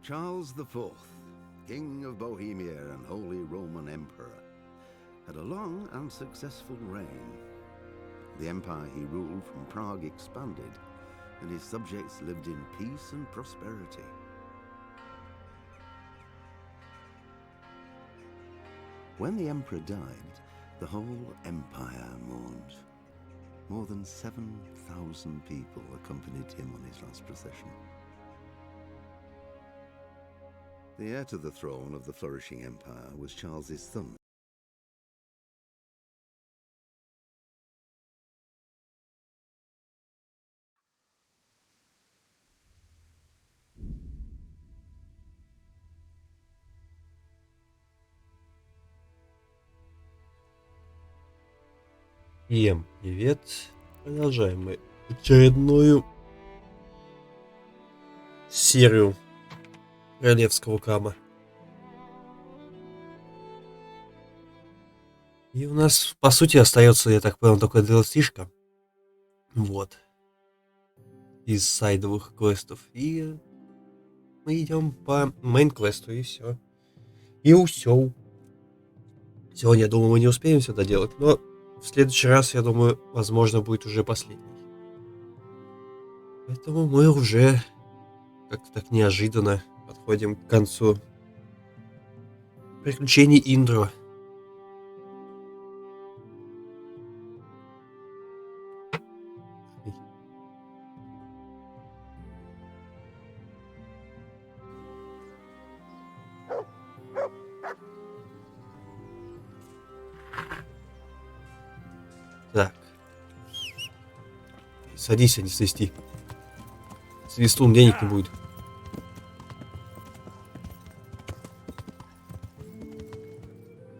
Charles IV, King of Bohemia and Holy Roman Emperor, had a long and successful reign. The empire he ruled from Prague expanded, and his subjects lived in peace and prosperity. When the emperor died, the whole empire mourned. More than 7,000 people accompanied him on his last procession. The heir to the throne of the flourishing empire was Charles's son. Привет. Продолжаем мы очередную серию королевского кама. И у нас, по сути, остается, я так понял, только DLC-шка. Вот. Из сайдовых квестов. И мы идем по мейн-квесту, и все. И усё. Сегодня, я думаю, мы не успеем все доделать, но в следующий раз, я думаю, возможно, будет уже последний. Поэтому мы уже как-то так неожиданно подходим к концу приключений Индро. Так. Садись, а не свисти. Свистун денег не будет.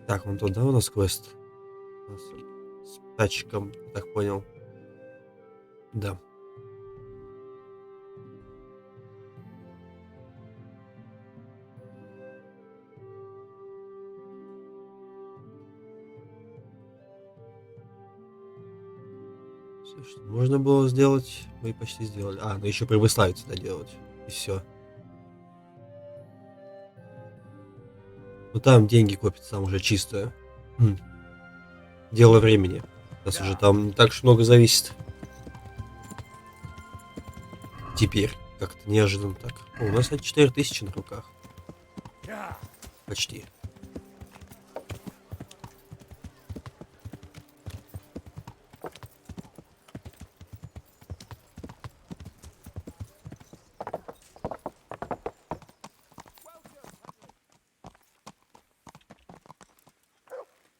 Так, вон туда у нас квест. С тачком, так понял. Да. Все, что можно было сделать, мы почти сделали. А, ну еще прибыславицу доделать. И все. Ну там деньги копятся, там уже чистое. Дело времени. У нас уже там не так уж много зависит. Теперь. Как-то неожиданно так. О, у нас 4000 на руках. Почти.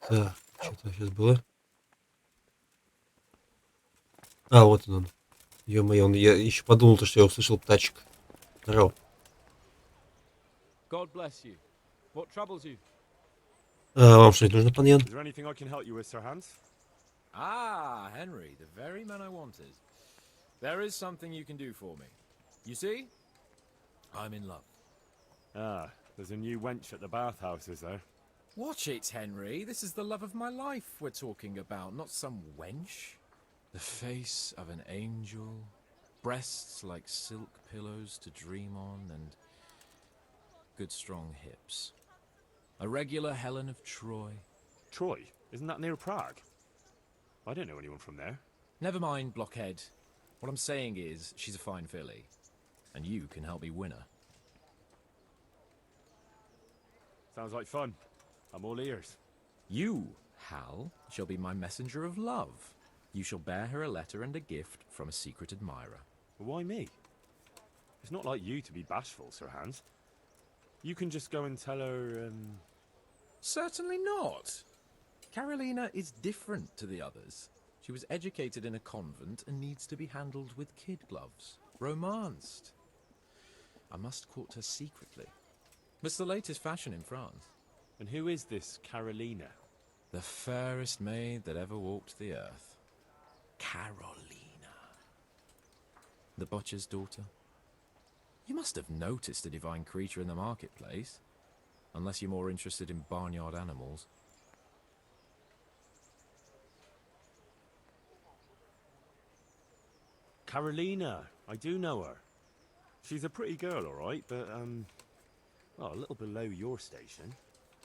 Так, что-то сейчас было. А, вот он. Ё-моё, я еще подумал, что я услышал птачек. Здорово. God bless you. What troubles you? Вам что-нибудь нужно, пан Ян? Is there anything I can help you with, Sir Hans? Ah, Henry, the very man I wanted. There is something you can do for me. You see? I'm in love. Ah, there's a new wench at the bathhouse, is there? Watch it, Henry. This is the love of my life we're talking about, not some wench. The face of an angel, breasts like silk pillows to dream on, and good strong hips. A regular Helen of Troy. Troy? Isn't that near Prague? I don't know anyone from there. Never mind, blockhead. What I'm saying is, she's a fine filly, and you can help me win her. Sounds like fun. I'm all ears. You, Hal, shall be my messenger of love. You shall bear her a letter and a gift from a secret admirer. Why me? It's not like you to be bashful, Sir Hans. You can just go and tell her, Certainly not. Carolina is different to the others. She was educated in a convent and needs to be handled with kid gloves. Romanced. I must court her secretly. It's the latest fashion in France. And who is this Carolina? The fairest maid that ever walked the earth. Carolina. The butcher's daughter. You must have noticed a divine creature in the marketplace. Unless you're more interested in barnyard animals. Carolina. I do know her. She's a pretty girl, all right, but, Oh, a little below your station.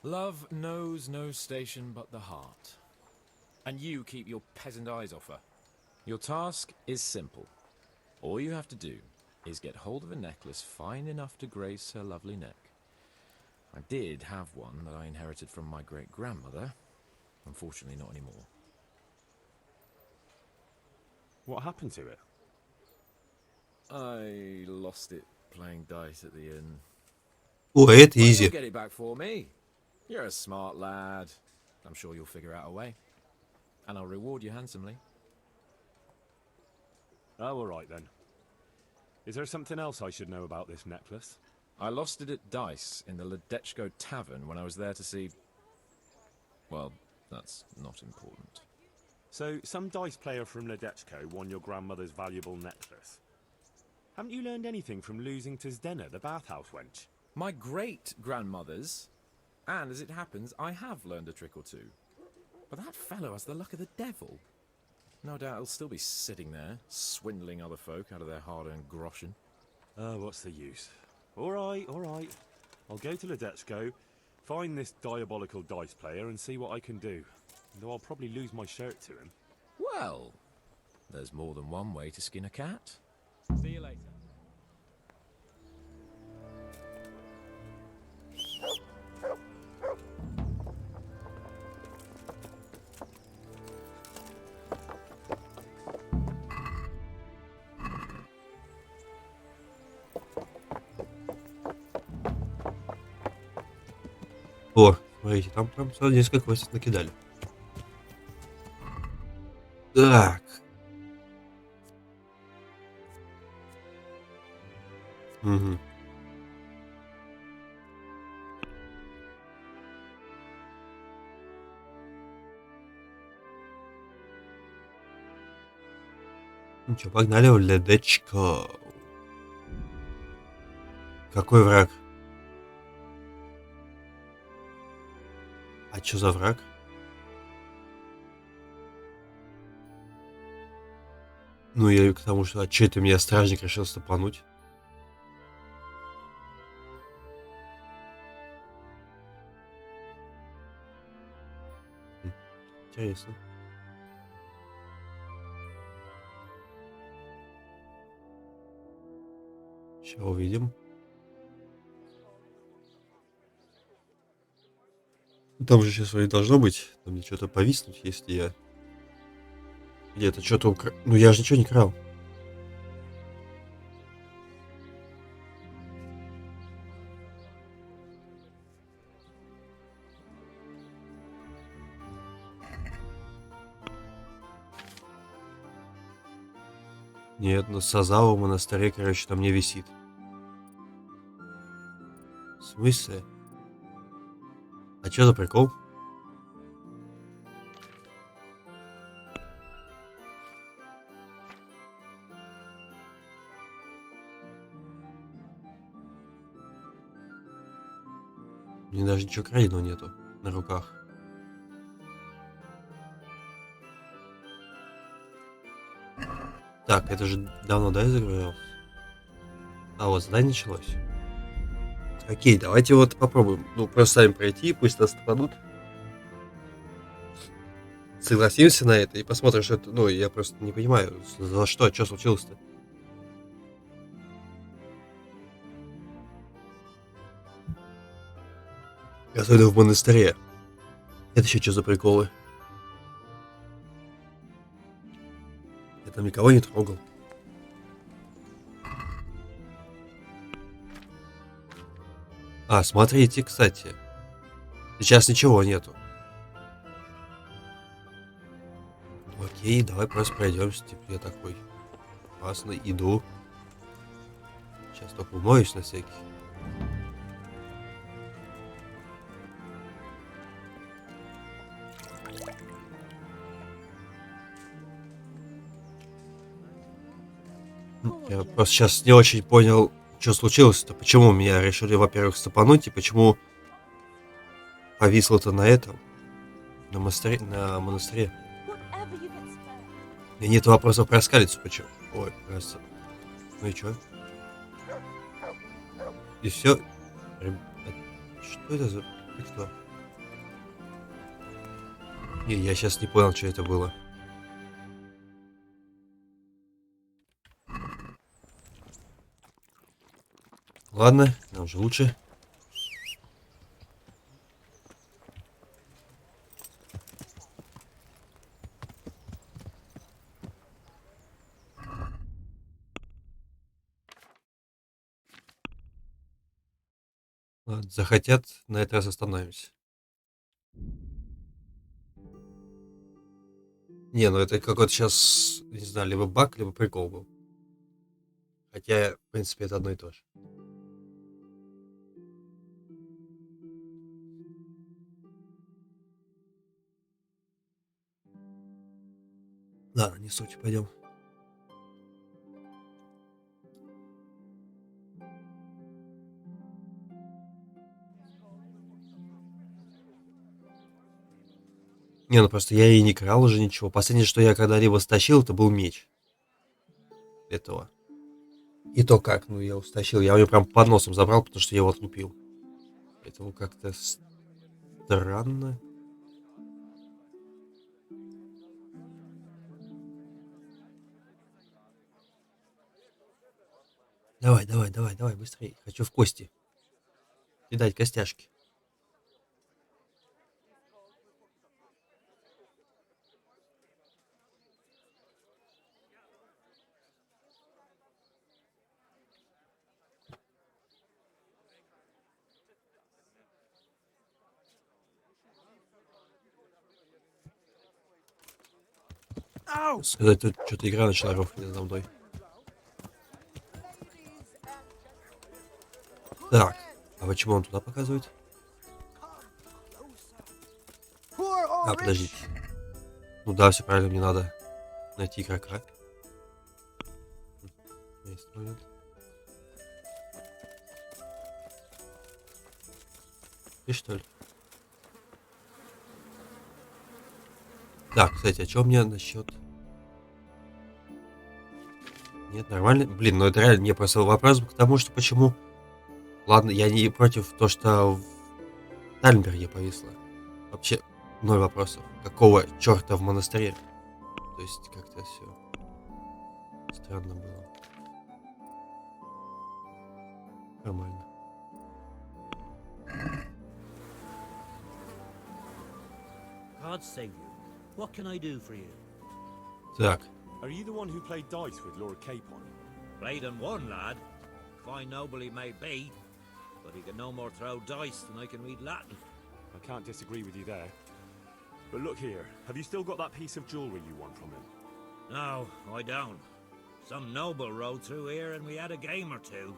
Love knows no station but the heart. And you keep your peasant eyes off her. Your task is simple. All you have to do is get hold of a necklace fine enough to grace her lovely neck. I did have one that I inherited from my great-grandmother. Unfortunately, not anymore. What happened to it? I lost it playing dice at the inn. О, это But изи. you'll get it back for me. You're a smart lad. I'm sure you'll figure out a way. And I'll reward you handsomely. Oh, all right then. Is there something else I should know about this necklace? I lost it at dice in the Ledechko tavern when I was there to see... Well, that's not important. So, some dice player from Ledechko won your grandmother's valuable necklace. Haven't you learned anything from losing to Zdena, the bathhouse wench? My great-grandmother's, and as it happens, I have learned a trick or two. But that fellow has the luck of the devil. No doubt he'll still be sitting there, swindling other folk out of their hard-earned groschen. Oh, what's the use? All right, all right. I'll go to Ledechko, find this diabolical dice player and see what I can do. Though I'll probably lose my shirt to him. Well, there's more than one way to skin a cat. See you later. О, смотрите, там прям сразу несколько квестов накидали. Так. Угу. Ну чё, погнали в Ледечко. Какой враг? А чё за враг? Ну, я к тому, что... А чё это меня стражник решил стопануть? Интересно. Сейчас увидим. Там же сейчас вроде должно быть. Там мне что-то повиснуть, если я... Где-то что-то украл. Ну я же ничего не крал. Нет, но Сазава в монастыре, короче, там не висит. В смысле? А что за прикол? Мне даже ничего крайного нету на руках. Так, это же давно, да, я загружался? А, вот задание началось. Окей, давайте вот попробуем. Ну, просто сами пройти, пусть нас нападут. Согласимся на это и посмотрим, что это... Ну, я просто не понимаю, за что случилось-то? Особенно в монастыре. Это еще что за приколы? Я там никого не трогал. А, смотрите, кстати. Сейчас ничего нету. Окей, давай просто пройдемся. Типа я такой. Классно, иду. Сейчас только умоюсь на всякий. Я просто сейчас не очень понял, что случилось-то. Почему меня решили, во-первых, стопануть, и почему повисло-то на этом. На монастыре. И нет вопросов про скалицу, почему. Ой, кажется. Ну и чё? И все. Что это за... Ты кто? Не, я сейчас не понял, что это было. Ладно, нам же лучше. Ладно, захотят, на этот раз остановимся. Не, ну это какой-то сейчас, не знаю, либо баг, либо прикол был. Хотя, в принципе, это одно и то же. Ладно, не суть, пойдем. Не, ну просто я и не крал уже ничего. Последнее, что я когда-либо стащил, это был меч. Этого. И то как, ну я его стащил. Я его прям под носом забрал, потому что я его отлупил. Поэтому как-то странно. Давай, давай, давай, давай, быстрее. Хочу в кости. Кидать костяшки. Сказать, тут что-то игра начала рофлить за мной. Так, а почему он туда показывает? А, подождите. Ну да, все правильно, мне надо найти игрока. Есть момент. Ты что ли? Так, кстати, а что мне насчет... Нет, нормально. Блин, ну это реально не просто вопрос к тому, что почему... Ладно, я не против то, что в Тальнберге повисло. Вообще, ноль вопросов. Какого черта в монастыре? То есть как-то все странно было. Нормально. God save you. What can I do for you? Так, Are you the one who played dice with Lord Capon? Played and won, lad. Fine noble he may be, but he can no more throw dice than I can read Latin. I can't disagree with you there. But look here, have you still got that piece of jewellery you won from him? No, I don't. Some noble rode through here and we had a game or two.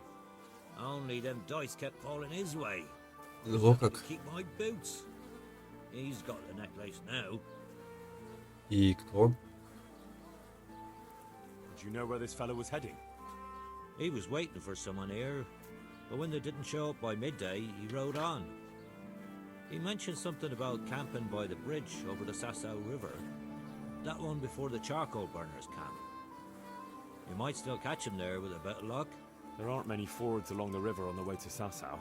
Only them dice kept falling his way. о как. To keep my boots. He's got the necklace now. И кто он? Do you know where this fellow was heading? He was waiting for someone here, but when they didn't show up by midday, he rode on. He mentioned something about camping by the bridge over the Sasau River. That one before the charcoal burners camp. You might still catch him there with a bit of luck. There aren't many fords along the river on the way to Sasau.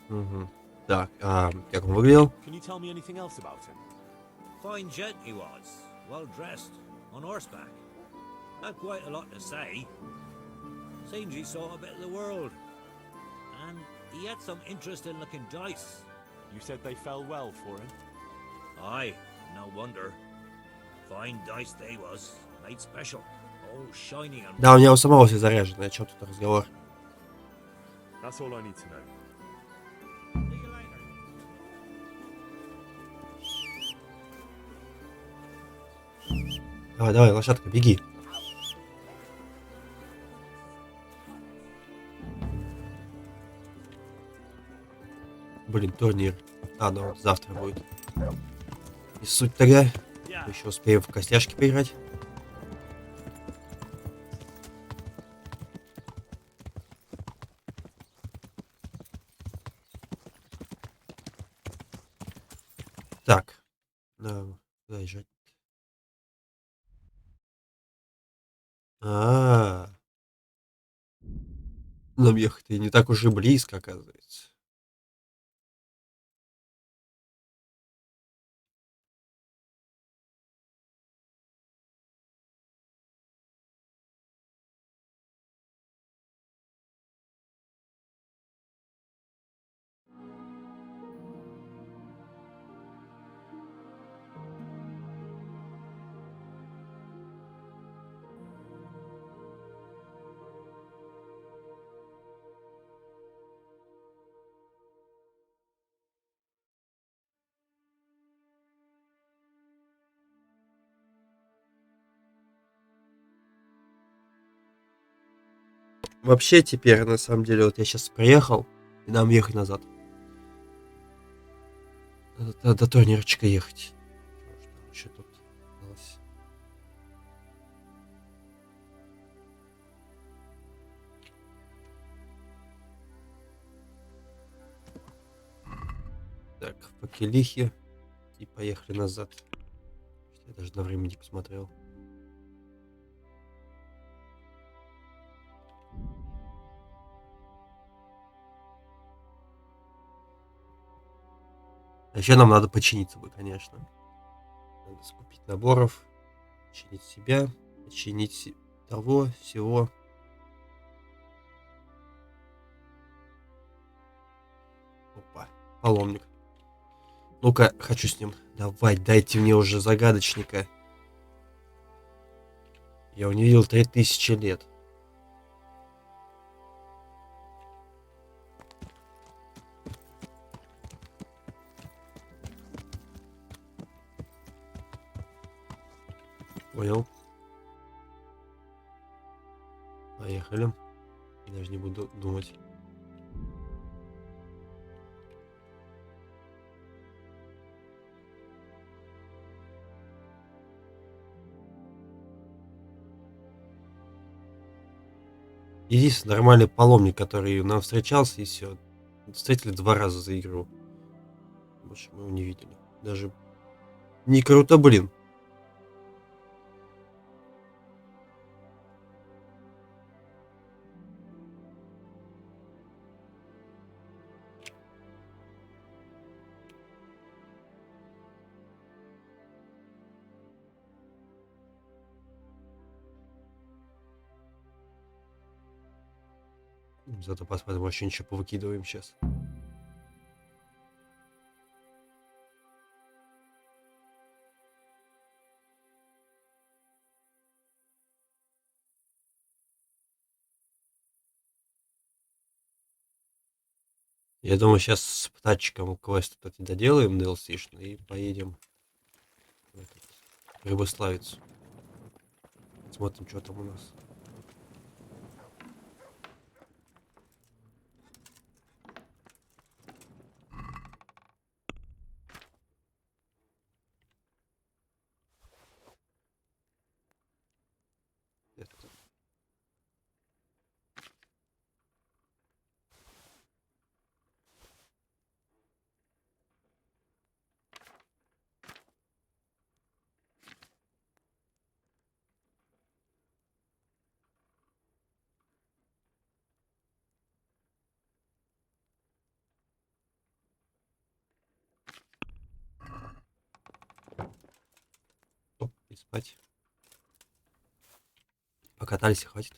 Угу. Так, а как он выглядел? Can you tell me anything else about him? Fine gent he was, well dressed, on horseback. Had quite a lot to say. Seems he saw a bit of the world. And he had some interesting looking dice. You said they fell well for him? Aye, no wonder. Fine dice they was, made special. All shiny and... Да, у меня у самого все заряжено. О чем тут разговор? That's all I need to know. See you later. Давай, давай, лошадка, беги. Блин, турнир. А, ну вот завтра будет. И суть тогда. Еще успеем в костяшки поиграть. Так. Заезжать. А, нам ехать и не так уж и близко, оказывается. Вообще теперь, на самом деле, вот я сейчас приехал, и нам ехать назад. Надо до турнирчика ехать. Что еще тут осталось? Так, по Келихе. И поехали назад. Я даже на время не посмотрел. А еще нам надо починиться бы, конечно. Надо скупить наборов, починить себя, починить того, всего. Опа, паломник. Ну-ка, хочу с ним. Давай, дайте мне уже загадочника. Я его не видел 3000 лет. Понял. Поехали. Даже не буду думать. Единственный нормальный паломник, который нам встречался, и все. Встретили 2 раза за игру. Больше мы его не видели. Даже не круто, блин. Зато посмотрим, вообще ничего повыкидываем сейчас. Я думаю, сейчас с птачиком квест этот доделаем, DLC-шный, и поедем в этот, Рыбославицу. Смотрим, что там у нас. Это. Оп, и спать. Покатались, и хватит.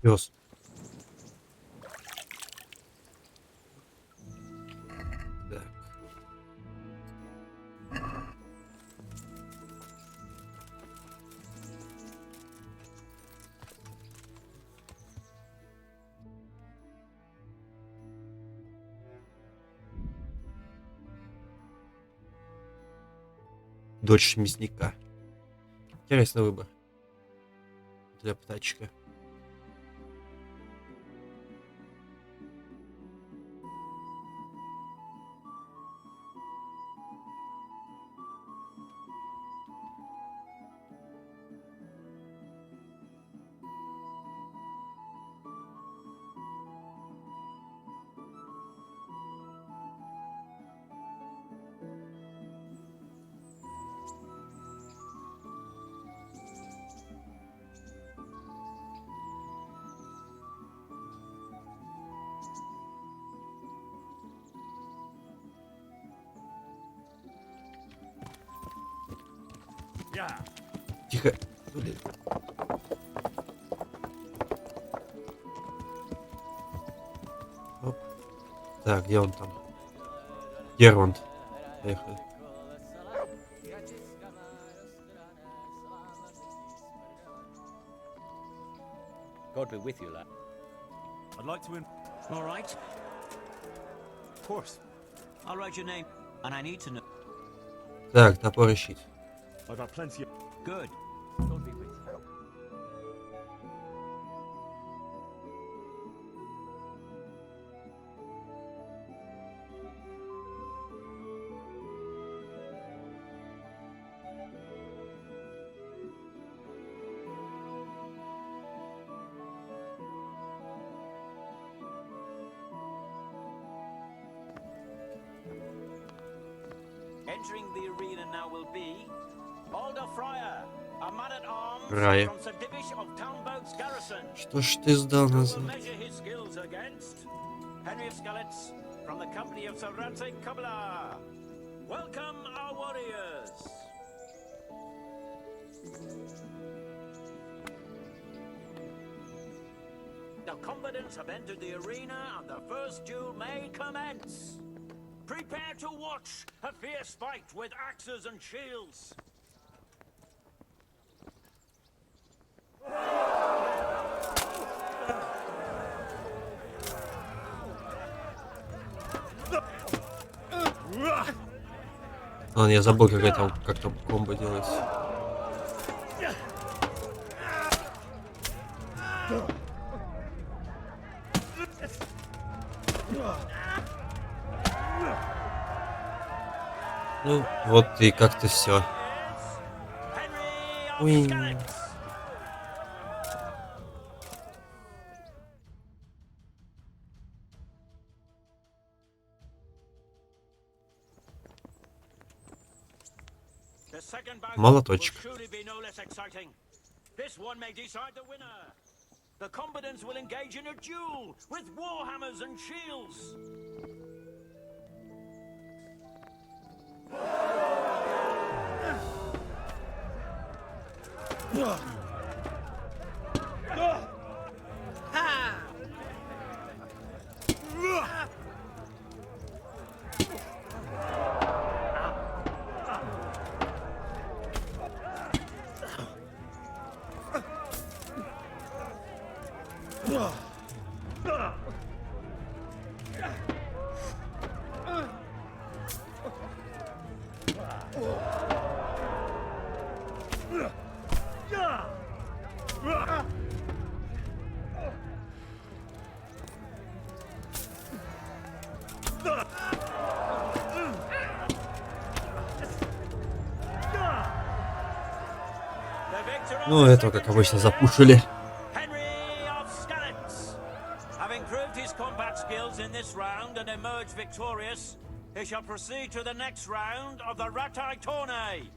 Пес. Так. Дочь мясника. Интересный выбор для птачка. Тихо. Блин. Оп. Так, где он там? Герванд. Поехали. God be with you, lad. I'd like to. All right. Of course. I'll write your name, and I need to know. Так, топор и щит. I've had plenty of. Good. God be with you. Entering the arena now will be Alder Fryer, a man-at-arms Fryer. from Sir Divish of Townboat's garrison. Что ж ты сдал Who will назад? measure his skills against Henry of Skalitz from the company of Sir Radzik Kubla. Welcome our warriors. The combatants have entered the arena and the first duel may commence. Prepare to watch a fierce fight with axes and shields. Ладно, я забыл, как там комбо делается. Ну, вот и как-то все. Уинь. Молоточек. The combatants will engage in a duel with warhammers and shields. Ну, этого, как обычно, запушили. Henry of Skalitz. Having proved his combat skills in this round and emerged victorious, he shall proceed to the next round of the Ratai Tourney.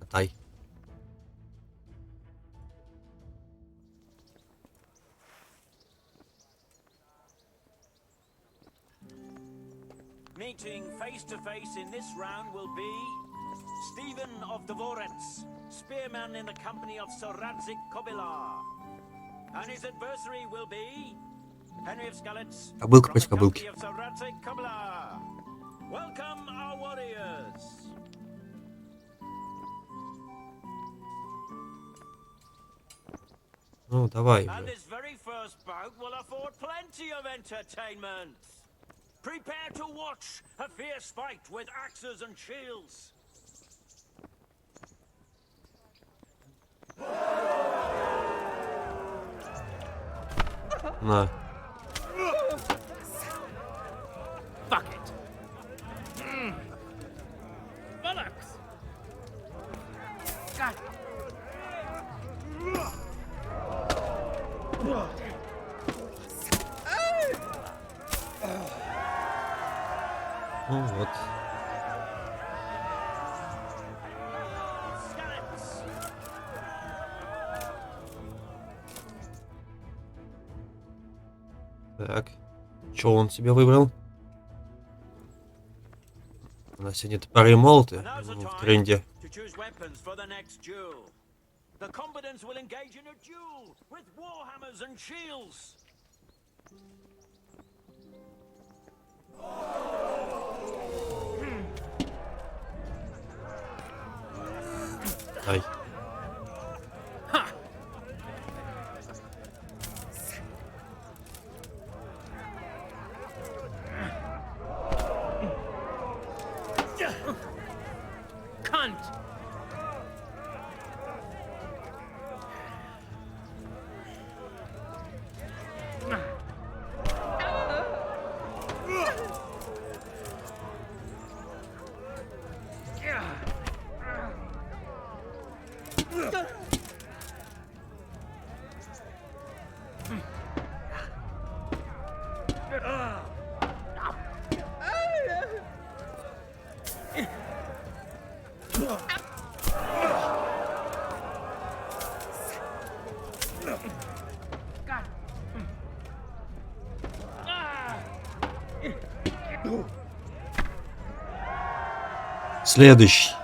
Катай. Meeting face to face in this round will be Stephen of Deliverance, spearman in the company of Sir Radzik Kubla. And his adversary will be Henry of Skalitz Кобылка from против the кобылки. company of Sir Radzik Kubla. Welcome our warriors. Ну, давай And уже. this very first bout will afford plenty of entertainment. Prepare to watch a fierce fight with axes and shields. На. Fuck it. Bollocks. God. Ну вот. Skalitz. Так. Что он себе выбрал? Да, сегодня топоры и молоты And now's the в time тренде. to choose weapons for the next duel. The combatants will engage in a duel with warhammers and shields. Ай. Cunt! Следующий.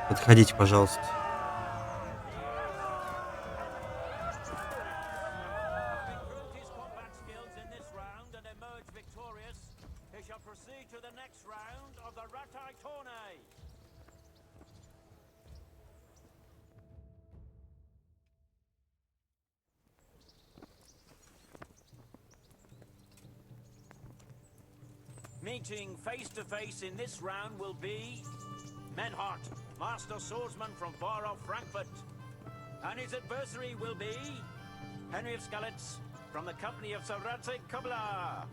Подходите, пожалуйста. Having proved his combat skills in this round and emerged victorious, he shall proceed to the next round of the Ratai Tourney. Meeting face to face in this round will be Menhart, master swordsman from far off Frankfurt. And his adversary will be Henry of Skalitz from the company of Saratse Kubla.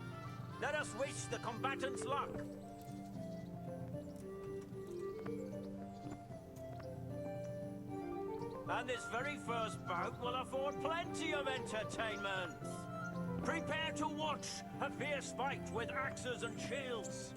Let us wish the combatants luck. And this very first bout will afford plenty of entertainment. Prepare to watch a fierce fight with axes and shields.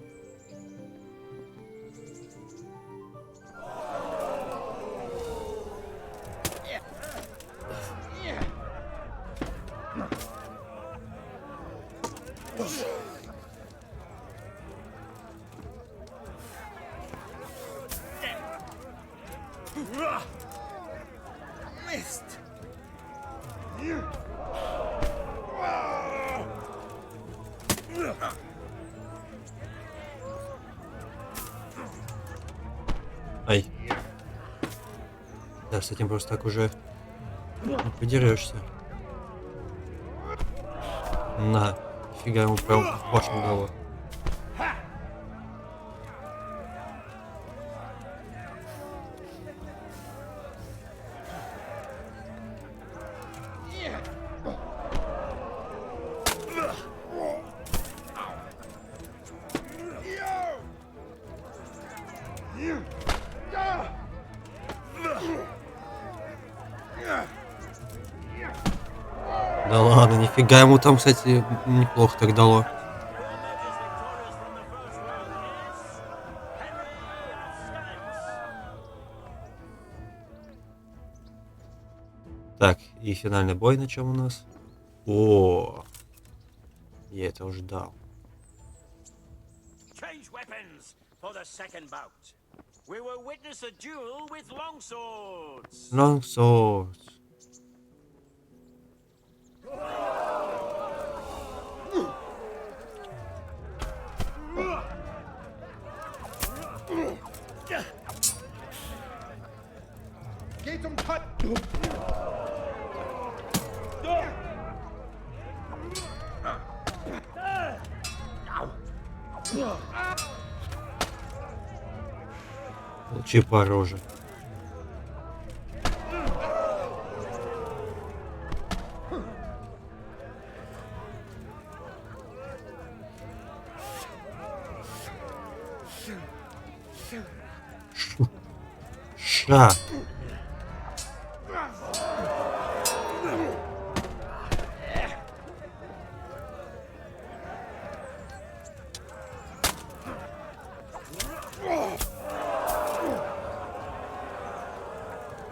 Missed! Ай. Да, с этим просто так уже не подерешься. На. Фига ему прям в башню дало. Да ладно, нифига ему там, кстати, неплохо так дало. Так, и финальный бой на чем у нас? О, я этого ждал. Change weapons for the second bout. We will witness a duel with longswords. Long swords. Get him cut! Получи по роже. Ша.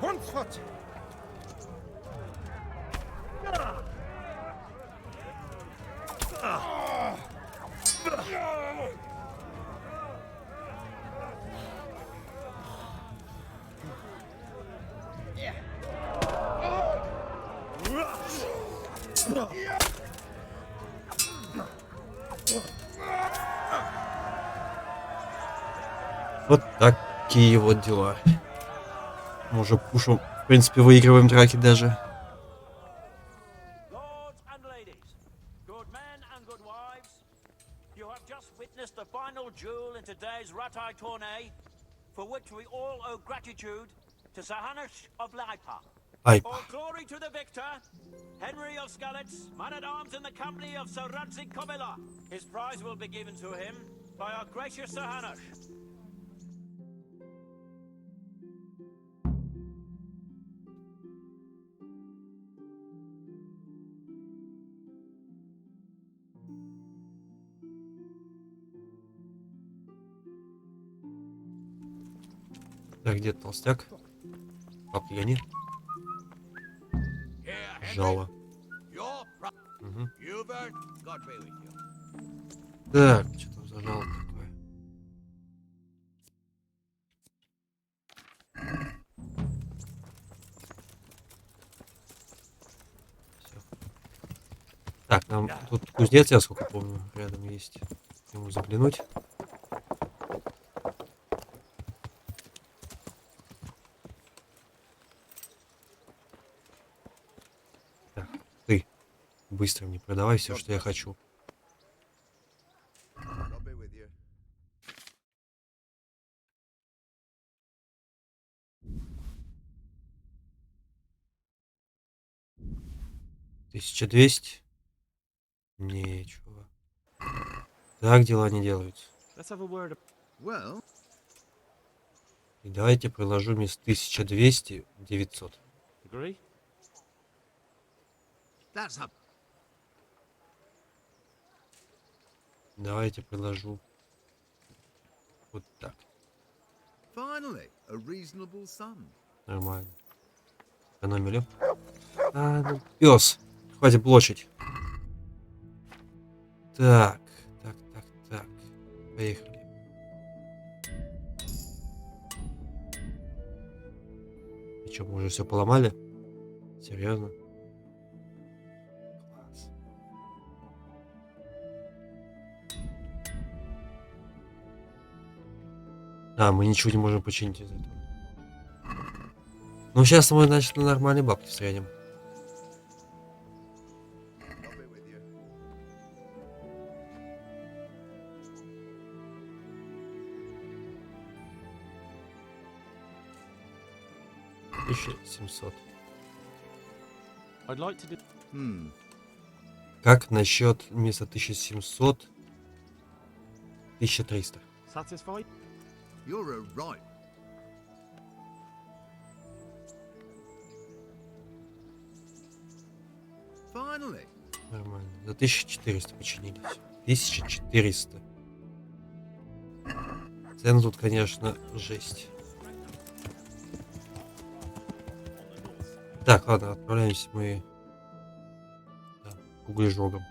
Hundsfort! Вот такие вот дела. Мы уже пушим, в принципе, выигрываем драки даже. Lords and ladies, good men and good wives, you have just witnessed the final duel in today's Ratai tourney, for which we all owe gratitude to Sahanish of Laipa. Ай, All glory to the victor, Henry of Skalitz, man-at-arms in the company of Sir Radzik Kobila. His prize will be given to him by our gracious Sahanish. так, где толстяк? Папа, гони. Жало. Угу. Так, что там за жало такое? Всё. Так, нам тут кузнец, я сколько помню, рядом есть. К нему заглянуть. Так, ты быстро мне продавай все, что я хочу. I'll be with you. $1200. Нечего. Так дела не делаются. Let's have a word. Well, И давайте приложу вместо 1200 900. Agree? that's a Давайте приложу вот так. finally a reasonable sum. Нормально. Экономили. А, ну, пес. Хватит блочить. Так. Поехали. И что, мы уже все поломали? Серьезно? Класс. А, мы ничего не можем починить из этого. Ну, сейчас мы, значит, на нормальные бабки встретим. I'll be with you. 1700. I'd like to do. Как насчет вместо 1700 1300? Satisfied? You're a right. Finally. Нормально. За 1400 починились. 1400. Цены тут, конечно, жесть. Так, ладно, отправляемся мы к углежогам.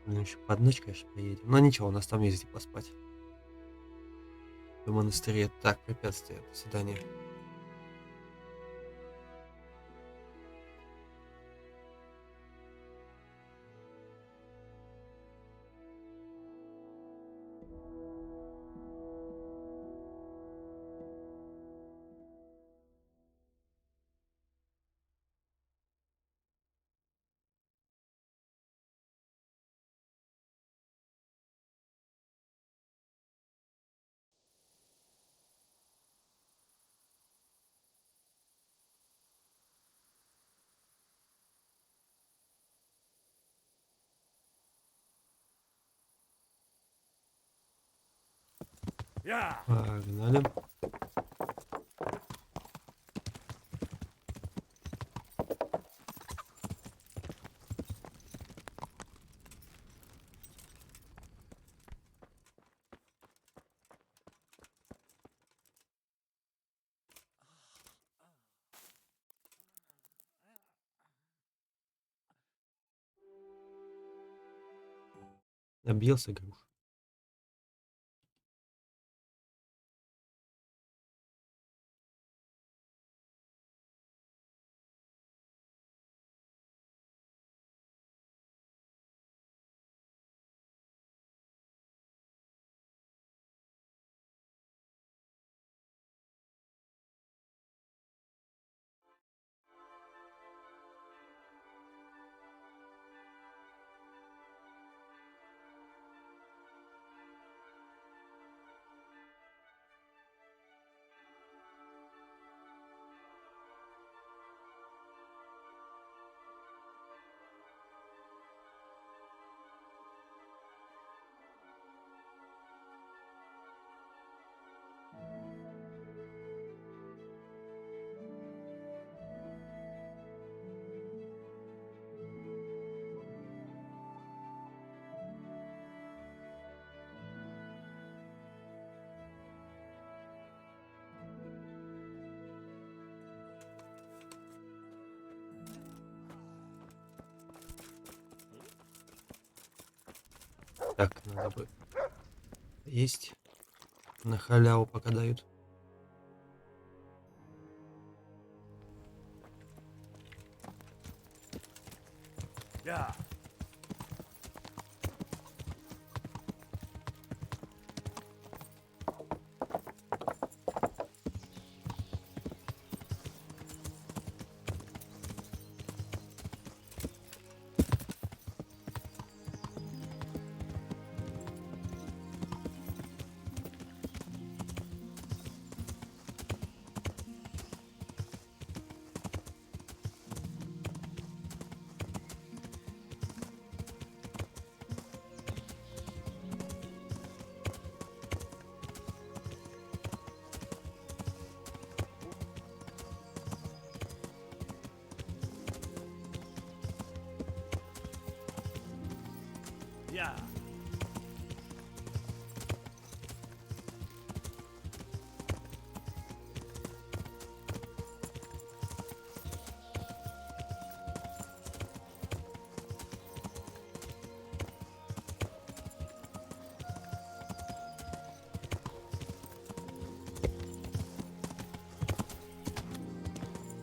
Ну, еще под ночь, конечно, поедем. Но ничего, у нас там есть где поспать. В монастыре. Так, препятствие. До свидания. Погнали. Объелся груш. Так, надо бы есть. На халяву пока дают.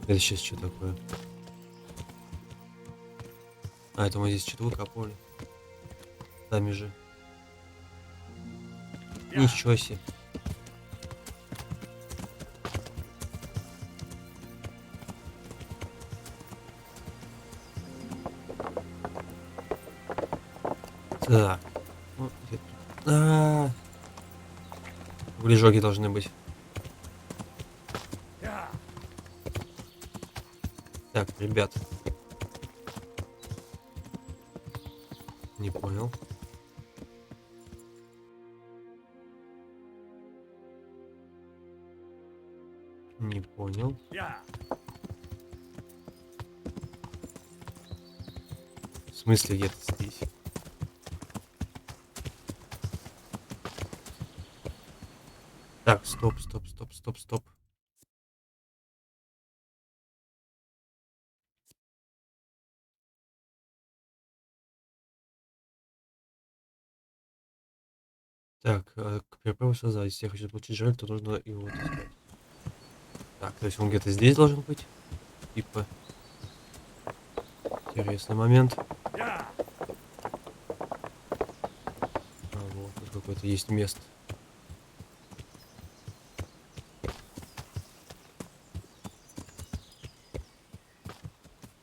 Это сейчас что такое? А, это мы здесь что-то выкапывали. Сами же. Ничего себе. Так. Вот где тут? Углежоги должны быть. Так, ребят. Не понял. Не понял. В смысле где-то здесь? Так, стоп, стоп, стоп, стоп, стоп. Так, к переправе создать. Если я хочу получить жаль, то нужно его вот искать. Так, то есть он где-то здесь должен быть. Типа. Интересный момент. А вот, тут какое-то есть место.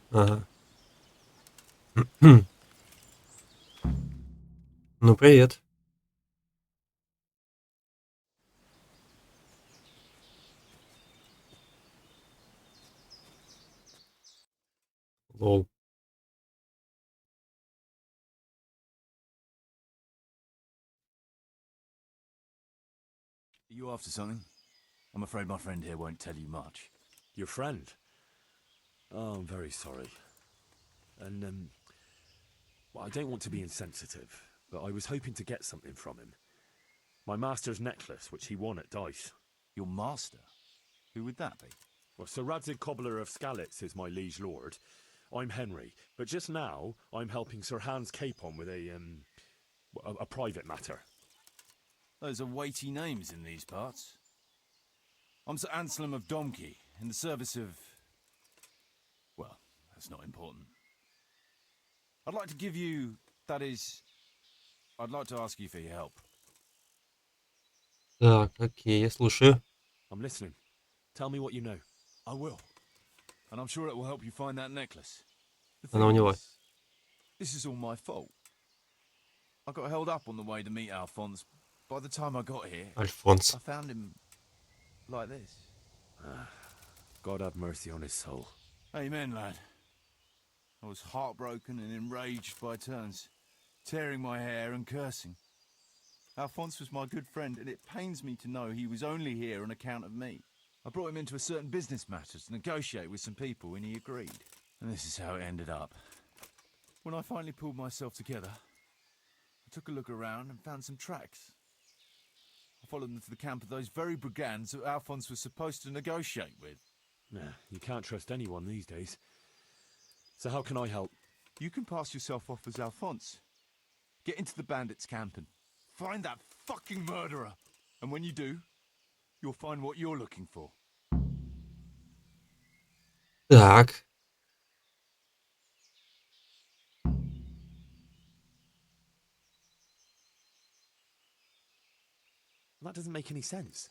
Ага. Ну, привет. Лол. Are you after something? I'm afraid my friend here won't tell you much. Your friend? Oh, I'm very sorry. And, well, I don't want to be insensitive, but I was hoping to get something from him. My master's necklace, which he won at dice. Your master? Who would that be? Well, Sir Radzig Cobbler of Skalitz is my liege lord. I'm Henry, but just now I'm helping Sir Hans Capon with a private matter. Those are weighty names in these parts. I'm Sir Anselm of Domkey, in the service of... Well, that's not important. I'd like to give you... That is... I'd like to ask you for your help. Так, окей, я слушаю. I'm listening. Tell me what you know. I will. And I'm sure it will help you find that necklace. The Она у thing него. is, this is all my fault. I got held up on the way to meet Alphonse. By the time I got here, Альфонс. I found him like this. God have mercy on his soul. Amen, lad. I was heartbroken and enraged by turns, tearing my hair and cursing. Alphonse was my good friend, and it pains me to know he was only here on account of me. I brought him into a certain business matter to negotiate with some people, and he agreed. And this is how it ended up. When I finally pulled myself together, I took a look around and found some tracks. I followed them to the camp of those very brigands that Alphonse was supposed to negotiate with. Nah, you can't trust anyone these days. So how can I help? You can pass yourself off as Alphonse. Get into the bandits' camp and find that fucking murderer. And when you do, you'll find what you're looking for. Так. That doesn't make any sense.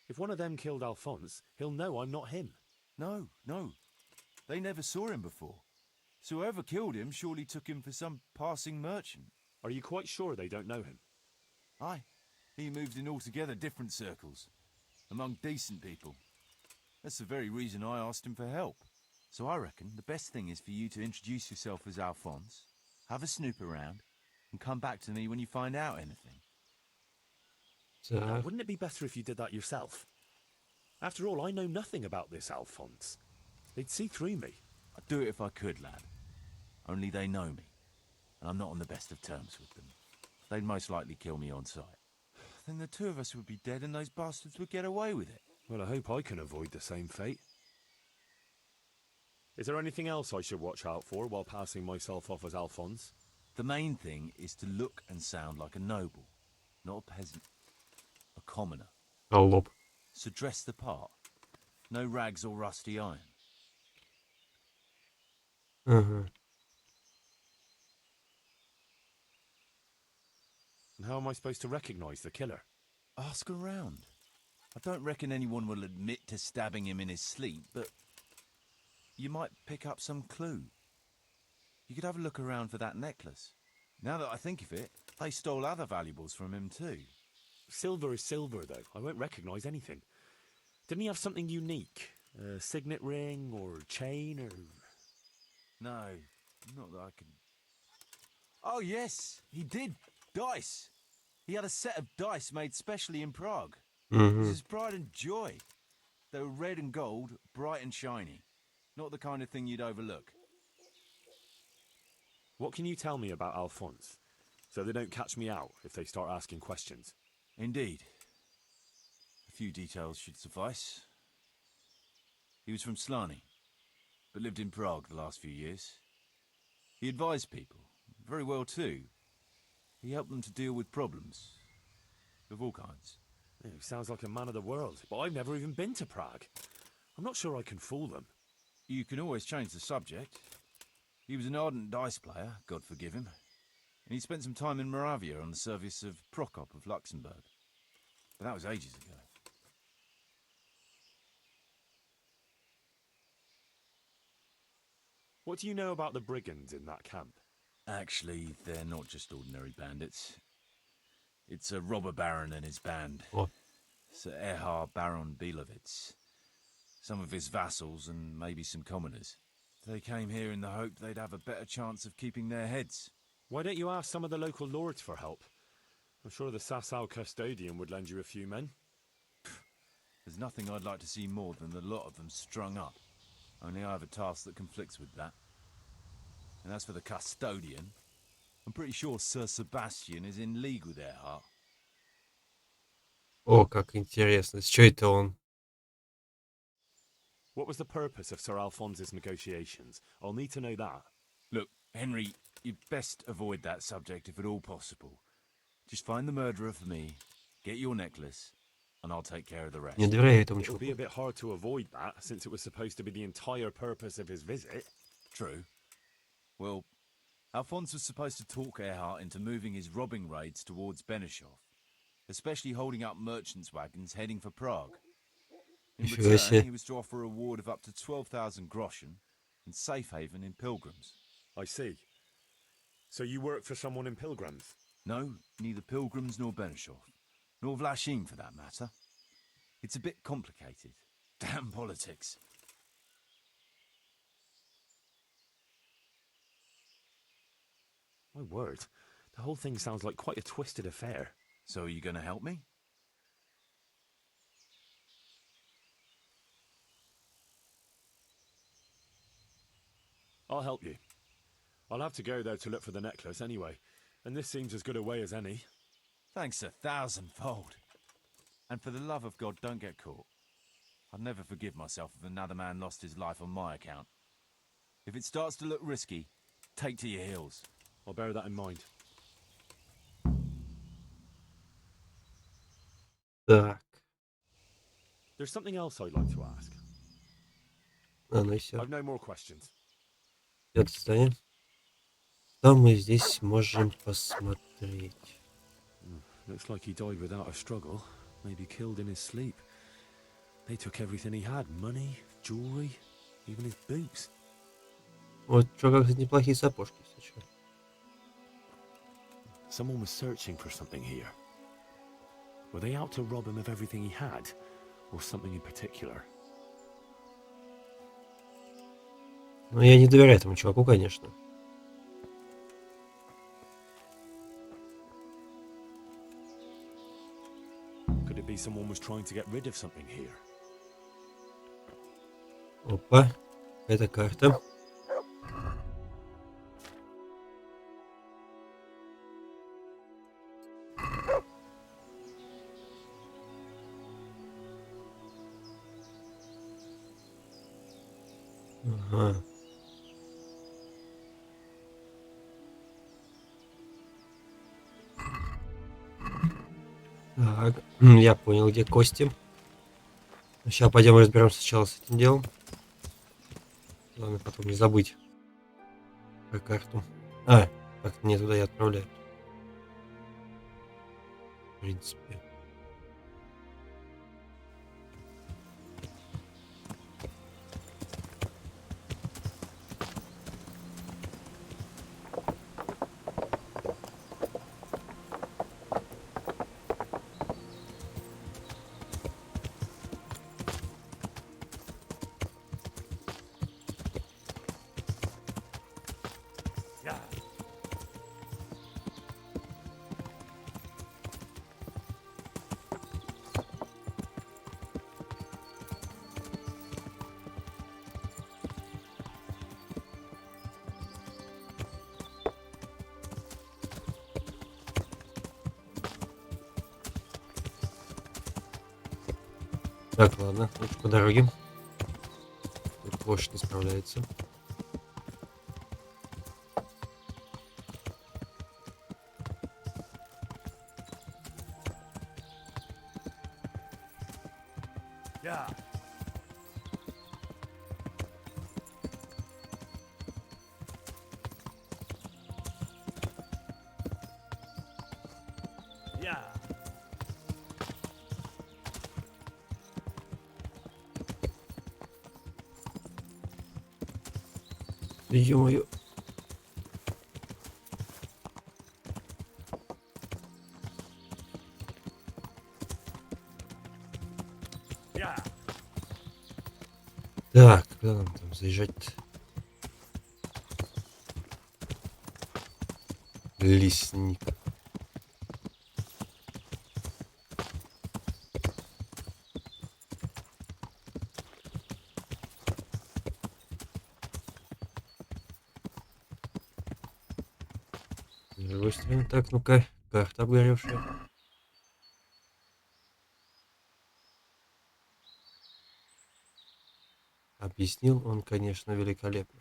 If one of them killed Alphonse, he'll know I'm not him. No. They never saw him before. So whoever killed him surely took him for some passing merchant. Are you quite sure they don't know him? Aye. He moved in altogether different circles. Among decent people. That's the very reason I asked him for help. So I reckon the best thing is for you to introduce yourself as Alphonse, have a snoop around, and come back to me when you find out anything. Так. Wouldn't it be better if you did that yourself? After all, I know nothing about this Alphonse. They'd see through me. I'd do it if I could, lad. Only they know me, and I'm not on the best of terms with them. They'd most likely kill me on sight. Then the two of us would be dead and those bastards would get away with it. Well, I hope I can avoid the same fate. Is there anything else I should watch out for while passing myself off as Alphonse? The main thing is to look and sound like a noble, not a peasant. A commoner. А лоб. So dress the part. No rags or rusty iron. Ага. And how am I supposed to recognize the killer? Ask around. I don't reckon anyone will admit to stabbing him in his sleep, but you might pick up some clue. You could have a look around for that necklace. Now that I think of it, they stole other valuables from him too. Silver is silver, though. I won't recognize anything. Didn't he have something unique? A signet ring or chain or... No, not that I can... Oh yes, he did. Dice. He had a set of dice made specially in Prague. It was Угу. his pride and joy. They were red and gold, bright and shiny. Not the kind of thing you'd overlook. What can you tell me about Alphonse? So they don't catch me out if they start asking questions. Indeed. A few details should suffice. He was from Slani, but lived in Prague the last few years. He advised people, very well too. He helped them to deal with problems, of all kinds. Yeah, he sounds like a man of the world, but I've never even been to Prague. I'm not sure I can fool them. You can always change the subject. He was an ardent dice player, God forgive him. And he spent some time in Moravia on the service of Prokop of Luxembourg. But that was ages ago. What do you know about the brigands in that camp? Actually, they're not just ordinary bandits. It's a robber baron and his band. What? Sir Erhard Baron Bielowitz. Some of his vassals and maybe some commoners. They came here in the hope they'd have a better chance of keeping their heads. Why don't you ask some of the local lords for help? I'm sure the Sasau custodian would lend you a few men. There's nothing I'd like to see more than the lot of them strung up. Only I have a task that conflicts with that. And as for the custodian, I'm pretty sure Sir Sebastian is in league with Earhart. О, как интересно. С чё это он? What was the purpose of Sir Alphonse's negotiations? I'll need to know that. Look, Henry, you'd best avoid that subject if at all possible. Just find the murderer for me, get your necklace, and I'll take care of the rest. Не доверяю этому It'll be a чуваку. bit hard to avoid that, since it was supposed to be the entire purpose of his visit. True. Well, Alphonse was supposed to talk Earhart into moving his robbing raids towards Benishoff, especially holding up merchants' wagons heading for Prague. In Нифига себе. return, he was to offer a reward of up to 12,000 groschen and safe haven in Pilgrims. I see. So you work for someone in Pilgrims? No, neither Pilgrims nor Benishoff, nor Vlachim for that matter. It's a bit complicated. Damn politics. My word, the whole thing sounds like quite a twisted affair. So are you going to help me? I'll help you. I'll have to go there to look for the necklace anyway, and this seems as good a way as any. Thanks 1,000-fold. And for the love of God, don't get caught. I'd never forgive myself if another man lost his life on my account. If it starts to look risky, take to your heels. I'll bear that in mind. Так. There's something else I'd like to ask. Ну и все. I've no more questions. Это здание. Что мы здесь можем посмотреть? Looks like he died without a struggle. Maybe killed in his sleep. They took everything he had. Money, jewelry, even his boots. Вот что, как неплохие сапожки, если что. Someone was searching for something here. Were they out to rob him of everything he had? Or something in particular? Ну, я не доверяю этому чуваку, конечно. Could it be someone was trying to get rid of something here? Опа. Это карта. Ага. Так, я понял, где кости. Сейчас пойдем разберемся сначала с этим делом. Главное потом не забыть про карту. А, как мне туда и отправляют. В принципе. Так, ладно, лучше по дороге. Тут лошадь не справляется. Yeah. Yeah. Ё-моё. Yeah. Так, куда нам там заезжать-то? Лесник. другой стороны. Так, ну-ка, карта обгоревшая. Объяснил он, конечно, великолепно.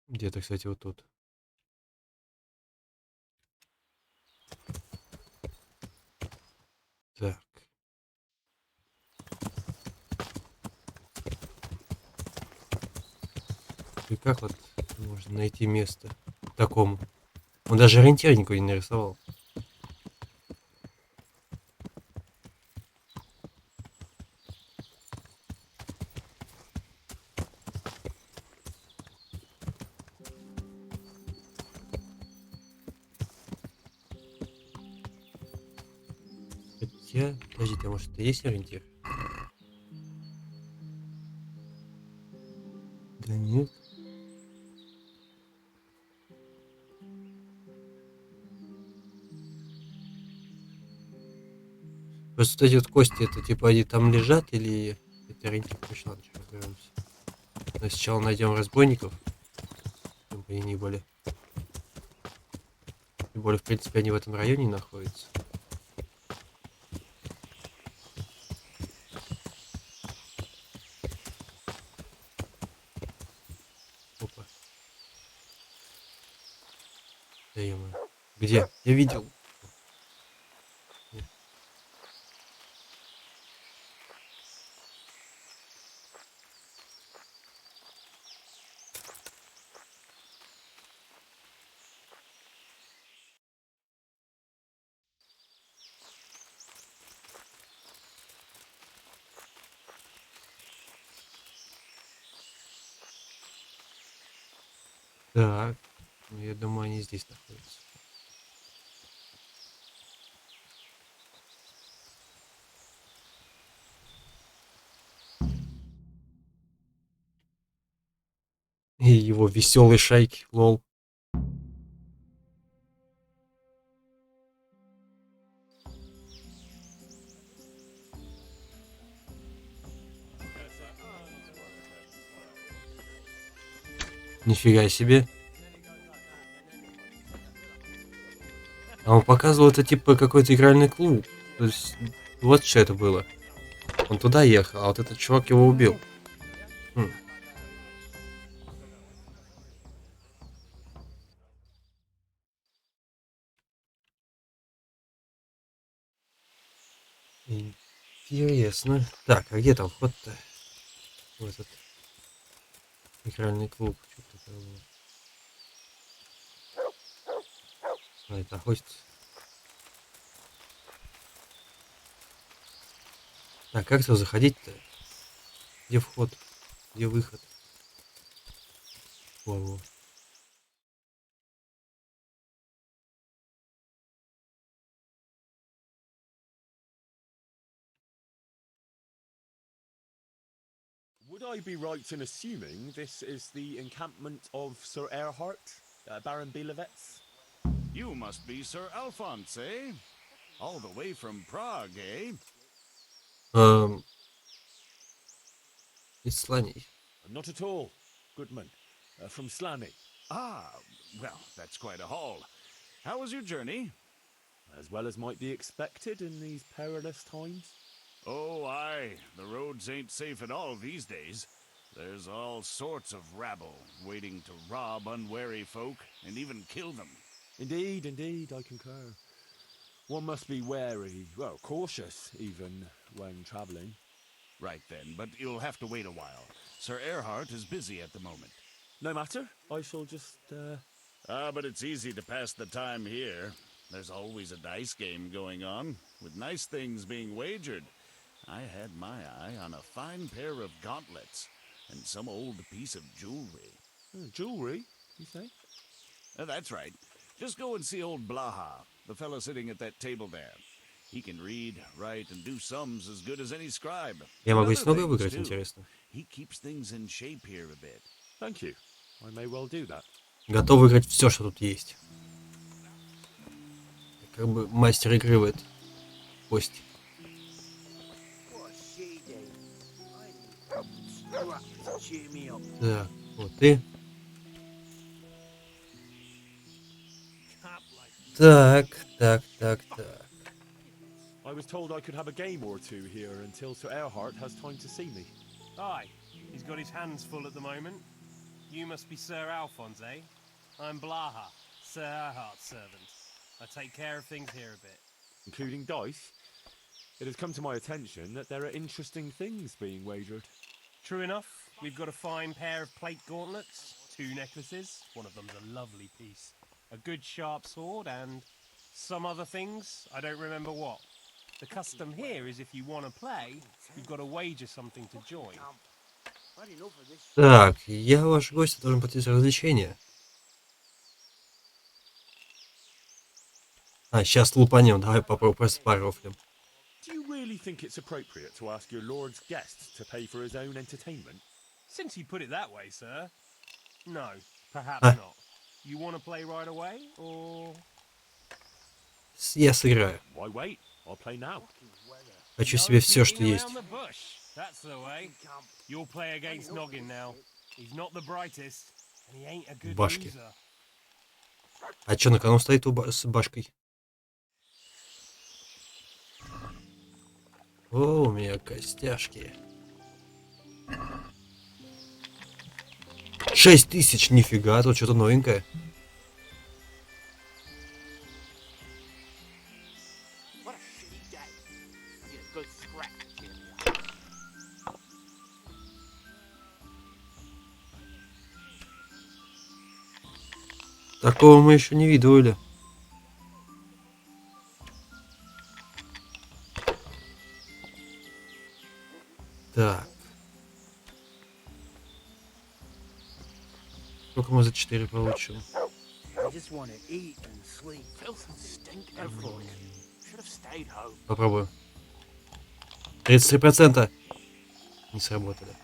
Где-то, кстати, вот тут. Так. И как вот можно найти место такому? Он даже ориентир никакой не нарисовал. Хотя, подождите, а может это есть ориентир? Да нет. Просто вот эти вот кости, это типа они там лежат или это ориентир? Точно, ладно, сейчас разберемся. Но сначала найдем разбойников, чтобы они не были. Тем более, в принципе, они в этом районе находятся. Опа. Да ё-моё. Где? Я видел. Нет. Так. Ну, я думаю, они здесь находятся. И его веселой шайки, лол. Нифига себе. А он показывал это типа какой-то игральный клуб. То есть вот что это было. Он туда ехал, а вот этот чувак его убил. Хм. Интересно. Так, а где там вход-то? В этот игральный клуб. Что такое было? А, это охотится. Так, как туда заходить-то? Где вход? Где выход? Во-во. Would I be right in assuming this is the encampment of Sir Erhard, Baron Bielewitz? You must be Sir Alphonse, eh? All the way from Prague, eh? Из слоней. Not at all, Goodman. From Slaney. Ah, well, that's quite a haul. How was your journey? As well as might be expected in these perilous times. Oh, aye. The roads ain't safe at all these days. There's all sorts of rabble waiting to rob unwary folk and even kill them. Indeed, indeed, I concur. One must be wary, well, cautious even, when travelling. Right then, but you'll have to wait a while. Sir Erhard is busy at the moment. No matter, I shall just, But it's easy to pass the time here. There's always a dice game going on, with nice things being wagered. I had my eye on a fine pair of gauntlets, and some old piece of jewelry. Jewellery, you say? That's right. Just go and see old Blaha, the fellow sitting at that table there. He can read, write, and do sums as good as any scribe. Я And могу other здесь много things, выиграть, too. интересно. He keeps things in shape here a bit. Thank you. I may well do that. Готов выиграть все, что тут есть. Как бы мастер игры в это. Кость. Так, вот ты. Так. I was told I could have a game or two here until Sir Erhard has time to see me. Aye, he's got his hands full at the moment. You must be Sir Alphonse, eh? I'm Blaha, Sir Erhard's servant. I take care of things here a bit. Including dice? It has come to my attention that there are interesting things being wagered. True enough, we've got a fine pair of plate gauntlets, 2 necklaces, one of them's a lovely piece, a good sharp sword, and some other things, I don't remember what. The custom here is if you want to play, you've got to wager something to join. Так, я ваш гость, должен платить за развлечения. Сейчас лупанем, давай попробуем просто порофлим. Do you really think it's appropriate to ask your lord's guest to pay for his own entertainment? Since you put it that way, sir. No, perhaps Ah. not. You want to play right away, or... Я сыграю. Why wait? I'll play now. Хочу себе все, что есть. Around the bush. That's the way. You'll play against Noggin now. He's not the brightest, and he ain't a good Башки. loser. А что на кону стоит с башкой? О, у меня костяшки. 6000, нифига, тут что-то новенькое. Такого мы еще не видывали. Так. Сколько мы за 4 получим? Попробую. 33%. Не сработали.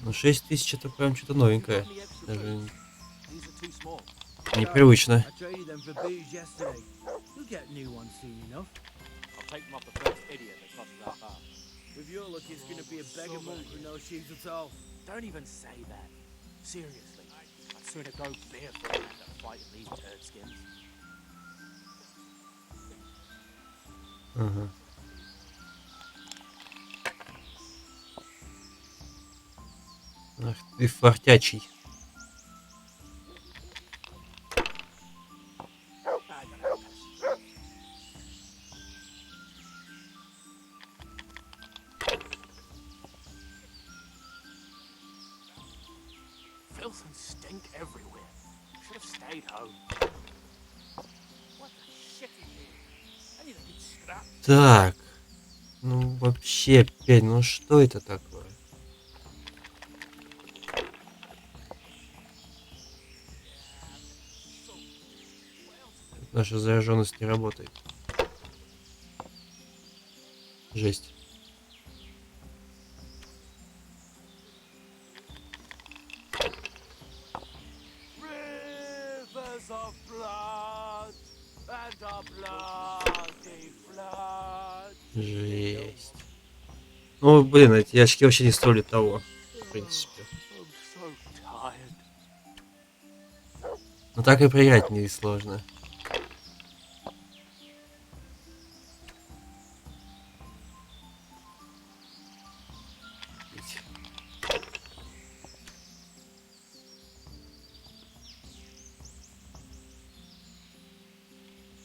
Ну 6000 это прям что-то новенькое. Даже непривычно. With your luck, it's going to be a beggar monk with no shoes at all. Don't even say that. Seriously, I'd sooner go barefoot than to fight in these turd skins. Ага. Ах ты фартячий. Filth and stink everywhere. Should have stayed home. What the shit is here? I need a good scrap. Так. Ну вообще, опять, ну что это такое? Наша зараженность не работает. Жесть. Rivers of blood and a bloody flood. Жесть. Ну, блин, эти очки вообще не стоили того, в принципе. I'm so tired. Но так и проиграть не сложно.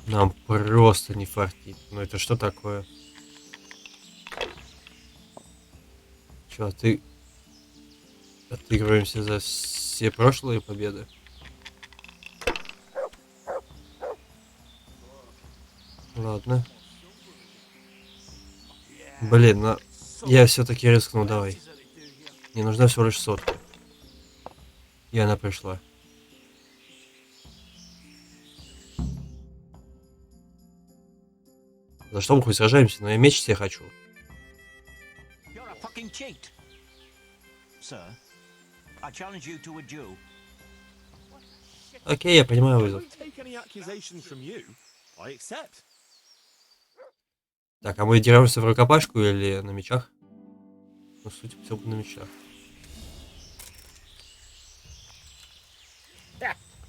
Нам просто не фартит. Ну это что такое? Чё, отыгрываемся за все прошлые победы? Ладно. Блин, но я все-таки рискну, давай. Мне нужна всего лишь 100. И она пришла. За что мы хоть сражаемся? Но я меч себе хочу. You're a fucking cheat. Sir, I challenge you to a duel. Окей, я принимаю I вызов. won't take any accusations from you. I accept. Так, а мы деремся в рукопашку или на мечах? Ну, судя по всему, на мечах.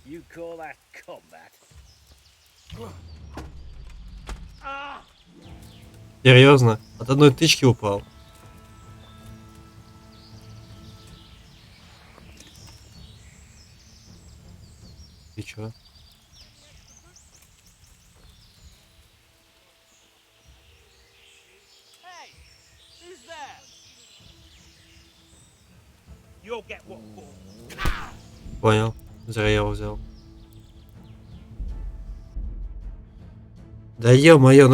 You call that combat? Серьезно? От одной тычки упал. И чё? Hey, who's there? You'll get what for. Понял. Зря я его взял. Да ё-моё,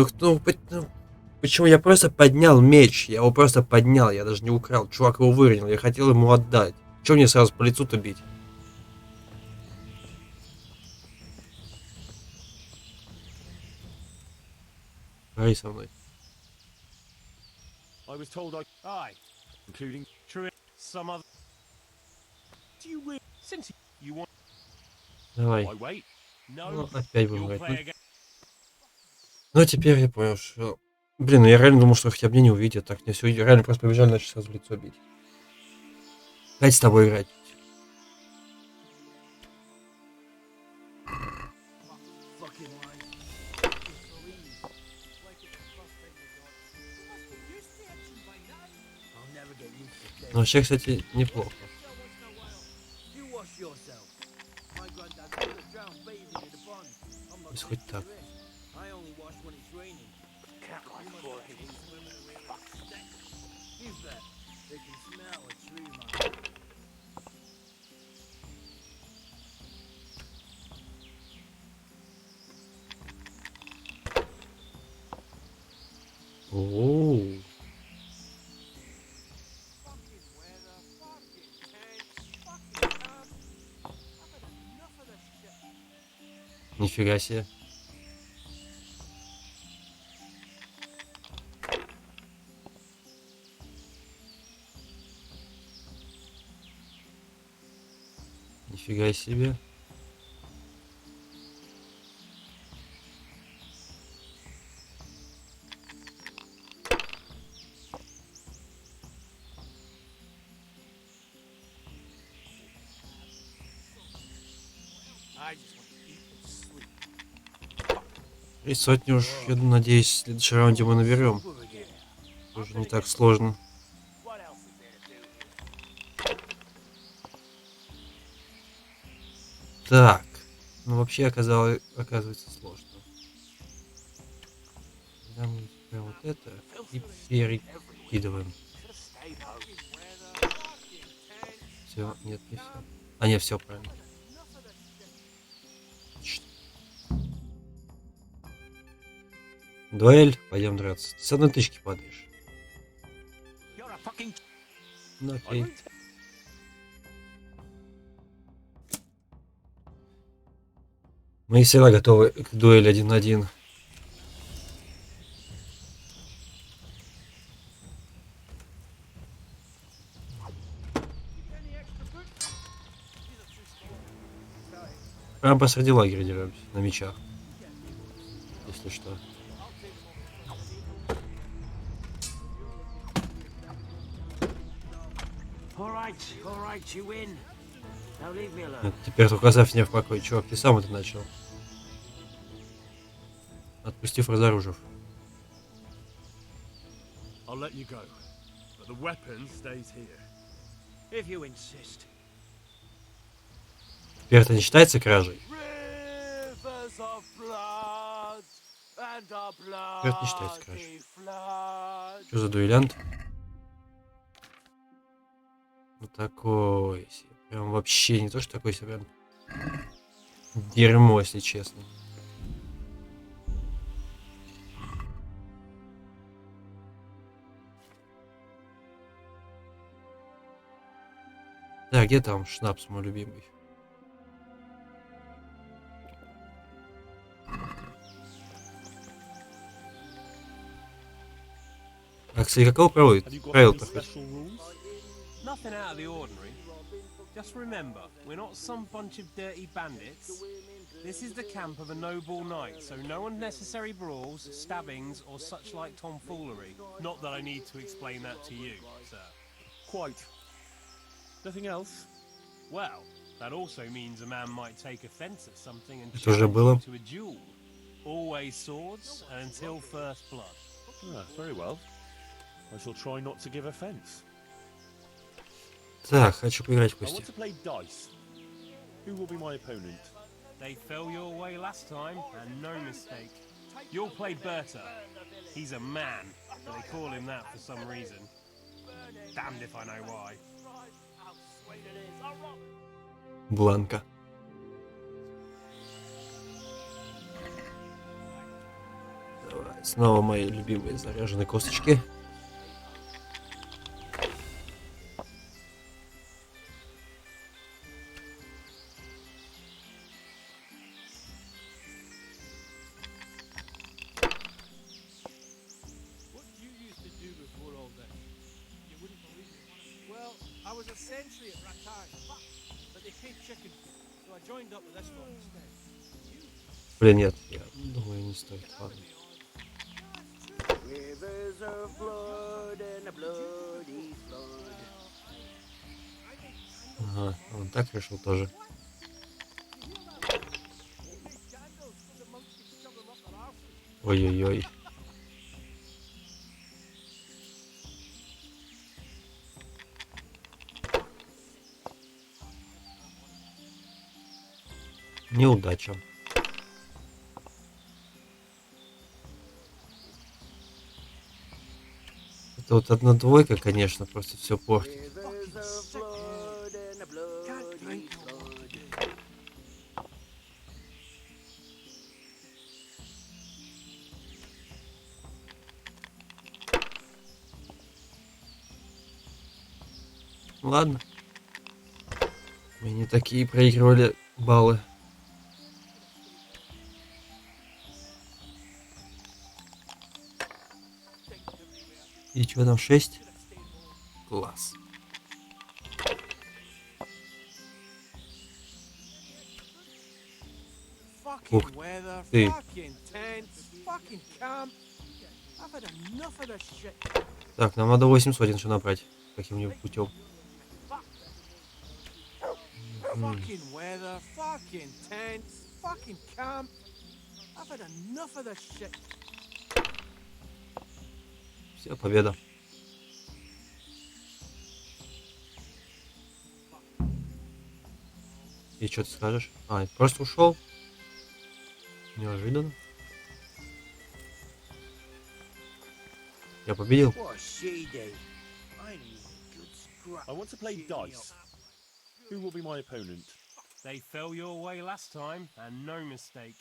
почему я просто поднял меч? Я его просто поднял, я даже не украл. Чувак его выронил, я хотел ему отдать. Чё мне сразу по лицу-то бить? Говори со мной. I was told I, Aye, including. true. Some other. Do you really? Since you want. Давай. I wait. No. Ну, опять будем You'll играть. play again. Ну, теперь я понял, что... Блин, ну я реально думал, что хотя бы меня не увидят. Так, мне все реально просто побежали, начали сразу в лицо бить. Опять с тобой играть. Fucking life. I'll never get used to this. Но вообще, кстати, неплохо. You wash yourself. My granddad could have drowned bathing in a pond. I'm not Если хоть taking так. the risk. I only wash when it's raining. Cat like for him. You bet. They can smell a tree, man. Оу. Fucking weather, fucking tents, fucking camp. I've had enough of this shit. Нифига себе. Нифига себе. I just want to eat and sleep. 3 сотни уж, я надеюсь, в следующем раунде мы наберем. Уже не так сложно. What else is there to do here? Так. Ну, вообще оказывается сложно. Тогда мы берем вот это и перекидываем. Should have stayed home. Все, нет, не все. А, нет, все правильно. Отлично. Дуэль, пойдем драться. Ты с одной тычки падаешь. You're a fucking. Ну окей. Мы всегда готовы к дуэли 1 на 1. Прям посреди лагеря деремся, на мечах. Если что. All right, you win. Now leave me alone. Нет, теперь только оставь меня в покое, чувак, ты сам это начал. Отпустив разоружив. I'll let you go, but the weapon stays here. If you insist. Теперь это не считается кражей? Rivers of blood and a Это не считается bloody кражей. flood. Что за дуэлянт? Ну такой себе. Прям вообще не то, что такой себе. Прям дерьмо, если честно. Так, где там шнапс мой любимый? А, кстати, какого Have you got any правил-то хоть? special rules? Nothing out of the ordinary. Just remember, we're not some bunch of dirty bandits. This is the camp of a noble knight, so no unnecessary brawls, stabbings, or such like tomfoolery. Not that I need to explain that to you, sir. Quite. Nothing else? Well, that also means a man might take offense at something and Это уже challenge было. you to a duel. Always swords and until first blood. Ah, very well. I shall try not to give offence. Так, хочу поиграть в I want кости. to play dice. Who will be my opponent? They fell your way last time, and no mistake. You'll play Berta. He's a man, but they call him that for some reason. Damned if I know why. Бланка. Давай, снова мои любимые заряженные косточки. What did you used to do before all this? You wouldn't believe it. Well, I was a sentry at Rattan, but they paid chicken, so I joined up with this one instead. Блин, нет, я думаю, не стоит. Ладно. Rivers of blood and a bloody flood. Ага, он так решил тоже. Ой-ой-ой. Неудача. Это вот одна двойка, конечно, просто все портит. Rivers of blood and a bloody flood. Ладно. Мы не такие проигрывали баллы. И что там, 6? Класс. Fucking Ух weather, ты. fucking tents, fucking camp. I've had enough of this shit. Так, нам надо 8 сотен еще набрать. Каким-нибудь путем. Fucking weather, fucking tents, fucking camp. I've had enough of this shit. Все, победа. И что ты скажешь? А, просто ушел? Неожиданно. Я победил. What's she do? I need a good scrap. I want to play dice. Who will be my opponent? They fell your way last time, and no mistake.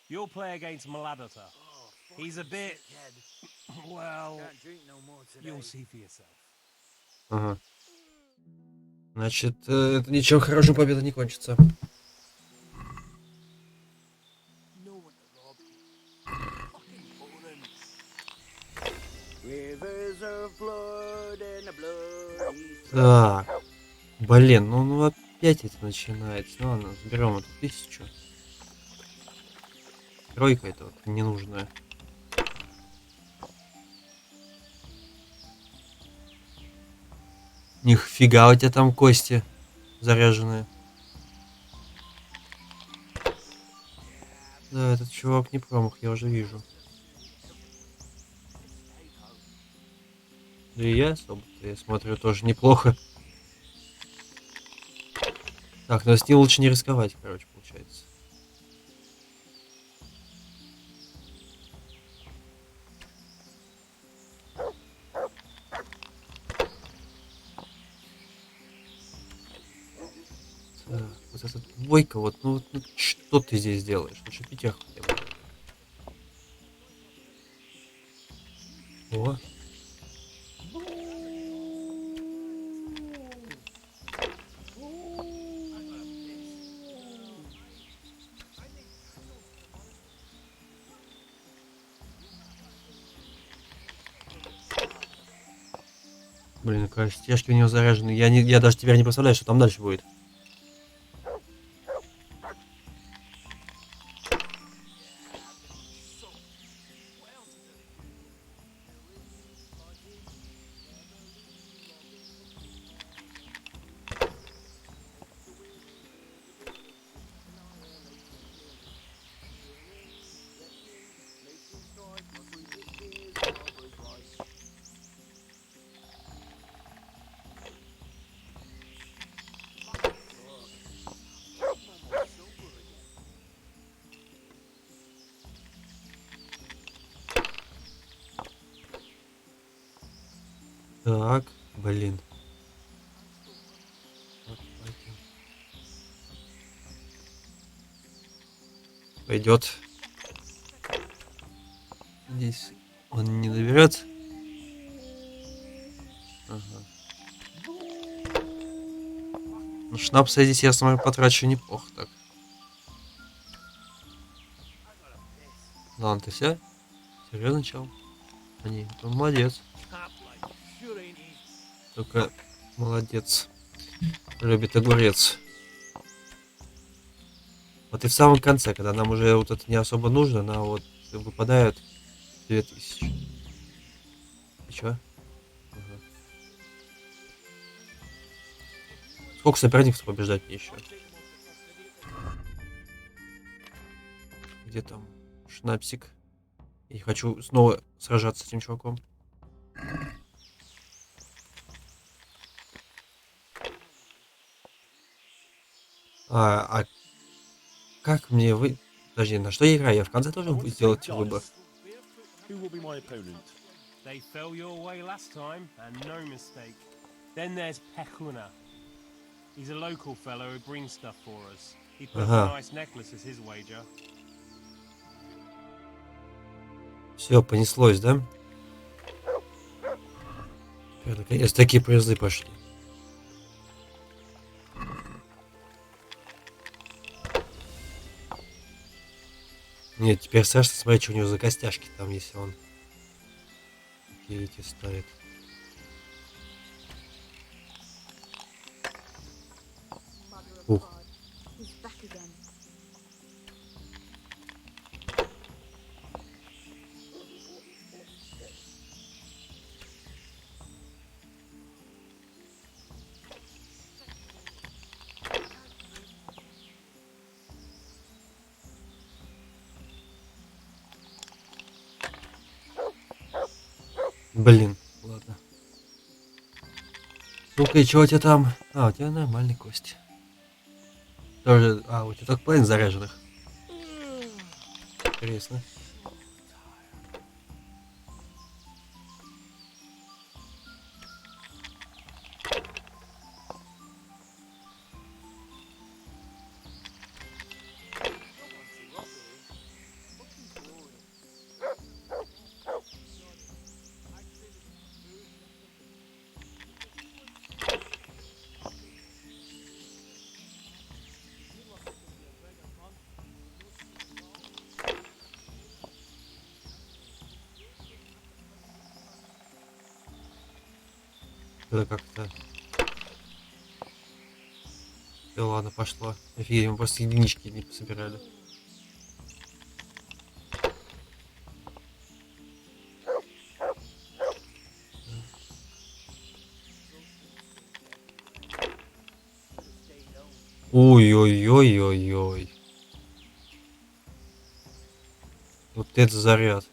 You'll play against Maladata. He's a bit... well, Can't drink no more today. you'll see for yourself. Ага. Значит, это ничем хорошим победа не кончится. No one to rob you. Fucking boring. Rivers of blood and a bloody flood. Так. Блин, ну опять это начинается. Ну ладно, заберем эту 1000. Тройка это вот ненужная. Нифига у тебя там кости заряженные. Да, этот чувак не промах, я уже вижу. Да и я особо-то, я смотрю, тоже неплохо. Так, но с ним лучше не рисковать, короче, получается. Так, вот эта двойка, вот, ну что ты здесь делаешь? Лучше пятерку хотя бы. О. Блин, стежки у него заряжены. Я даже теперь не представляю, что там дальше будет. Так, блин. Вот, пойдет. Здесь он не наберет. Ага. Ну, шнапса здесь я смотрю потрачу неплохо так. Ладно, ты все? Серьезно, чел? Он молодец. Только молодец. Любит огурец. Вот и в самом конце, когда нам уже вот это не особо нужно, нам вот выпадают 2000. И чё? Ага. Сколько соперников побеждать мне еще? Где там шнапсик? Я хочу снова сражаться с этим чуваком. А как мне вы... Подожди, на что я играю? Я в конце тоже сделать выбор. They fell your way last time, and no mistake. Then there's Pekuna. He's a local fellow who brings stuff for us. He put up a nice necklace as his wager. Все, понеслось, да? Теперь наконец такие призы пошли. Нет, теперь страшно смотреть, что у него за костяшки там, если он такие эти ставит. Ух. Блин, ладно. Ну-ка, и чего у тебя там? А, у тебя нормальный кость. Тоже... А, у тебя только половина заряженных. Интересно. Это как-то... Да ладно, пошло. Офигеть, мы просто единички не собирали. Ой-ой-ой-ой-ой. Вот это заряд.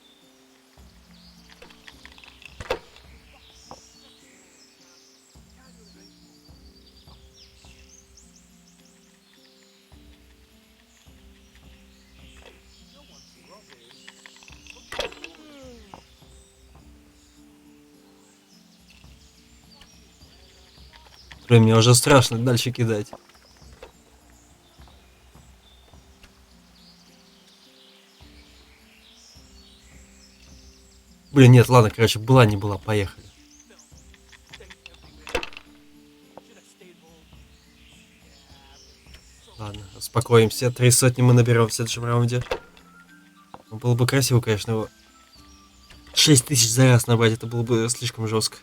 Блин, мне уже страшно дальше кидать. Блин, нет, ладно, короче, была не была, поехали. Ладно, успокоимся. 3 сотни мы наберем в следующем раунде. Ну, было бы красиво, конечно, его 6000 за раз набрать, это было бы слишком жестко.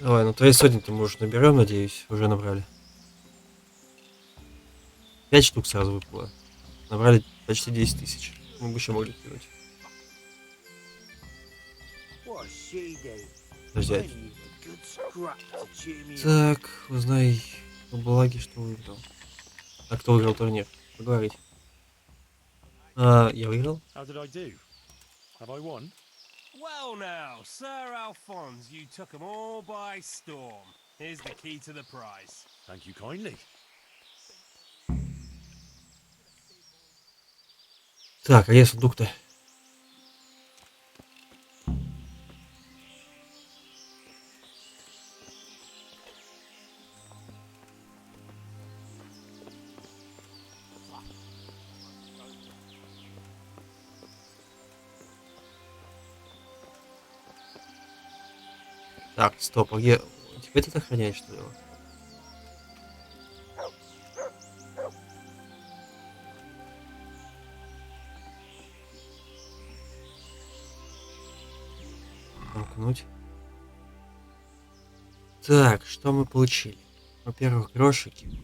Давай, ну твои сотни-то мы уже наберем, надеюсь, уже набрали. 5 штук сразу выпало. Набрали почти 10 тысяч. Мы бы еще могли кинуть. Взять. Так, узнай у Благи, что выиграл. А кто выиграл турнир? Поговорить. Я выиграл? How did I do? Have I won? Well now, Sir Alphonse, you took them all by storm. Here's the key to the prize. Thank you kindly. Так, а где сундук-то? Так, стоп, а где... Теперь ты охраняешь, что ли? Его? Замкнуть. Так, что мы получили? Во-первых, грошики.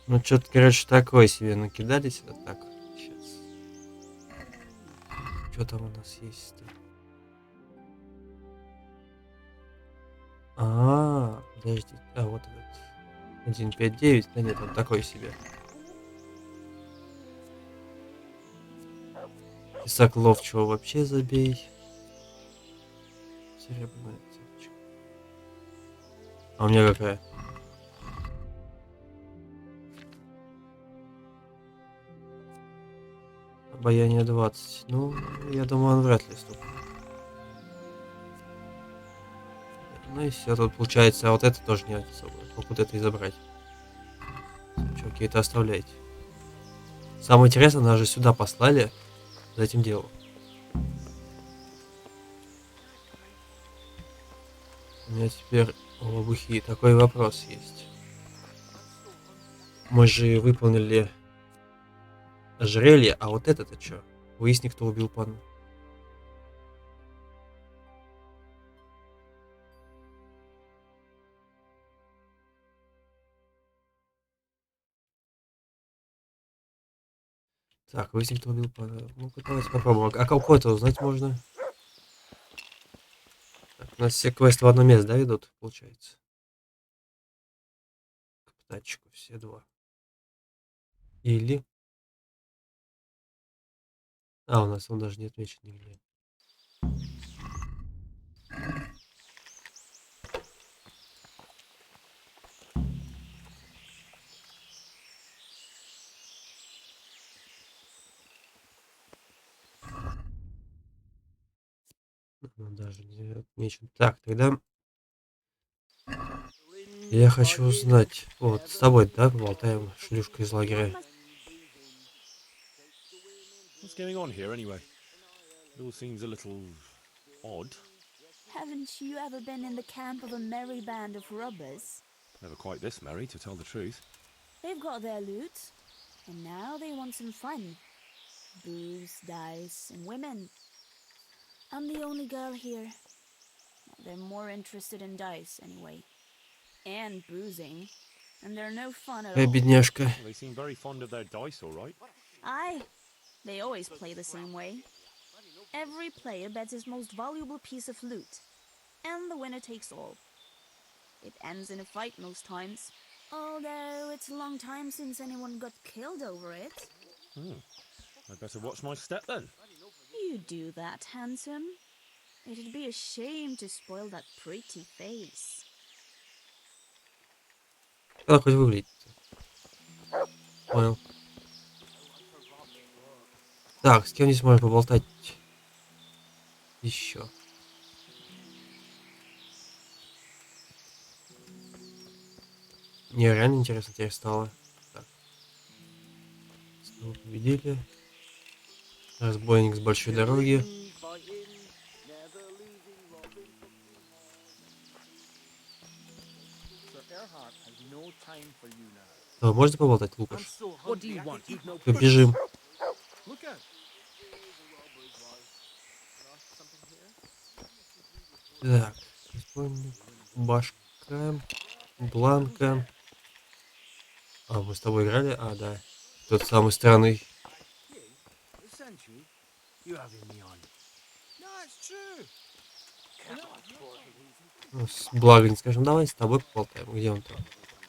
Ну, что-то, короче, такое себе накидали сюда. Так, сейчас. Что там у нас есть-то? Подожди. Вот этот. 1.5.9. Да нет, он такой себе. Писак ловчего вообще забей. Серебряная цепочка. А у меня какая? Обаяние 20. Ну, я думаю, он вряд ли стукнет. Ну и все, тут получается, а вот это тоже не особо. Покуда это и забрать. Чуваки, это оставляйте. Самое интересное, нас же сюда послали за этим делом. У меня теперь у лобухи такой вопрос есть. Мы же выполнили ожерелье, а вот это-то что? Выясни, кто убил панну. Так, выясни, кто убил панну. Ну-ка, давайте попробуем. А какой-то узнать можно? Так, у нас все квесты в одно место, да, ведут, получается? К птачку все два. Или... у нас он даже не отмечен нигде. Он даже не отмечен. Так, тогда... Я хочу узнать... Вот, с тобой, да, поболтаем, шлюшка из лагеря. What's going on here anyway? It all seems a little odd. Haven't you ever been in the camp of a merry band of robbers? Never quite this merry, to tell the truth. They've got their loot, and now they want some fun. Booze, dice, and women. I'm the only girl here. They're more interested in dice, anyway. And boozing. And they're no fun at all. Бедняжка. Well, they seem very fond of their dice, all right. Aye. They always play the same way. Every player bets his most valuable piece of loot. And the winner takes all. It ends in a fight most times. Although it's a long time since anyone got killed over it. I'd better watch my step then. You do that, handsome. It'd be a shame to spoil that pretty face. Как хоть выглядит? Понял. Так, с кем здесь можно поболтать? Еще. Мне реально интересно теперь стало. Так. Снова победили. Разбойник с большой дороги. Можно поболтать, Лукаш? Побежим. Так, разбойник, башка, бланка. А, мы с тобой играли? А, да. Тот самый странный. The century you having me on? No, it's true. Ну, с Благо не скажем, давай с тобой поболтаем. Где он там?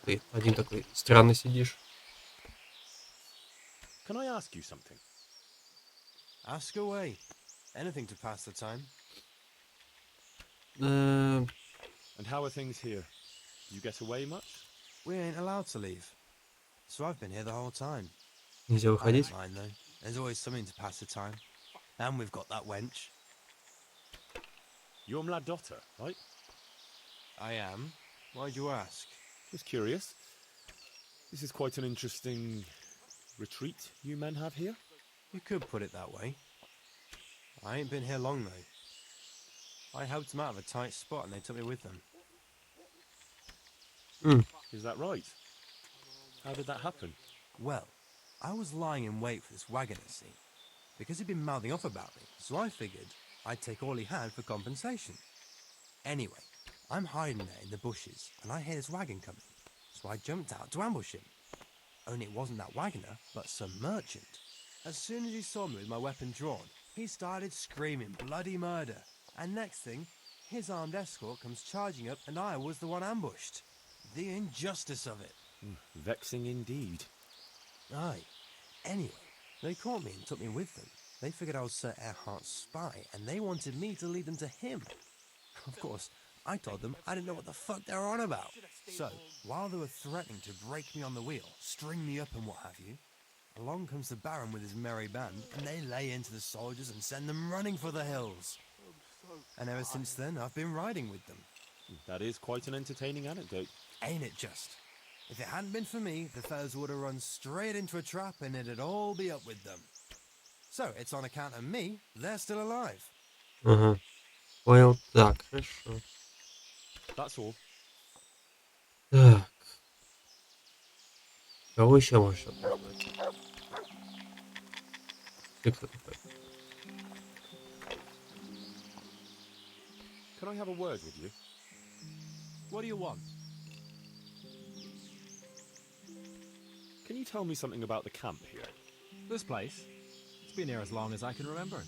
Ты один такой странный сидишь. Can I ask you something? Ask away. Anything to pass the time. And how are things here? You get away much? We ain't allowed to leave. So I've been here the whole time. Нельзя I выходить. don't mind though. There's always something to pass the time. And we've got that wench. You're Mladotta, right? I am. Why'd you ask? Just curious. This is quite an interesting retreat you men have here. You could put it that way. I ain't been here long though. I helped them out of a tight spot and they took me with them. Is that right? How did that happen? Well, I was lying in wait for this wagoner, see, because he'd been mouthing off about me, so I figured I'd take all he had for compensation. Anyway, I'm hiding there in the bushes, and I hear this wagon coming, so I jumped out to ambush him. Only it wasn't that wagoner, but some merchant. As soon as he saw me with my weapon drawn, he started screaming bloody murder, and next thing, his armed escort comes charging up, and I was the one ambushed. The injustice of it. Vexing indeed. Aye. Anyway, they caught me and took me with them. They figured I was Sir Erhardt's spy, and they wanted me to lead them to him. Of course, I told them I didn't know what the fuck they were on about. So, while they were threatening to break me on the wheel, string me up and what have you, along comes the Baron with his merry band, and they lay into the soldiers and send them running for the hills. And ever since then, I've been riding with them. That is quite an entertaining anecdote. Ain't it just? If it hadn't been for me, the fellas would have run straight into a trap and it'd all be up with them. So, it's on account of me, they're still alive. Ага. Понял. Так, хорошо. That's all. Так. Кого еще можно позвать? Ты кто такой? Can I have a word with you? What do you want? Can you tell me something about the camp here? This place? It's been here as long as I can remember.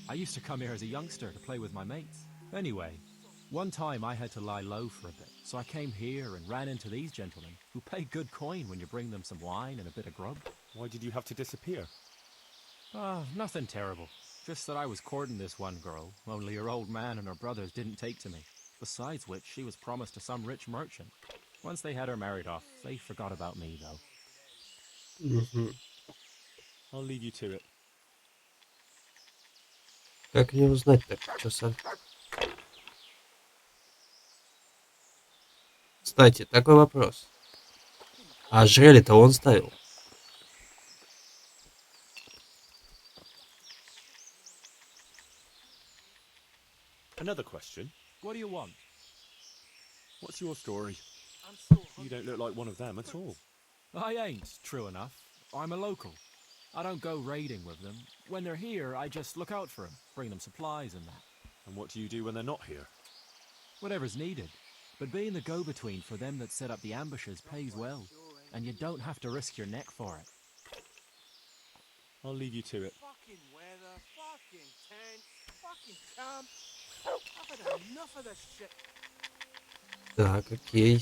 I used to come here as a youngster to play with my mates. Anyway, one time I had to lie low for a bit, so I came here and ran into these gentlemen, who pay good coin when you bring them some wine and a bit of grub. Why did you have to disappear? Nothing terrible. Just that I was courting this one girl, only her old man and her brothers didn't take to me. Besides which, she was promised to some rich merchant. Once they had her married off, they forgot about me, though. I'll leave you to it. Как не узнать-то? Чё сам? Кстати, такой вопрос. А жрели-то он ставил? Another question. What do you want? What's your story? You don't look like one of them at all. I ain't, true enough. I'm a local. I don't go raiding with them. When they're here, I just look out for them, bring them supplies and that. And what do you do when they're not here? Whatever's needed. But being the go-between for them that set up the ambushes pays well. And you don't have to risk your neck for it. I'll leave you to it. Fucking weather, fucking tent, fucking camp. I've had enough of this shit. Так, окей.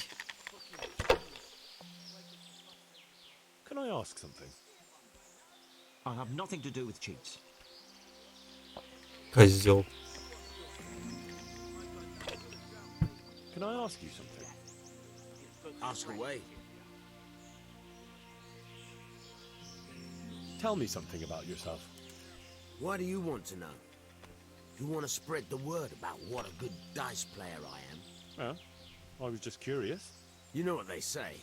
Can I ask something? I have nothing to do with cheats. Козел. Can I ask you something? Ask away. Tell me something about yourself. Why do you want to know? You want to spread the word about what a good dice player I am? Well, I was just curious. You know what they say.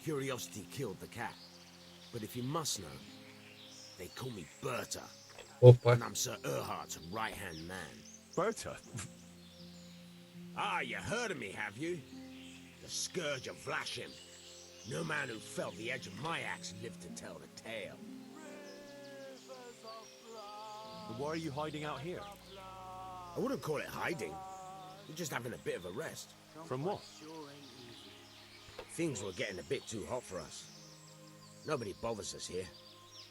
Curiosity killed the cat. But if you must know, they call me Berta. Опа. And I'm Sir Erhardt's right-hand man. Berta? Ah, you heard of me, have you? The Scourge of Vlashim. No man who felt the edge of my axe lived to tell the tale. Why are you hiding out here? I wouldn't call it hiding. We're just having a bit of a rest. From what? Things were getting a bit too hot for us. Nobody bothers us here,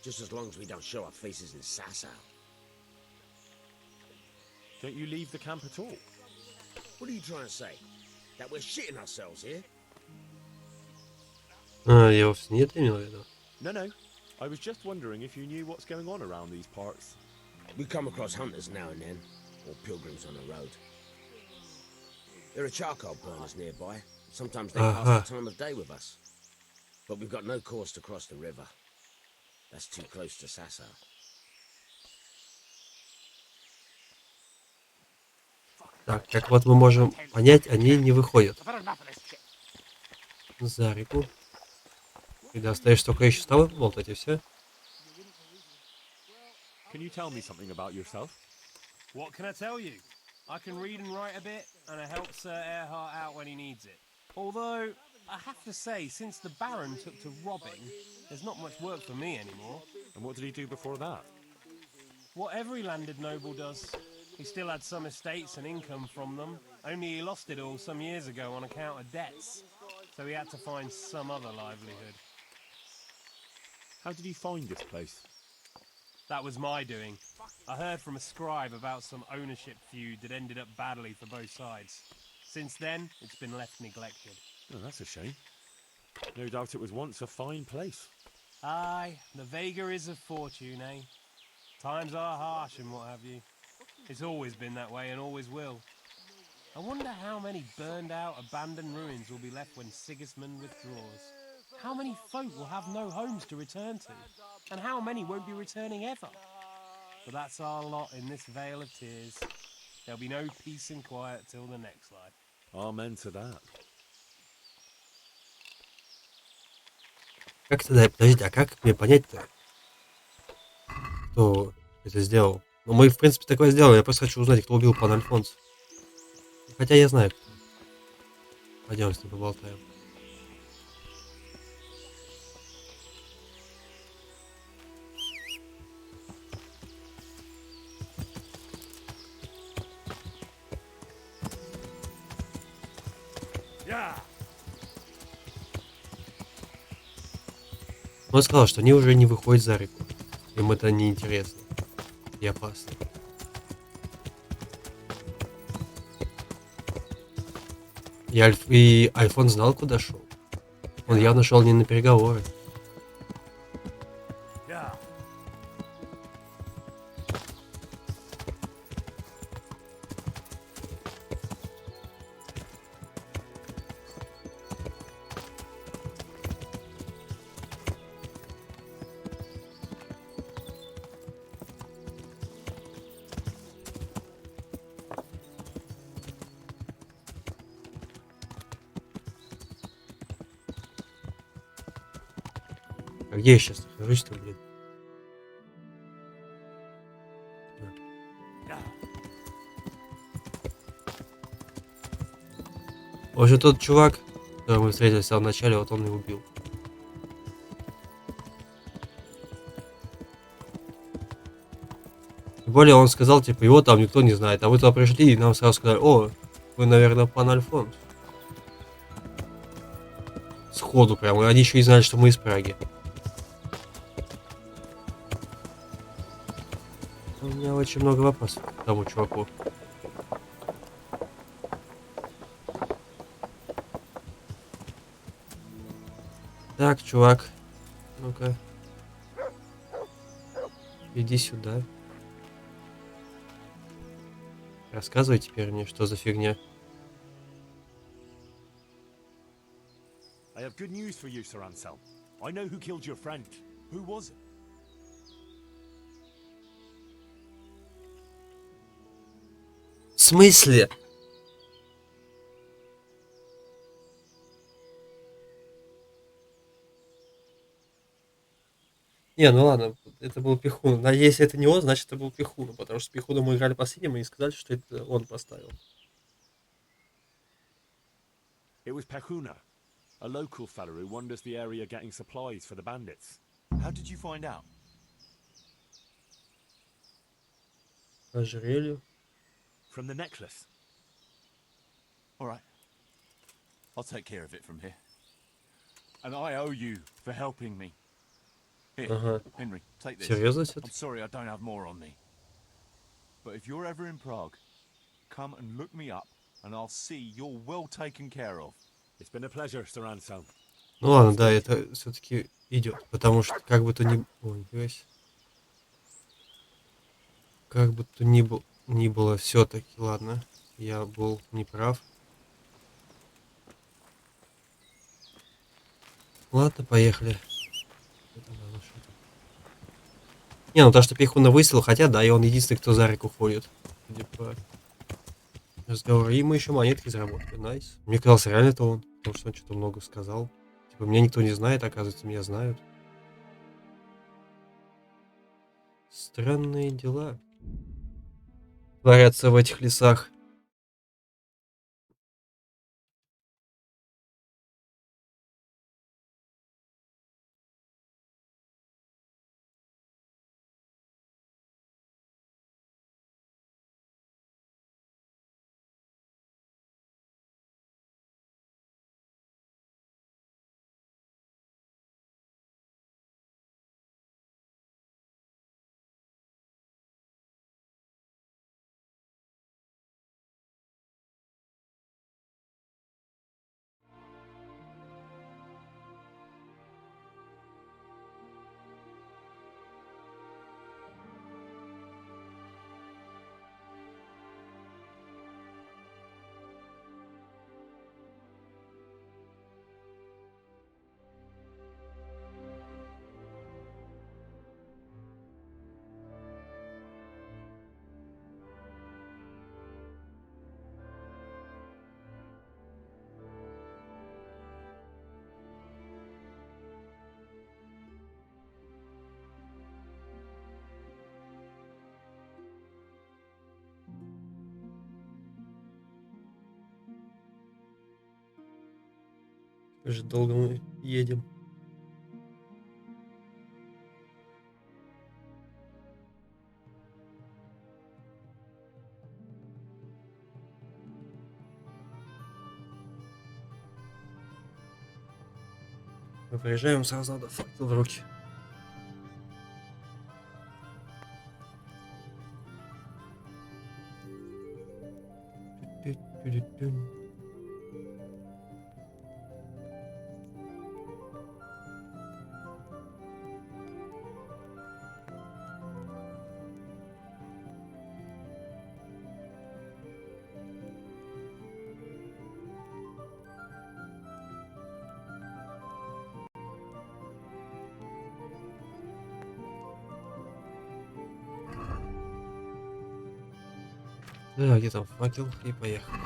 just as long as we don't show our faces in Sasau. Don't you leave the camp at all? What are you trying to say? That we're shitting ourselves here? Я вовсе не это имел в виду. No. I was just wondering if you knew what's going on around these parts. We come across hunters now and then, or pilgrims on the road. There are charcoal burners nearby. Sometimes they pass the time of day with us. But we've got no course to cross the river. That's too close to Sasau. Так, как вот мы можем понять, они не выходят за реку. И да, остаешься только еще с тобой болтать, и все. Can you tell me something about yourself? What can I tell you? I can read and write a bit, and I help Sir Erhard out when he needs it. Although, I have to say, since the Baron took to robbing, there's not much work for me anymore. And what did he do before that? What every landed noble does. He still had some estates and income from them, only he lost it all some years ago on account of debts. So he had to find some other livelihood. How did he find this place? That was my doing. I heard from a scribe about some ownership feud that ended up badly for both sides. Since then, it's been left neglected. Oh, that's a shame. No doubt it was once a fine place. Aye, the Vega is of fortune, eh? Times are harsh and what have you. It's always been that way and always will. I wonder how many burned out, abandoned ruins will be left when Sigismund withdraws. How many folk will have no homes to return to? And how many won't be returning ever? But that's our lot in this vale of tears. There'll be no peace and quiet till the next life. Amen to that. Как тогда, подождите, а как мне понять-то, кто это сделал? Ну, мы, в принципе, такое сделали, я просто хочу узнать, кто убил пана Альфонса. Хотя я знаю, кто. Пойдем с ним поболтаем. Он сказал, что они уже не выходят за реку. Им это не интересно и опасно. И Альфон знал, куда шел. Он явно шел не на переговоры. А где я сейчас нахожусь-то, блин? В общем, тот чувак, которого мы встретились в самом начале, вот он и убил. Тем более он сказал, типа, его там никто не знает. А вы туда пришли и нам сразу сказали: о, вы, наверное, пан Альфонс. Сходу прямо. Они еще и знали, что мы из Праги. У меня очень много вопросов к тому чуваку. Так, чувак. Ну-ка. Иди сюда. Рассказывай теперь мне, что за фигня. I have good news for you, Sir Anselm. I know who killed your friend. Who was it? В смысле? Не, ну ладно, это был Пихун. А если это не он, значит это был Пихун. Потому что с Пихуном мы играли последним и сказали, что это он поставил. It was Pehuna, a local fellow who wanders the area getting supplies for the bandits. How did you find out? Ожерелью. From the necklace. All right. I'll take care of it from here. And I owe you for helping me. Here, Ага. Henry, take this. Серьезно I'm всё-таки? sorry I don't have more on me. But if you're ever in Prague, come and look me up, and I'll see you're well taken care of. It's been a pleasure, Sir Anselm. Ну ладно, да, это все-таки идет, потому что как бы то ни... Ой, нифига себе. Как бы то ни было, все-таки, ладно, я был неправ. Ладно, поехали. Не, ну то, что Пехуна выстрел, хотя да, и он единственный, кто за реку ходит. Судя по разговору. И мы еще монетки заработали. Найс. Мне казалось, реально это он, потому что он что-то много сказал. Типа, меня никто не знает, оказывается, меня знают. Странные дела творятся в этих лесах. Как же долго мы едем. Мы приезжаем, сразу надо факел в руки. Да, где там факел? И поехали.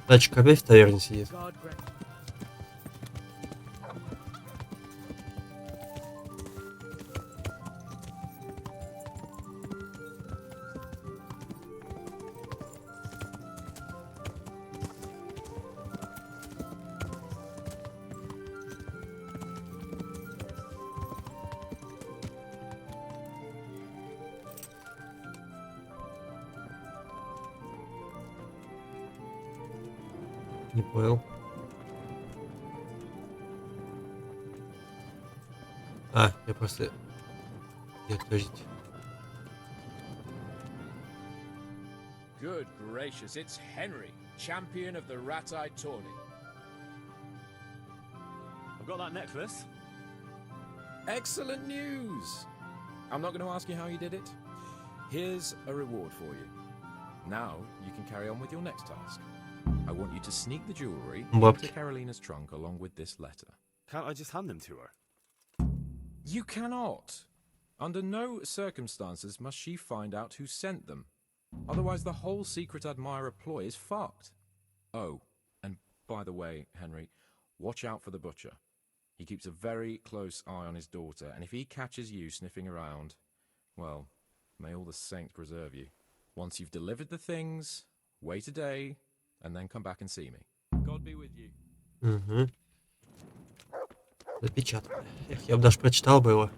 Тачка опять в таверне сидит. Не понял. А, я просто... Нет, подождите. Good gracious, it's Henry, champion of the Rat-Eye Tourney. I've got that necklace. Excellent news! I'm not going to ask you how you did it. Here's a reward for you. Now you can carry on with your next task. I want you to sneak the jewellery into Carolina's trunk along with this letter. Can't I just hand them to her? You cannot. Under no circumstances must she find out who sent them. Otherwise the whole secret admirer ploy is fucked. Oh, and by the way, Henry, watch out for the butcher. He keeps a very close eye on his daughter, and if he catches you sniffing around, well, may all the saints preserve you. Once you've delivered the things, wait a day, and then come back and see me. God be with you. Угу. Запечатано. Эх, я бы даже прочитал бы его.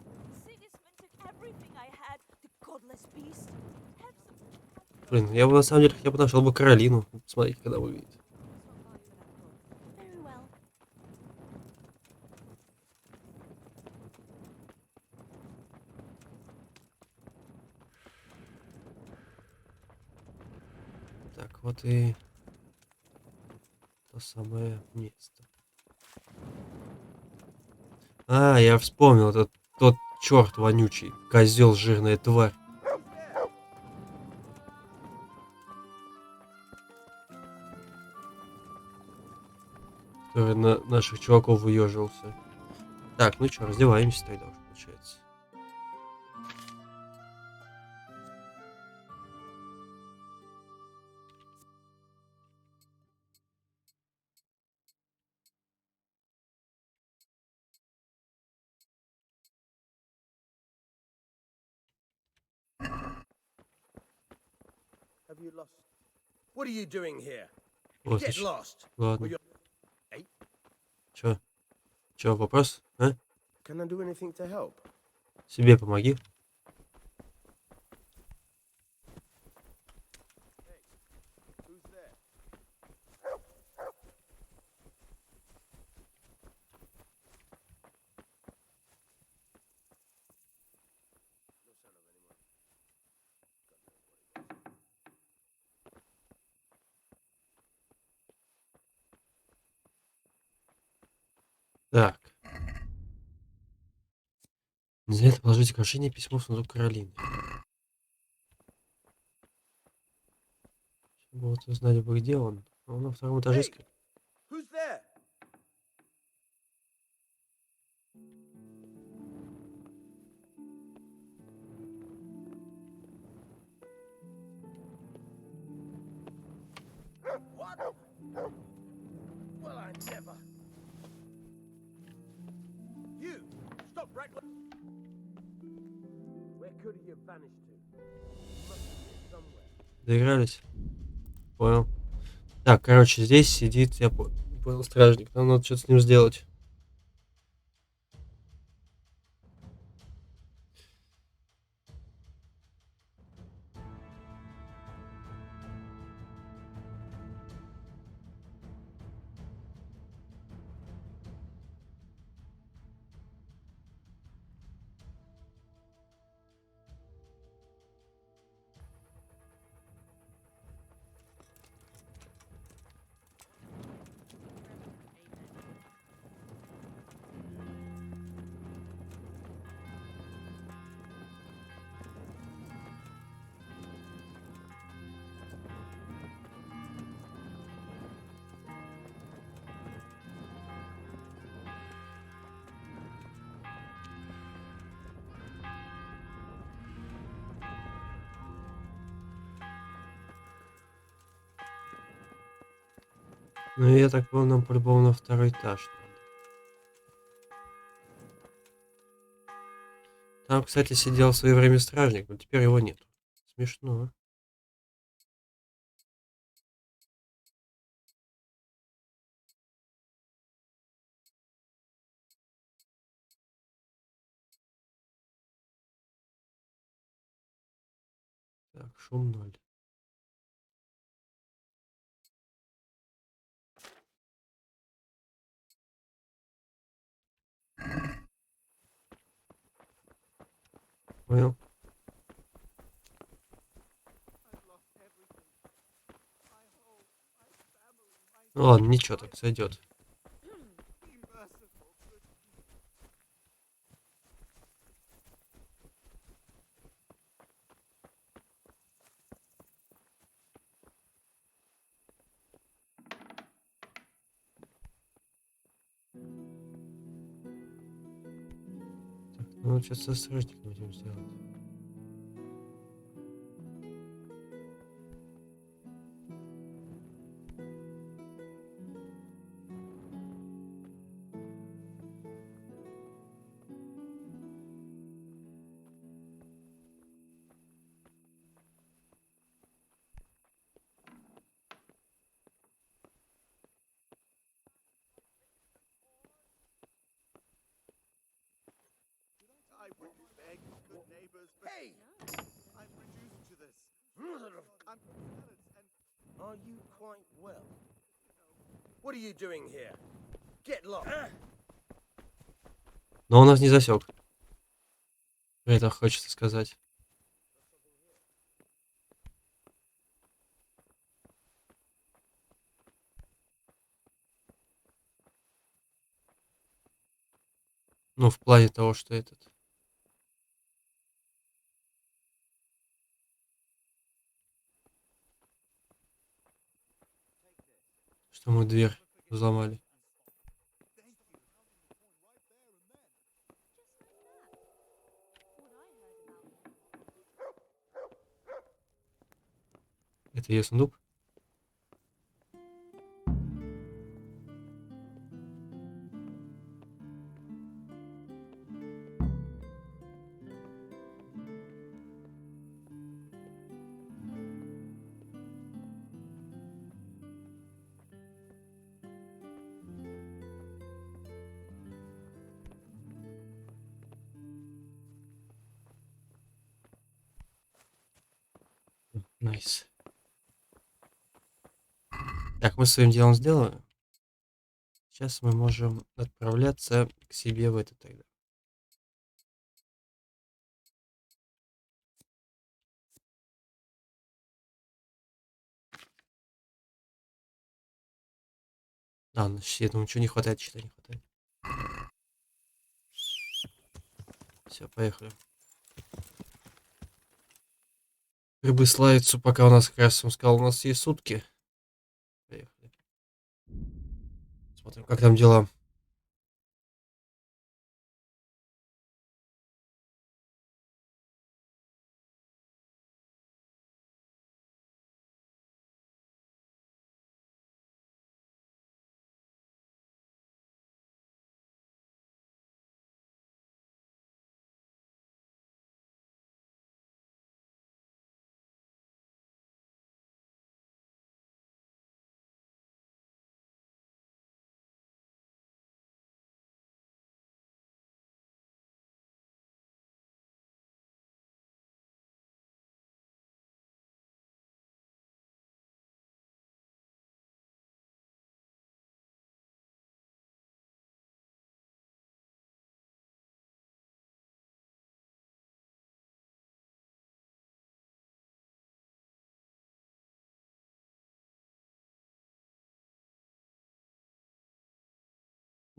Блин, я бы на самом деле хотя бы нашел бы Каролину. Смотрите, когда выглядит. Very well. Так, вот и то самое место. А, я вспомнил, это тот черт вонючий, козел, жирная тварь. Который на наших чуваков выеживался. Так, ну что, раздеваемся тогда уж, получается. Have you lost? What are you doing here? Вот Get еще. lost. Ладно. Hey, Чё, вопрос? А? can I do anything to help? Себе помоги. Who's there? Так. Нельзя положить украшение письмо в сундук Каролины. Вот узнали бы, где он. Он на втором этаже. Hey, who's there? What? Well, I never. You stop reckless. Where could he have vanished to? He must be here somewhere. Доигрались? Понял. Так, короче, здесь сидит, я понял, стражник. Нам надо что-то с ним сделать. Ну, я так понял, нам по-любому на второй этаж надо. Там, кстати, сидел в свое время стражник, но теперь его нет. Смешно. Так, шум 0. Понял. Ну ладно, ничего, так сойдет. Так, ну сейчас со стражником будем сделать. I wouldn't beg, good neighbors, but hey, I'm reduced to this. Are you quite well? What are you doing here? Get lost. Но он нас не засек. Это хочется сказать. Ну, в плане того, что этот... Что мы дверь взломали. Это ее сундук? Найс. Так, мы своим делом сделаем. Сейчас мы можем отправляться к себе в это тогда. А, значит, я думаю, что не хватает, что не хватает. Все, поехали. Рыбы славится, пока у нас, как раз он сказал, у нас есть сутки. Поехали. Смотрим, как там дела.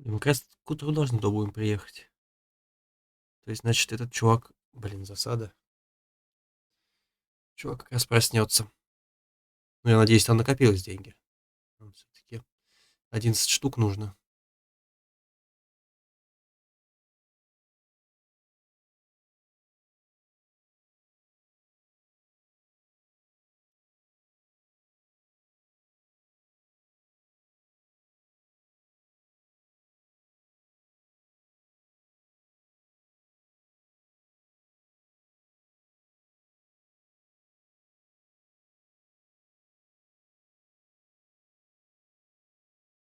И мы как раз к утру должны туда будем приехать. То есть, значит, этот чувак... Блин, засада. Чувак как раз проснется. Ну, я надеюсь, там накопилось деньги. Нам все-таки 11 штук нужно.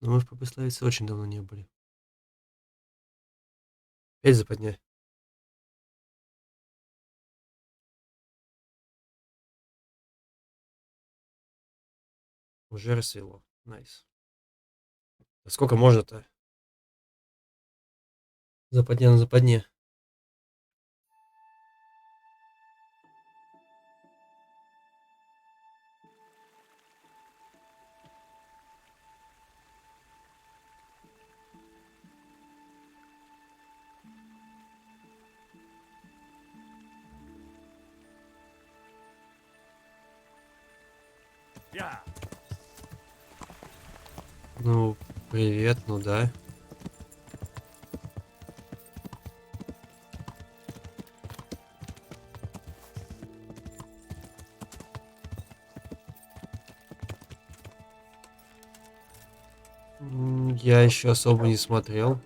Но мы в Попыславице очень давно не были. Опять западня. Уже рассвело. Найс. А сколько можно-то? Западня на западне. Ну, привет, ну да. Я еще особо не смотрел.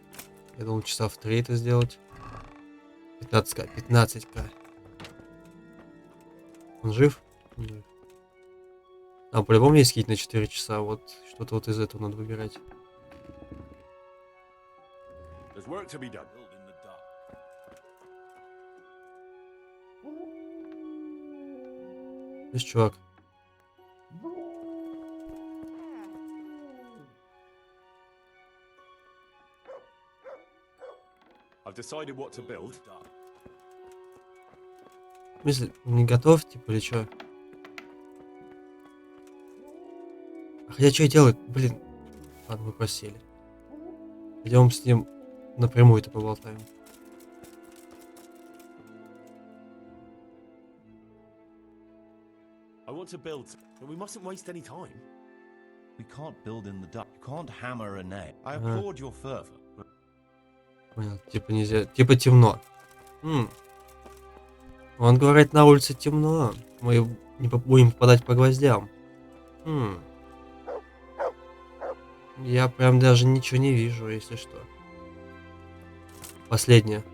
Я думал, часа в 3 это сделать. 15к, 15к. Он жив? Жив. Там по-любому есть какие-то на 4 часа. Вот что-то вот из этого надо выбирать. There's work to be done. Есть чувак. I've decided what to build. В смысле, не готов, типа, или чё? А хотя что делать? Блин. Ладно, мы просели. Идем с ним напрямую-то поболтаем. I want to build, but we mustn't waste any time. We can't build in the dark. You can't hammer a nail. I applaud your fervor. Понял, типа нельзя, типа темно. Он говорит, на улице темно. Мы не будем попадать по гвоздям. Я прям даже ничего не вижу, если что. Последнее.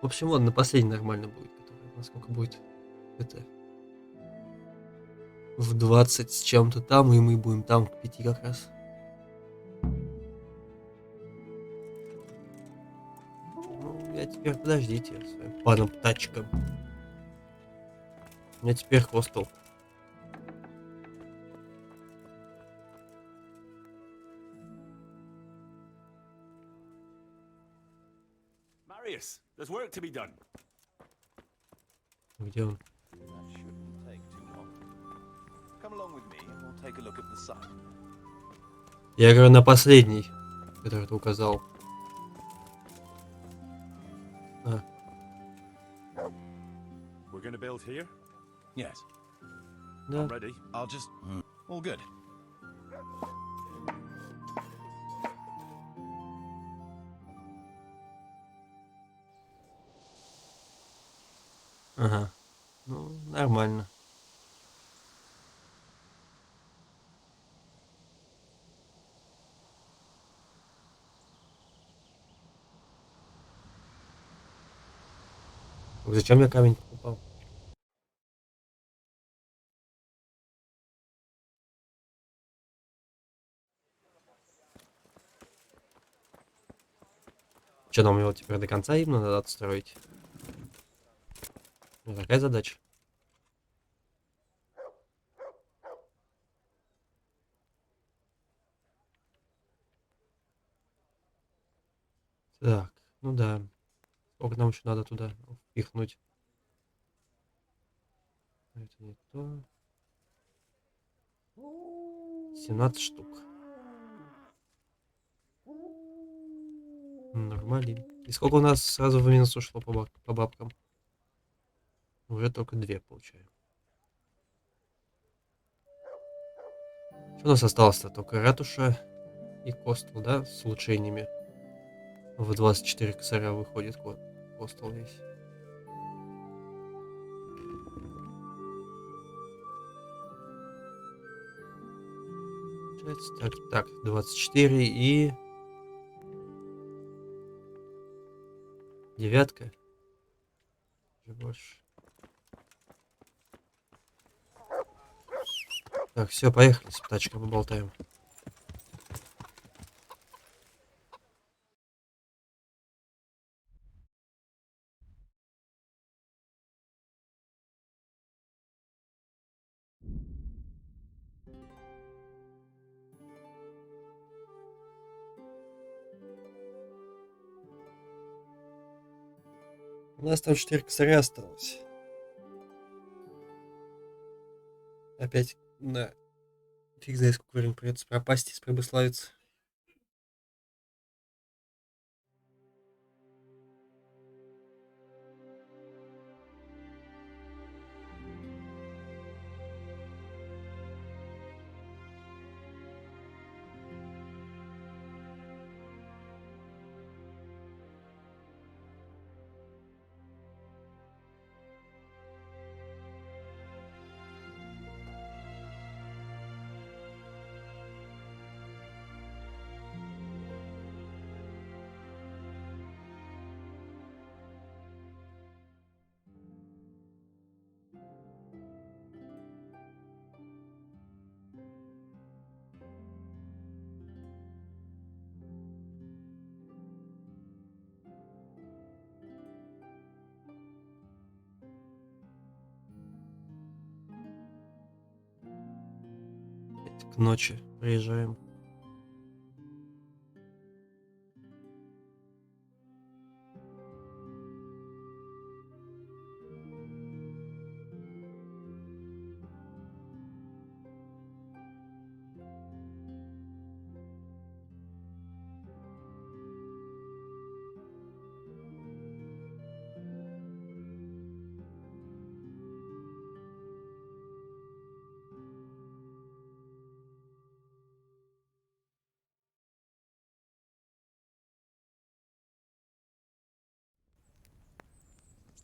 В общем, ладно, на последний нормально будет. Насколько будет это? В 20 с чем-то там, и мы будем там к 5 как раз. Ну, я теперь, подождите, своим паном тачком. У меня теперь хостел. Marius, there's work to be done. Где он? That shouldn't take too long. Come along with me and we'll take a look at the site. Я говорю на последний, который ты указал. We're gonna build here? Yes. Да. I'm ready. I'll just... All good. Ага. Ну, нормально. Зачем я камень покупал? Что, нам его теперь до конца именно надо отстроить? Ну, такая задача. Так, ну да. Сколько нам еще надо туда впихнуть? Это не то. 17 штук. Нормально. И сколько у нас сразу в минус ушло по бабкам? Уже только 2 получаем. Что у нас осталось-то? Только ратуша и костел, да? С улучшениями. В 24 косаря выходит костел весь. Так, 24 и... Девятка. Уже больше. Так, все, поехали с тачкой поболтаем. У нас там 4 косаря осталось. Опять на... Фиг знает, сколько времени придется пропасть, если славиться. к ночи приезжаем.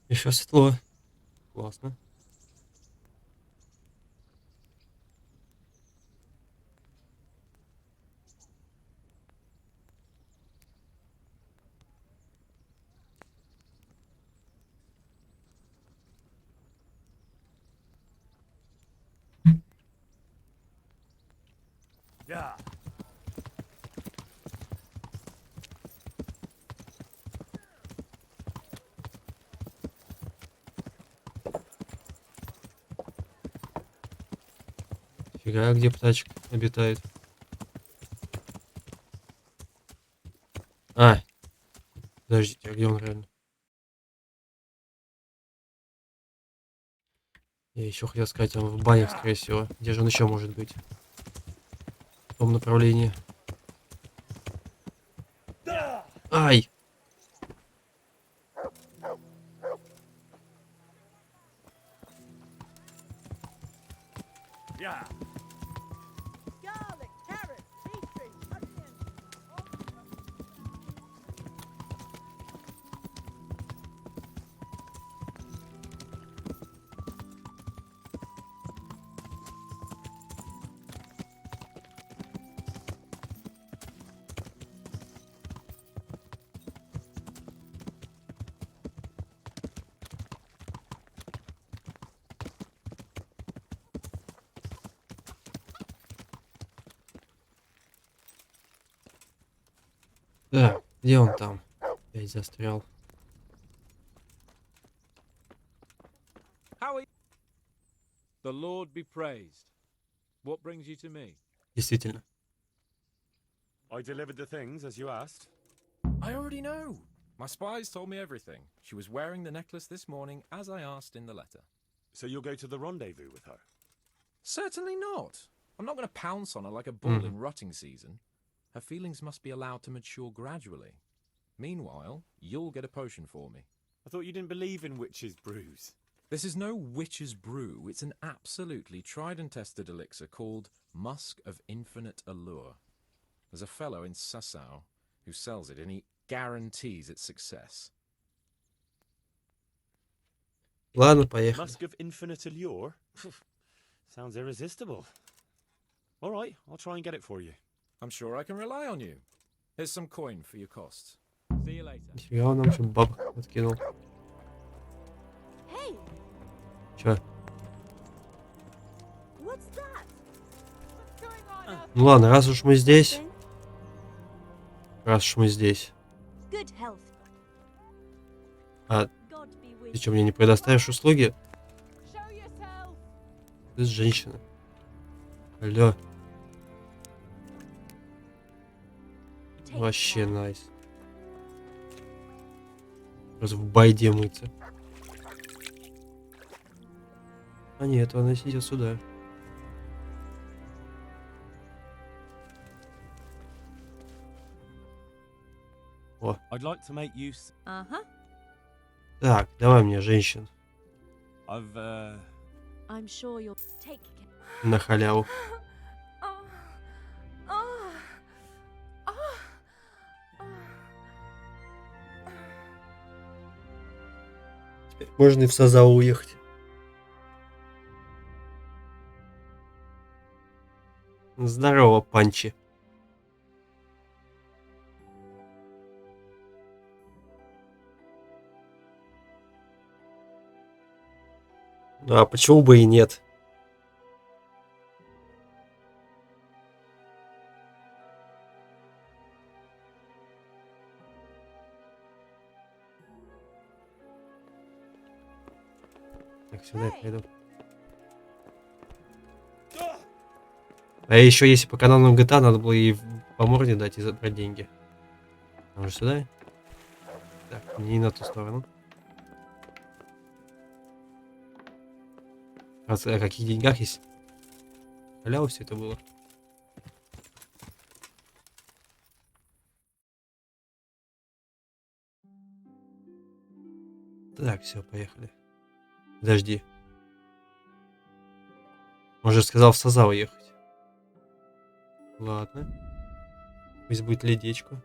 Еще светло. Классно. Yeah. Фига, где птачка обитает. А, подождите, а где он реально? Я еще хотел сказать, он в банях, скорее всего. Где же он еще может быть? В том направлении. Ай! Yeah. Garlic, carrots, beetroots, onions. Да, где он там? Опять застрял. How are you? The Lord be praised. What brings you to me? Действительно. I delivered the things as you asked. I already know. My spies told me everything. She was wearing the necklace this morning, as I asked in the letter. So you'll go to the rendezvous with her? Certainly not. I'm not going to pounce on her like a bull in rutting season. Her feelings must be allowed to mature gradually. Meanwhile, you'll get a potion for me. I thought you didn't believe in witches' brews. This is no witch's brew. It's an absolutely tried and tested elixir called Musk of Infinite Allure. There's a fellow in Sassau who sells it, and he guarantees its success. Ладно, поехали. Musk of Infinite Allure? Sounds irresistible. All right, I'll try and get it for you. I'm sure I can rely on you. Here's some coin for your costs. See you later. Нифига он нам еще бабок откинул. Hey, Чё? what's that? What's going on out Ну ладно, раз уж мы здесь. Thing? Раз уж мы здесь. Good health. А God be with ты что, мне не предоставишь услуги? Show yourself. Ты женщина. Алло. Take Вообще that. найс. Просто в байде мыться. А нет, она идет сюда. О, I'd like to make use Uh-huh. так, давай мне женщин of, I'm sure you'll take care. на халяву. Теперь можно и в Сазау уехать. Здорово, Панчи. А почему бы и нет? Так, сюда я пойду. А еще если по каналам GTA, надо было ей по морде дать и забрать деньги. Может сюда? Так, не на ту сторону. О каких деньгах есть? Халява все это было. Так, все, поехали. Подожди. Может, сказал в Сазау ехать. Ладно. Пусть будет ледечко.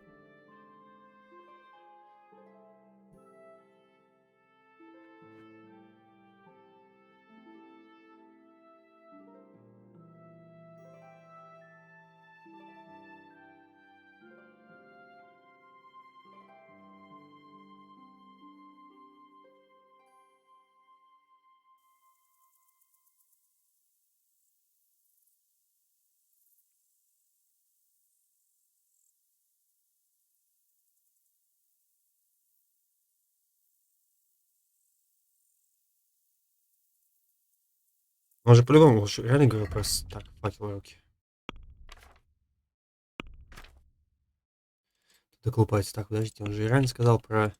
Он же по-любому реально говорю просто так, факел в руки. Тут колупается. Так, подождите, он же реально сказал про...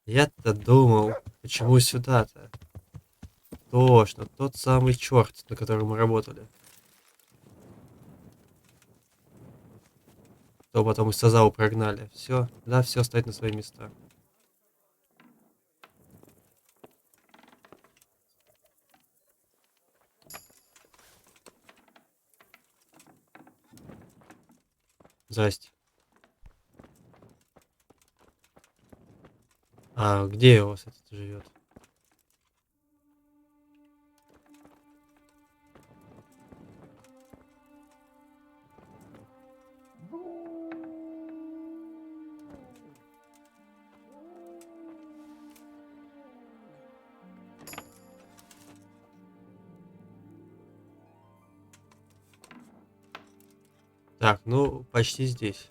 Я-то думал, почему сюда-то? Точно, тот самый черт, на котором мы работали. То потом из Сазау прогнали. Все, да, все стоит на свои места. Здрасте. А где у вас этот живет? Так, ну, почти здесь.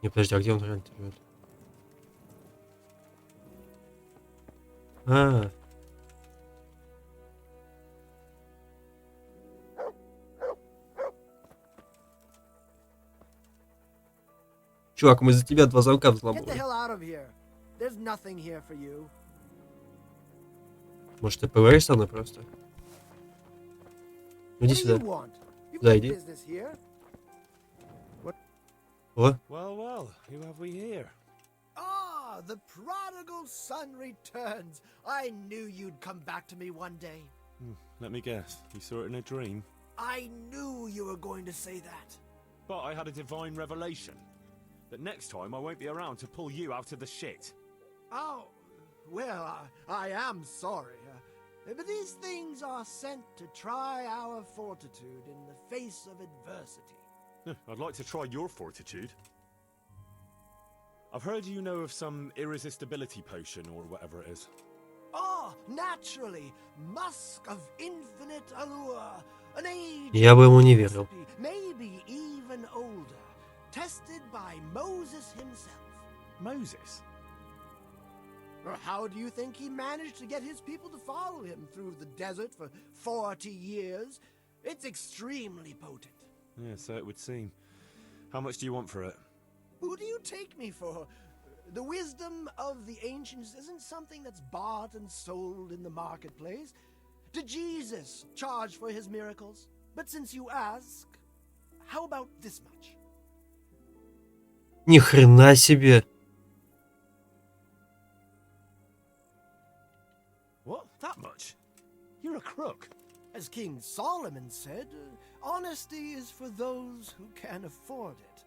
Не, подожди, а где он реально живет? А, чувак, мы за тебя 2 замка Get the взломали. hell out of here. There's nothing here for you. Может, ты поговоришь со мной просто? Иди What do you сюда. want? You've Да, got иди. business here. О, Well, well, who have we here? Ah, the prodigal son returns. I knew you'd come back to me one day. Let me guess. You saw it in a dream? I knew you were going to say that. But I had a divine revelation. That next time I won't be around to pull you out of the shit. Oh, well, I am sorry. But these things are sent to try our fortitude in the face of adversity. I'd like to try your fortitude. I've heard you know of some irresistibility potion or whatever it is. Oh, naturally. Musk of infinite allure. An age я бы ему не верил. recipe, maybe even older. Tested by Moses himself. Moses? How do you think he managed to get his people to follow him through the desert for 40 years? It's extremely potent. Yeah, so it would seem. How much do you want for it? Who do you take me for? The wisdom of the ancients isn't something that's bought and sold in the marketplace. Did Jesus charge for his miracles? But since you ask, how about this much? ни хрена себе. What? That much? You're a crook. As King Solomon said, honesty is for those who can afford it.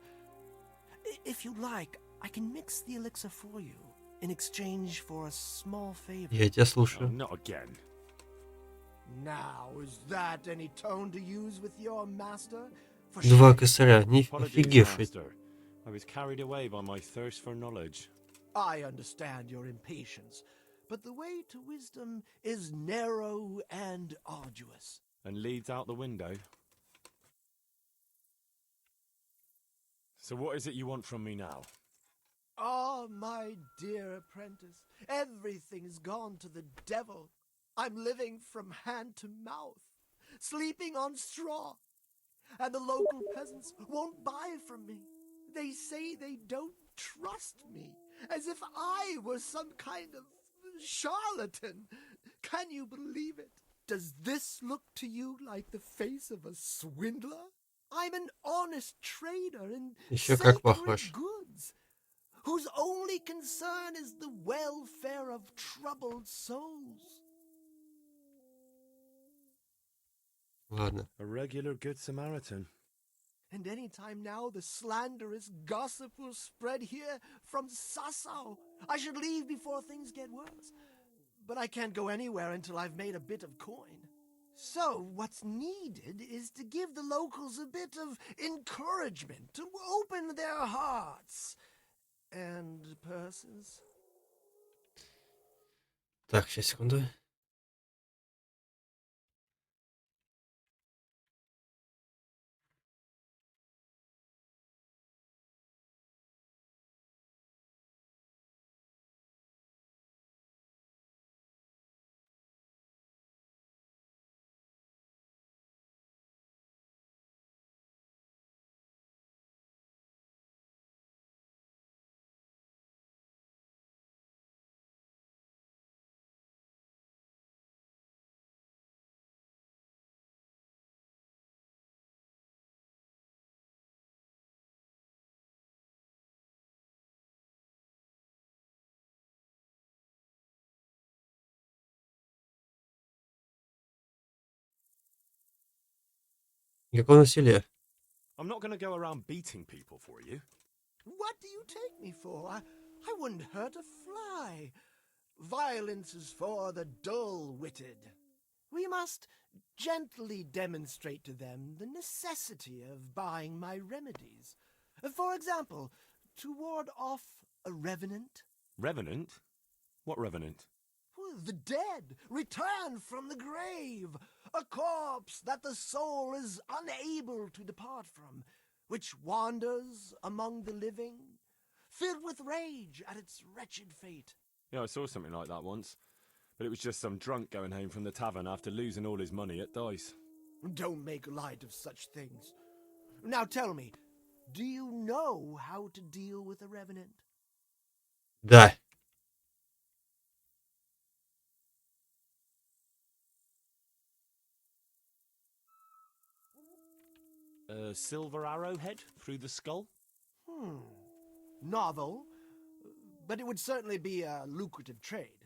If you like, I can mix the elixir for you in exchange for a small favor. Я тебя Oh, слушаю. not again. Now, is that any tone to use with your master? For 2 shame. косаря, не Apologies, офигевший. master. I was carried away by my thirst for knowledge. I understand your impatience, but the way to wisdom is narrow and arduous. And leads out the window. So what is it you want from me now? Oh, my dear apprentice, everything's gone to the devil. I'm living from hand to mouth, sleeping on straw, and the local peasants won't buy from me. They say they don't trust me, as if I were some kind of charlatan. Can you believe it? Does this look to you like the face of a swindler? I'm an honest trader in Еще как sacred похож. goods, whose only concern is the welfare of troubled souls. Ладно. A regular good Samaritan. And any time now the slanderous gossip will spread here from Sassau. I should leave before things get worse. But I can't go anywhere until I've made a bit of coin. So what's needed is to give the locals a bit of encouragement, to open their hearts and purses. Так, сейчас, секунду. Какое насилие? I'm not going to go around beating people for you. What do you take me for? I wouldn't hurt a fly. Violence is for the dull-witted. We must gently demonstrate to them the necessity of buying my remedies. For example, to ward off a revenant. Revenant? What revenant? The dead return from the grave, a corpse that the soul is unable to depart from, which wanders among the living, filled with rage at its wretched fate. Yeah, I saw something like that once. But it was just some drunk going home from the tavern after losing all his money at dice. Don't make light of such things. Now tell me, do you know how to deal with a revenant? Да. A silver arrowhead through the skull? Novel, but it would certainly be a lucrative trade.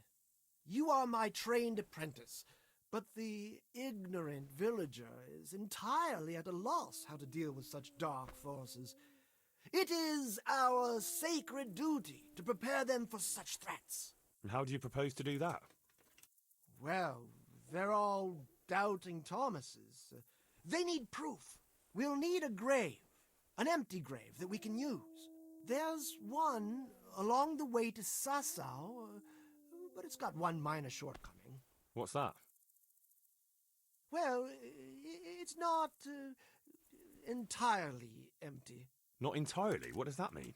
You are my trained apprentice, but the ignorant villager is entirely at a loss how to deal with such dark forces. It is our sacred duty to prepare them for such threats. And how do you propose to do that? Well, they're all doubting Thomases. They need proof. We'll need a grave, an empty grave that we can use. There's one along the way to Sassau, but it's got one minor shortcoming. What's that? Well, it's not entirely empty. Not entirely? What does that mean?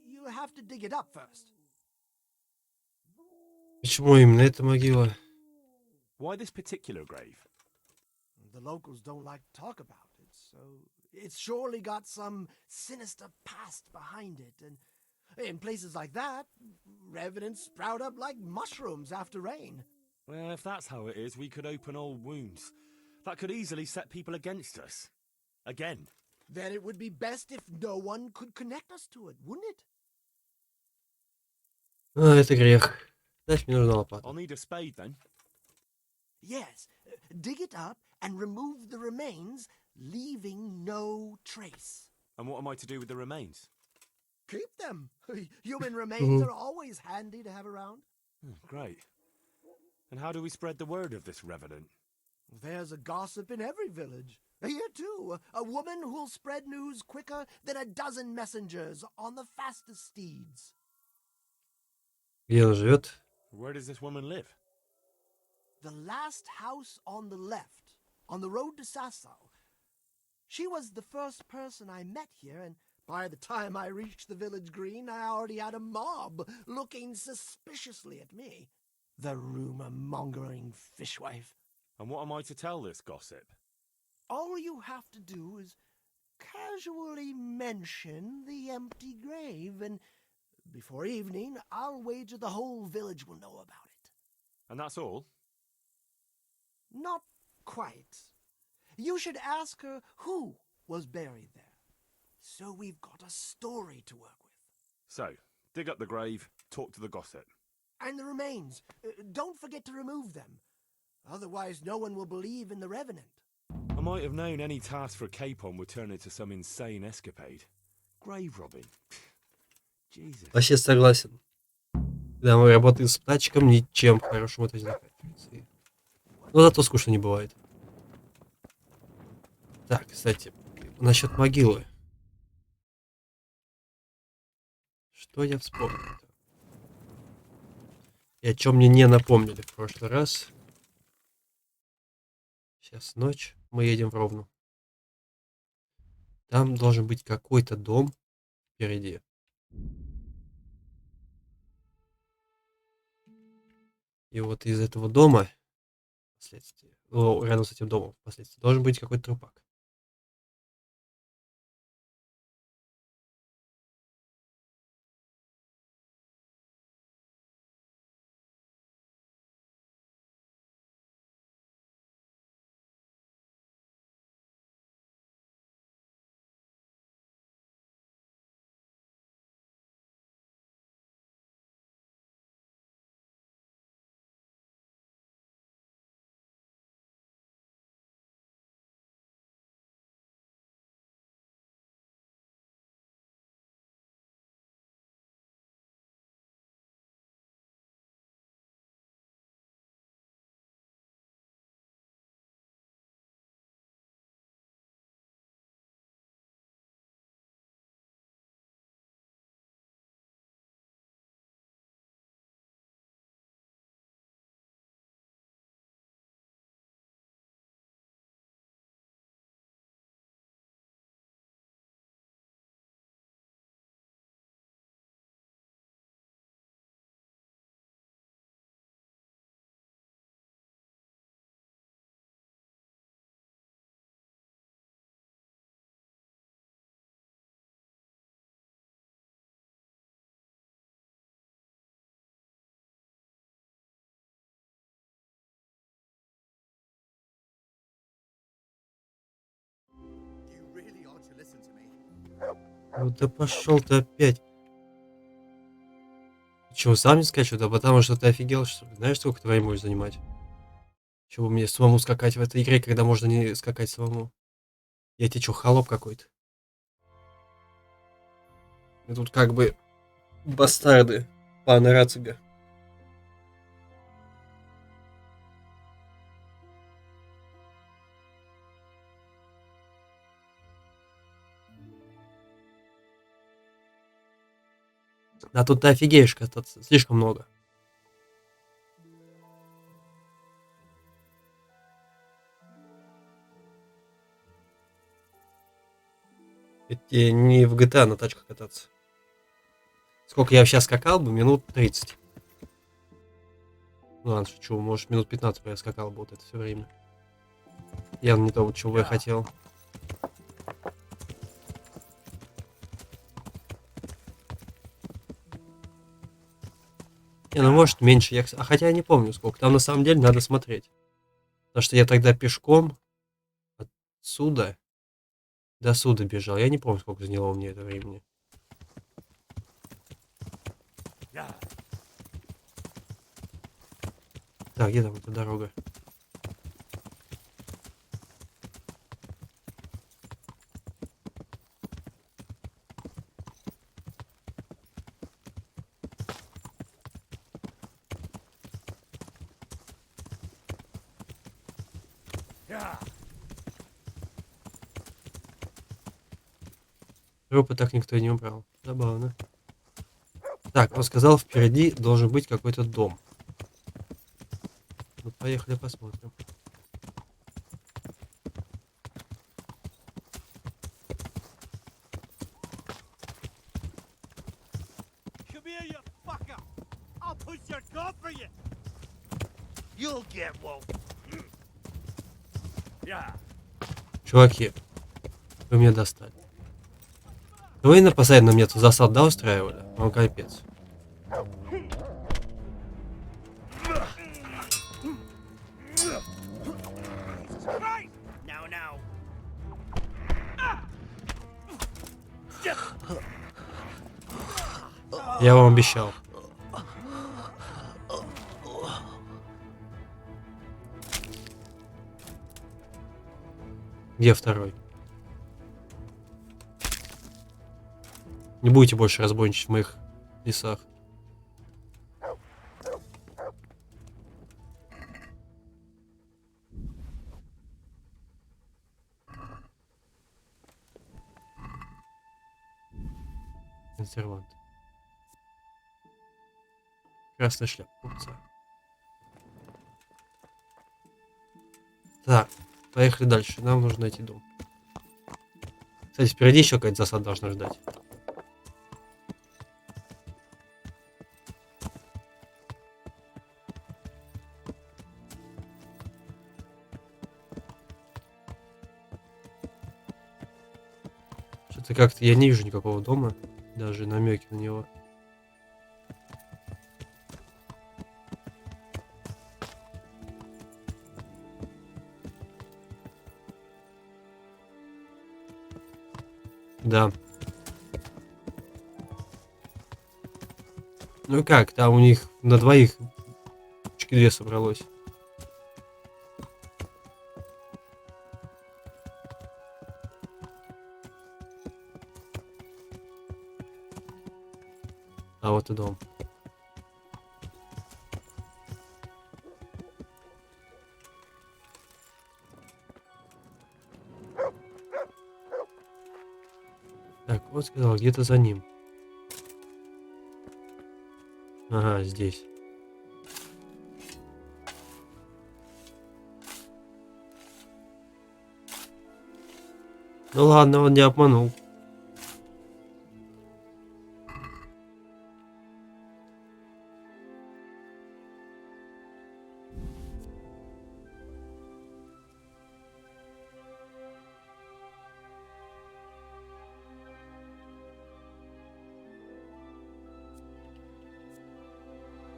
You have to dig it up first. Почему именно эта могила? Why this particular grave? The locals don't like to talk about it, so it's surely got some sinister past behind it. And in places like that, revenants sprout up like mushrooms after rain. Well, if that's how it is, we could open old wounds. That could easily set people against us. Again. Then it would be best if no one could connect us to it, wouldn't it? А, это грех. Значит, мне нужна лопата. I'll need a spade then. Yes, dig it up and remove the remains, leaving no trace. And what am I to do with the remains? Keep them. Human remains are always handy to have around. Great. And how do we spread the word of this revenant? There's a gossip in every village. Here, too, a woman who'll spread news quicker than a dozen messengers on the fastest steeds. Где она живет? Where does this woman live? The last house on the left, on the road to Sassau. She was the first person I met here, and By the time I reached the village green, I already had a mob looking suspiciously at me. The rumor-mongering fishwife. And what am I to tell this gossip? All you have to do is casually mention the empty grave, and before evening, I'll wager the whole village will know about it. And that's all? Not quite. You should ask her who was buried there. So we've got a story to work with. So, dig up the grave, talk to the gossip. And the remains. Don't forget to remove them. Otherwise, no one will believe in the revenant. I might have known any task for Capon would turn into some insane escapade. Grave robbing. Jesus. Вообще согласен. Когда мы работаем с птачком, ничем хорошим это не заканчивается. Но зато скучно не бывает. Так, кстати, насчет могилы. Что я вспомнил? И о чем мне не напомнили в прошлый раз. Сейчас ночь, мы едем в Ровно. Там должен быть какой-то дом впереди. И вот из этого дома, впоследствии, рядом с этим домом, впоследствии, должен быть какой-то трупак. Ну да пошел ты опять. Чего, сам не скачу? Да потому что ты офигел, что ли? Знаешь, сколько твоей можешь занимать? Чего мне самому скакать в этой игре, когда можно не скакать самому? Я тебе что, холоп какой-то? И тут как бы бастарды пана Рацига. Да тут ты офигеешь кататься, слишком много. Это не в GTA на тачках кататься. Сколько я сейчас скакал бы? Минут 30. Ну ладно, шучу, может минут 15 бы я скакал бы вот это все время. Явно не то, чего я хотел. Не, ну может меньше. Хотя я не помню сколько. Там на самом деле надо смотреть. Потому что я тогда пешком отсюда до сюда бежал. Я не помню, сколько заняло мне это времени. Так, где там эта дорога? Трупы так никто и не убрал. Забавно. Так, он сказал, впереди должен быть какой-то дом. Ну, поехали посмотрим. here, you fucker! I'll push your gob for you! You'll get one. Yeah. Чуваки, вы меня достали. Вы постоянно мне тут засад, да, устраивали? Вам капец. Now, now. Я вам обещал. Где второй? Не будете больше разбойничать в моих лесах. Консервант. Красная шляпа купца. Так, поехали дальше. Нам нужно найти дом. Кстати, впереди еще какая-то засада должна ждать. Что-то как-то я не вижу никакого дома. Даже намеки на него. Да. Ну как, там у них на двоих штуки 2 собралось. А вот и дом. Так, вот сказал, где-то за ним. Ага, здесь. Ну ладно, он не обманул.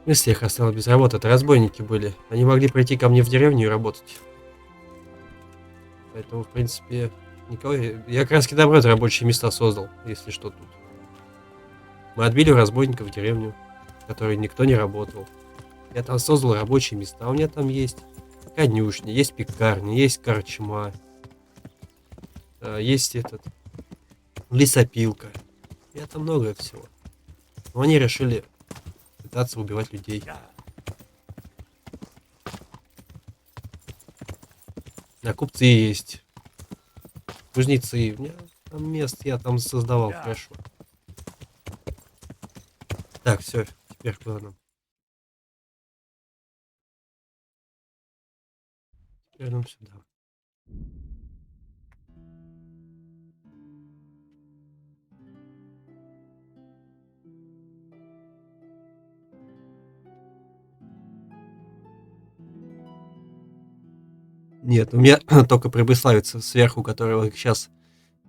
Если их осталось без работы, это разбойники были. Они могли прийти ко мне в деревню и работать. Поэтому, в принципе, никого... Я как раз наоборот рабочие места создал, если что тут. Мы отбили разбойников в деревню, в которой никто не работал. Я там создал рабочие места. У меня там есть конюшня, есть пекарня, есть корчма. Есть этот... лесопилка. И это многое всего. Но они решили пытаться убивать людей. А купцы есть. Кузнецы. У меня там мест я там создавал хорошо. Так, все, теперь куда нам? Теперь нам сюда. Нет, у меня только прибыславится сверху, которого сейчас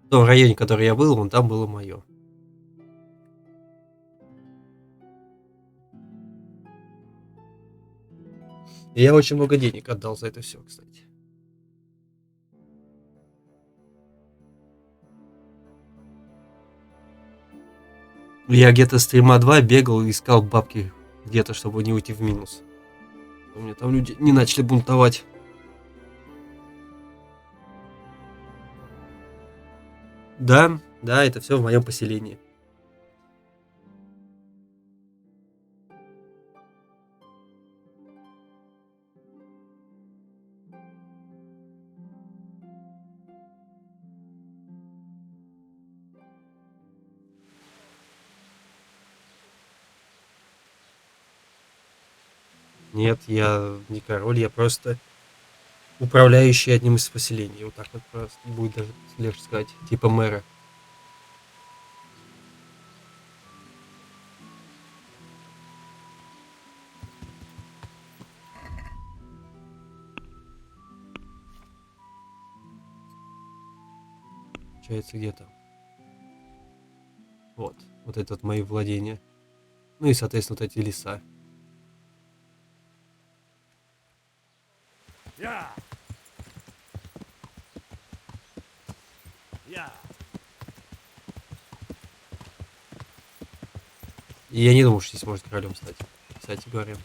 в том районе, в который я был, вон там было мое. И я очень много денег отдал за это все, кстати. Я где-то стрима 2 бегал и искал бабки где-то, чтобы не уйти в минус. У меня там люди не начали бунтовать. Да, да, это все в моем поселении. Нет, я не король, я просто управляющий одним из поселений. Вот так вот просто будет даже легче сказать, типа мэра. получается где-то. Вот. Вот это вот мои владения. Ну и, соответственно, вот эти леса. И я не думал, что здесь может королем стать. Кстати говоря.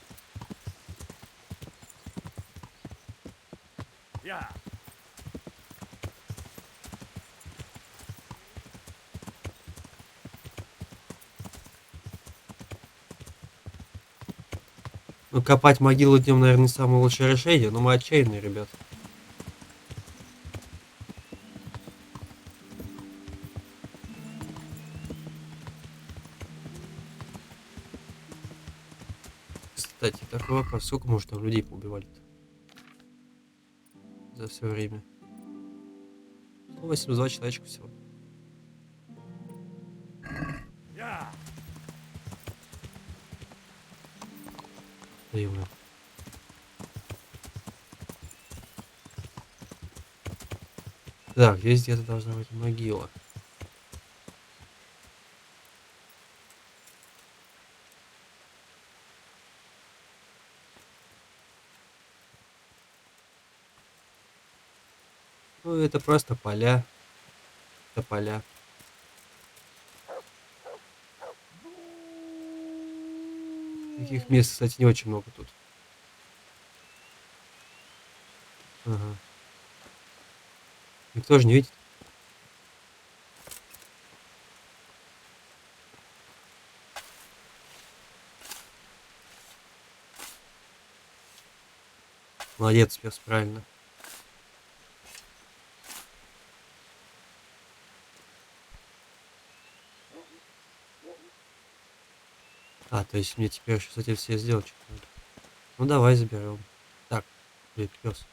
Ну, копать могилу днем, наверное, не самое лучшее решение, но мы отчаянные, ребят. Кстати, такой вопрос. Сколько, может, там людей поубивали-то? За все время. 182 человечка всего. Наивно. Так, здесь где-то должна быть могила. Ну, это просто поля. Это поля. Таких мест, кстати, не очень много тут. Ага. Никто же не видит. Молодец, пес, правильно. А, то есть мне теперь сейчас эти все сделать что-то надо. Ну давай заберем. Так, блин, пес.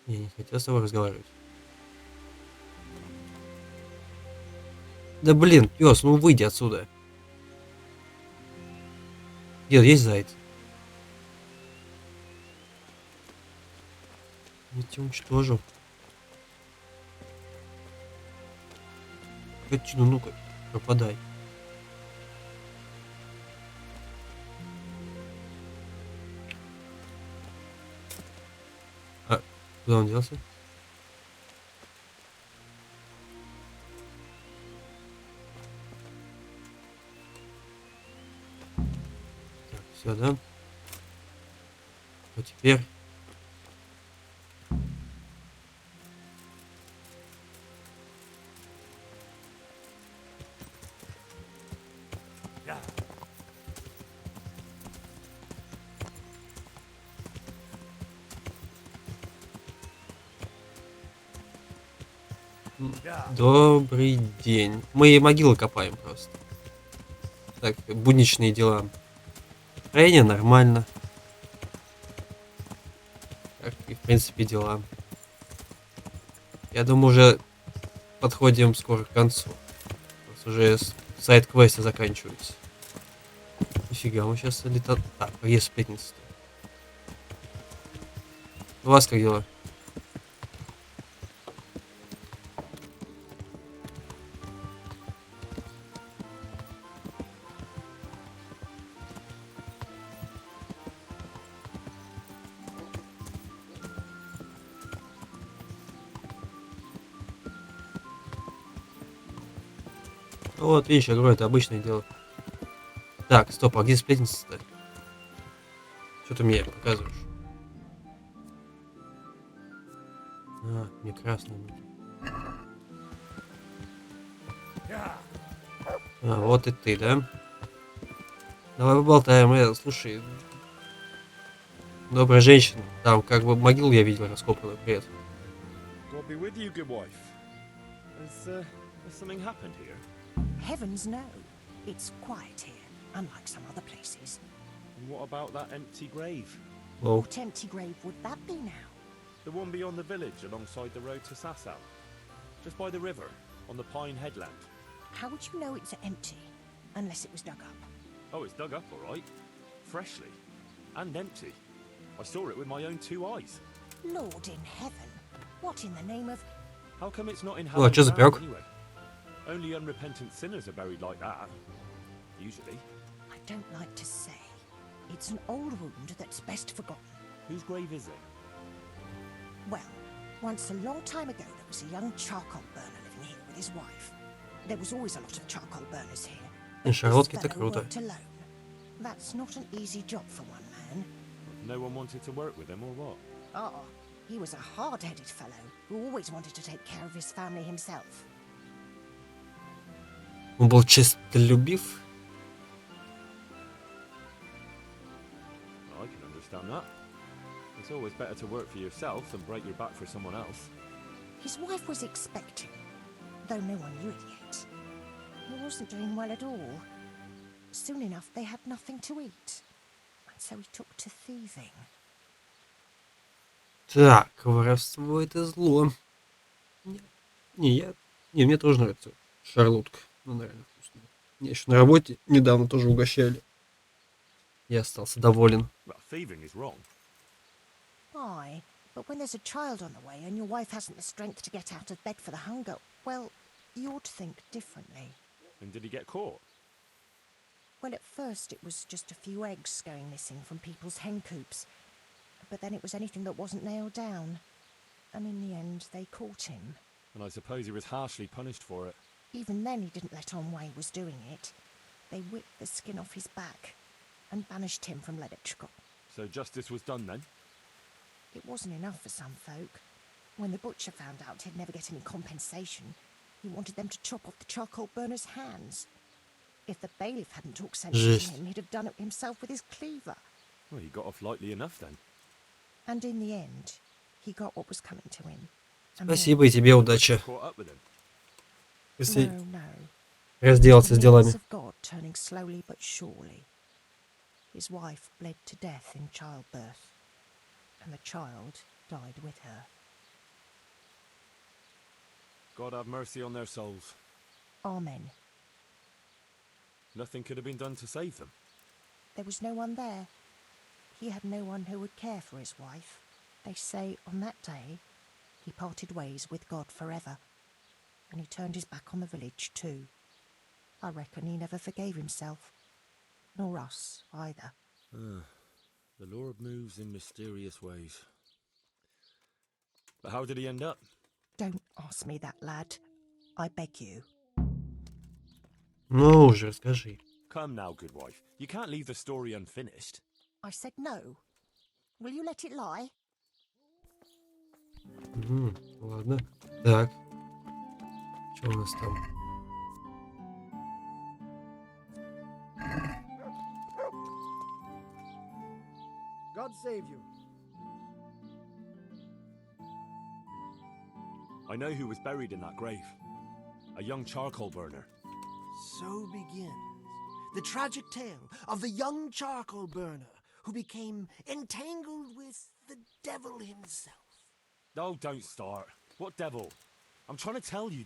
Я не хотел с тобой разговаривать. Да блин, пес, ну выйди отсюда. Дед, есть заяц? Я тебя уничтожу. Скотина, ну-ка, пропадай. А, куда он делся? Так, все, да? Вот теперь. Добрый день. Мы могилы копаем просто. Так, будничные дела. Строение нормально. Как и в принципе дела. Я думаю, уже подходим скоро к концу. У нас уже сайд-квесты заканчиваются. Нифига, мы сейчас летат... Так, а есть сплетница. У вас как дела? Вот, видишь, я говорю, это обычное дело. Так, стоп, а где сплетница-то? Что ты мне показываешь? А, мне красный нужен. А, вот и ты, да? Давай поболтаем. Слушай, добрая женщина. Там как бы могилу я видел раскопанную. Привет. God be with you, good wife. Has something happened here? Heavens no. It's quiet here, unlike some other places. And what about that empty grave? Whoa. What empty grave would that be now? The one beyond the village alongside the road to Sasau. Just by the river, on the Pine Headland. How would you know it's empty? Unless it was dug up. Oh, it's dug up, all right. Freshly. And empty. I saw it with my own 2 eyes. Lord in heaven. What in the name of... How come it's not in О, hell чё за пирог? anyway? Only unrepentant sinners are buried like that. Usually. I don't like to say. It's an old wound that's best forgotten. Whose grave is it? Well, once a long time ago, there was a young charcoal burner living here with his wife. There was always a lot of charcoal burners here. But this Шарлотки-то fellow круто. worked alone. That's not an easy job for one man. No one wanted to work with him or what? Oh, he was a hard-headed fellow who always wanted to take care of his family himself. Он был честолюбив. I can understand that. It's always better to work for yourself than break your back for someone else. His wife was expecting, though no one knew it yet. He wasn't doing well at all. Soon enough, they had nothing to eat. And so he took to thieving. Так, воровство это зло. Не, мне тоже нравится шарлотка. Она реально вкусная. Меня еще на работе недавно тоже угощали. Я остался доволен. Well, thieving is wrong. Aye, but when there's a child on the way and your wife hasn't the strength to get out of bed for the hunger, well, you ought to think differently. And did he get caught? Well, at first it was just a few eggs going missing from people's hen coops. But then it was anything that wasn't nailed down. And in the end, they caught him. And I suppose he was harshly punished for it. Even then, he didn't let on why he was doing it. They whipped the skin off his back and banished him from Ledetchko. So justice was done then? It wasn't enough for some folk. When the butcher found out he'd never get any compensation, he wanted them to chop off the charcoal burner's hands. If the bailiff hadn't talked sense to him, he'd have done it himself with his cleaver. Well, he got off lightly enough then. And in the end, he got what was coming to him. Спасибо и тебе удачи. Caught up with him. Если No. разделаться с The делами. means of God turning slowly but surely. His wife bled to death in childbirth, and the child died with her. God have mercy on their souls. Amen. Nothing could have been done to save them. There was no one there. He had no one who would care for his wife. They say on that day, he parted ways with God forever, and he turned his back on the village too. I reckon he never forgave himself, nor us either. The Lord moves in mysterious ways. But how did he end up? Don't ask me that, lad. I beg you. Ну уже, расскажи. Come now, good wife. You can't leave the story unfinished. I said no. Will you let it lie? Ладно. Так. Что у нас там? God save you. I know who was buried in that grave. A young charcoal burner. So begins the tragic tale of the young charcoal burner who became entangled with the devil himself. Oh, don't start. What devil? I'm trying to tell you.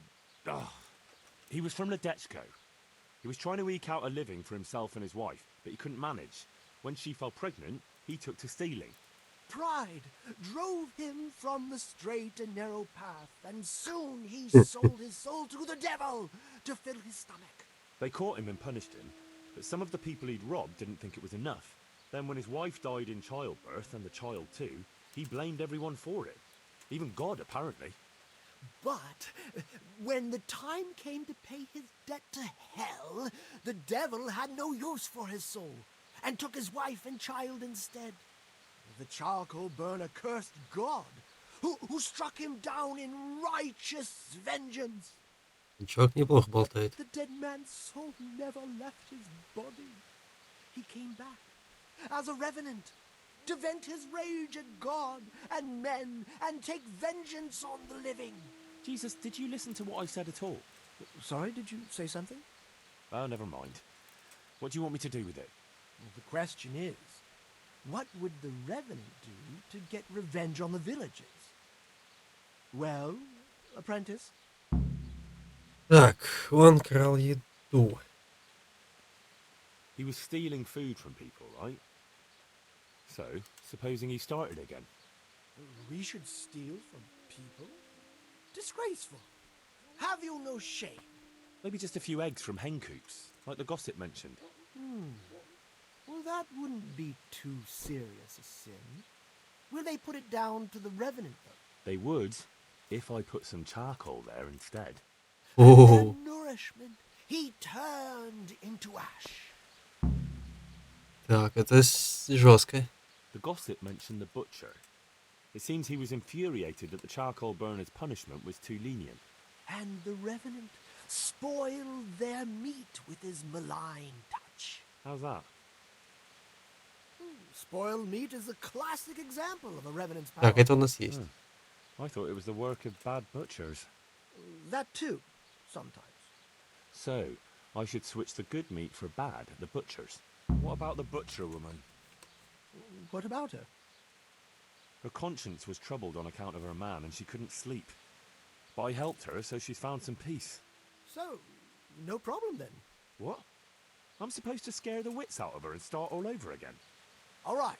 He was from Ledetchko. He was trying to eke out a living for himself and his wife, but he couldn't manage. When she fell pregnant, he took to stealing. Pride drove him from the straight and narrow path, and soon he sold his soul to the devil to fill his stomach. They caught him and punished him, but some of the people he'd robbed didn't think it was enough. Then when his wife died in childbirth, and the child too, he blamed everyone for it. Even God, apparently. But when the time came to pay his debt to hell, the devil had no use for his soul, and took his wife and child instead. The charcoal burner cursed God, who struck him down in righteous vengeance. Человек неплохо болтает. The dead man's soul never left his body. He came back as a revenant to vent his rage at God and men and take vengeance on the living. Jesus, did you listen to what I said at all? Sorry, did you say something? Oh, never mind. What do you want me to do with it? Well, the question is, what would the revenant do to get revenge on the villagers? Well, apprentice? Так, он крал еду. He was stealing food from people, right? So, supposing he started again? We should steal from people? Disgraceful. Have you no shame? Maybe just a few eggs from hen coops, like the gossip mentioned. Well, that wouldn't be too serious a sin. Will they put it down to the revenant, though? They would, if I put some charcoal there instead. Oh. And nourishment, he turned into ash. Так, это жестко. The gossip mentioned the butcher. It seems he was infuriated that the charcoal burner's punishment was too lenient. And the revenant spoiled their meat with his malign touch. How's that? Spoiled meat is a classic example of a revenant's power. Так, это у нас есть. I thought it was the work of bad butchers. That too, sometimes. So, I should switch the good meat for bad at the butcher's. What about the butcher woman? What about her? Her conscience was troubled on account of her man and she couldn't sleep. But I helped her, so she's found some peace. So, no problem then. What? I'm supposed to scare the wits out of her and start all over again? All right,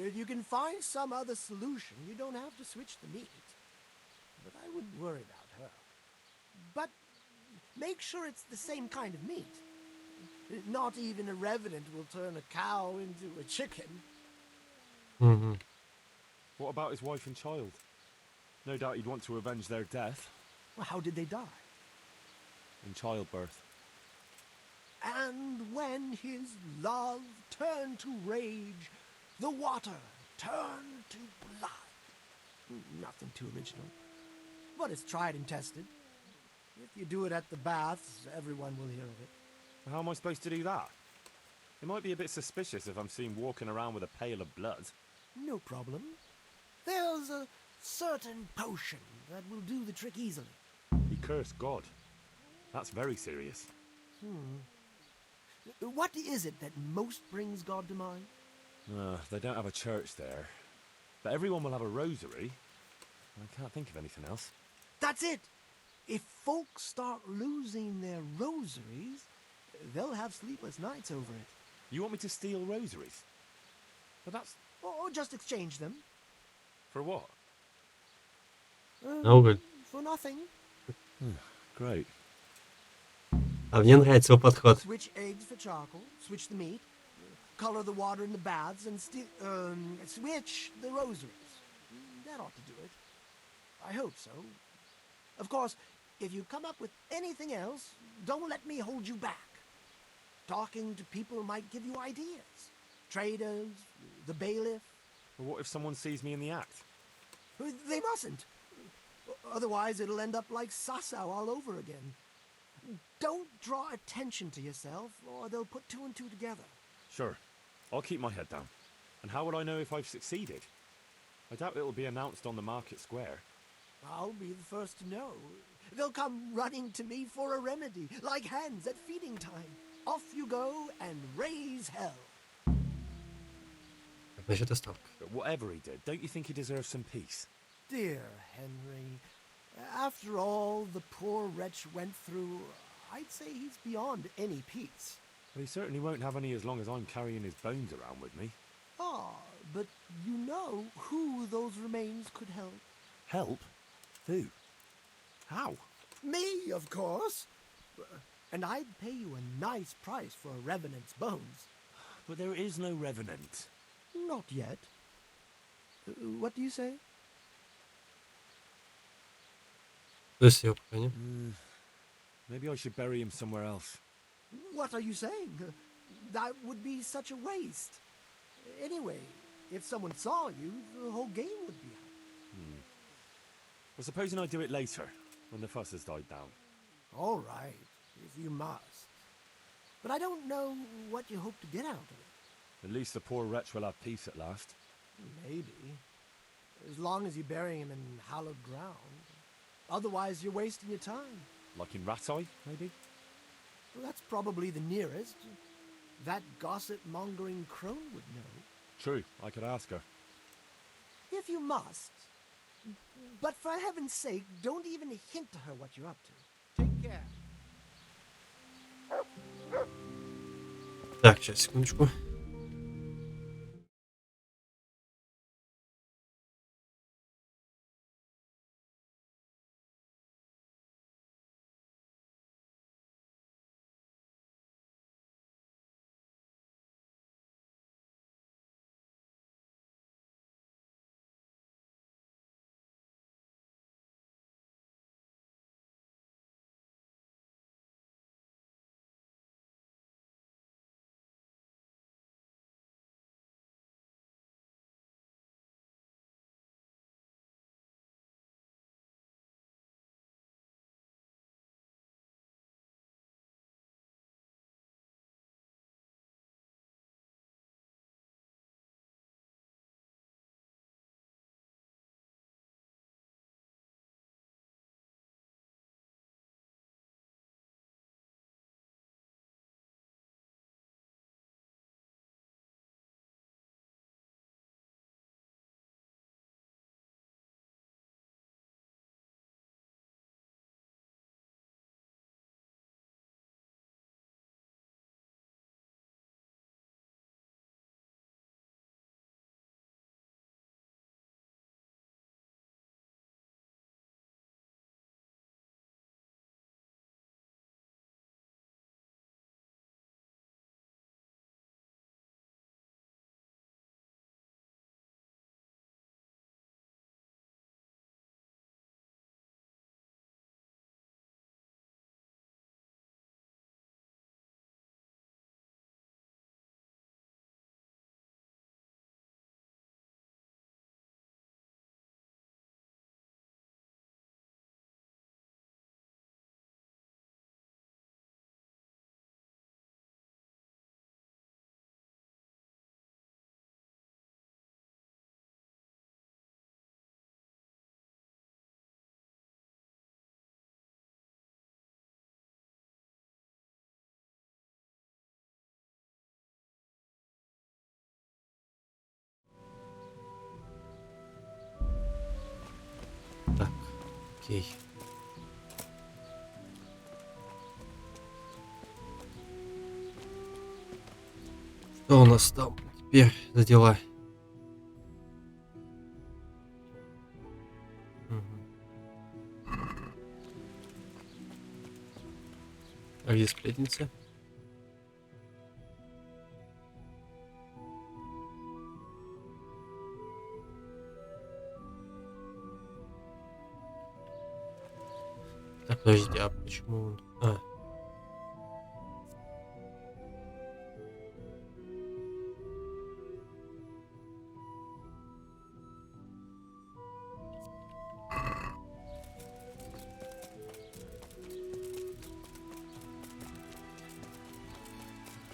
if you can find some other solution, you don't have to switch the meat. But I wouldn't worry about her. But make sure it's the same kind of meat. Not even a revenant will turn a cow into a chicken. Mm-hmm. What about his wife and child? No doubt he'd want to avenge their death. Well, how did they die? In childbirth. And when his love turned to rage, the water turned to blood. Nothing too original. But it's tried and tested. If you do it at the baths, everyone will hear of it. How am I supposed to do that? It might be a bit suspicious if I'm seen walking around with a pail of blood. No problem. There's a certain potion that will do the trick easily. He cursed God. That's very serious. What is it that most brings God to mind? They don't have a church there. But everyone will have a rosary. I can't think of anything else. That's it! If folks start losing their rosaries, they'll have sleepless nights over it. You want me to steal rosaries? But that's... Or just exchange them. For what? Oh, good. For nothing. Great. А мне нравится его подход. Switch eggs for charcoal, switch the meat, color the water in the baths, and switch the rosaries. That ought to do it. I hope so. Of course, if you come up with anything else, don't let me hold you back. Talking to people might give you ideas. Traders, the bailiff. Well, what if someone sees me in the act? They mustn't. Otherwise, it'll end up like Sasau all over again. Don't draw attention to yourself, or they'll put two and two together. Sure. I'll keep my head down. And how will I know if I've succeeded? I doubt it'll be announced on the market square. I'll be the first to know. They'll come running to me for a remedy, like hens at feeding time. Off you go and raise hell. Значит, ставка. But whatever he did, don't you think he deserves some peace? Dear Henry, after all the poor wretch went through, I'd say he's beyond any peace. Well, he certainly won't have any as long as I'm carrying his bones around with me. Ah, but you know who those remains could help. Help? Who? How? Me, of course. And I'd pay you a nice price for a revenant's bones. But there is no revenant. Not yet. What do you say? То есть его пока нет. Maybe I should bury him somewhere else. What are you saying? That would be such a waste. Anyway, if someone saw you, the whole game would be out. Well, supposing I do it later, when the fuss has died down. All right, if you must. But I don't know what you hope to get out of it. At least the poor wretch will have peace at last. Maybe. As long as you bury him in hallowed ground. Otherwise, you're wasting your time. Like in Ratai, maybe? Well, that's probably the nearest. That gossip-mongering crone would know. True, I could ask her. If you must. But for heaven's sake, don't even hint to her what you're up to. Take care. Так, сейчас, секундочку. Так, окей. Что у нас там теперь за дела? А где сплетница? Так, подожди, а почему он... А.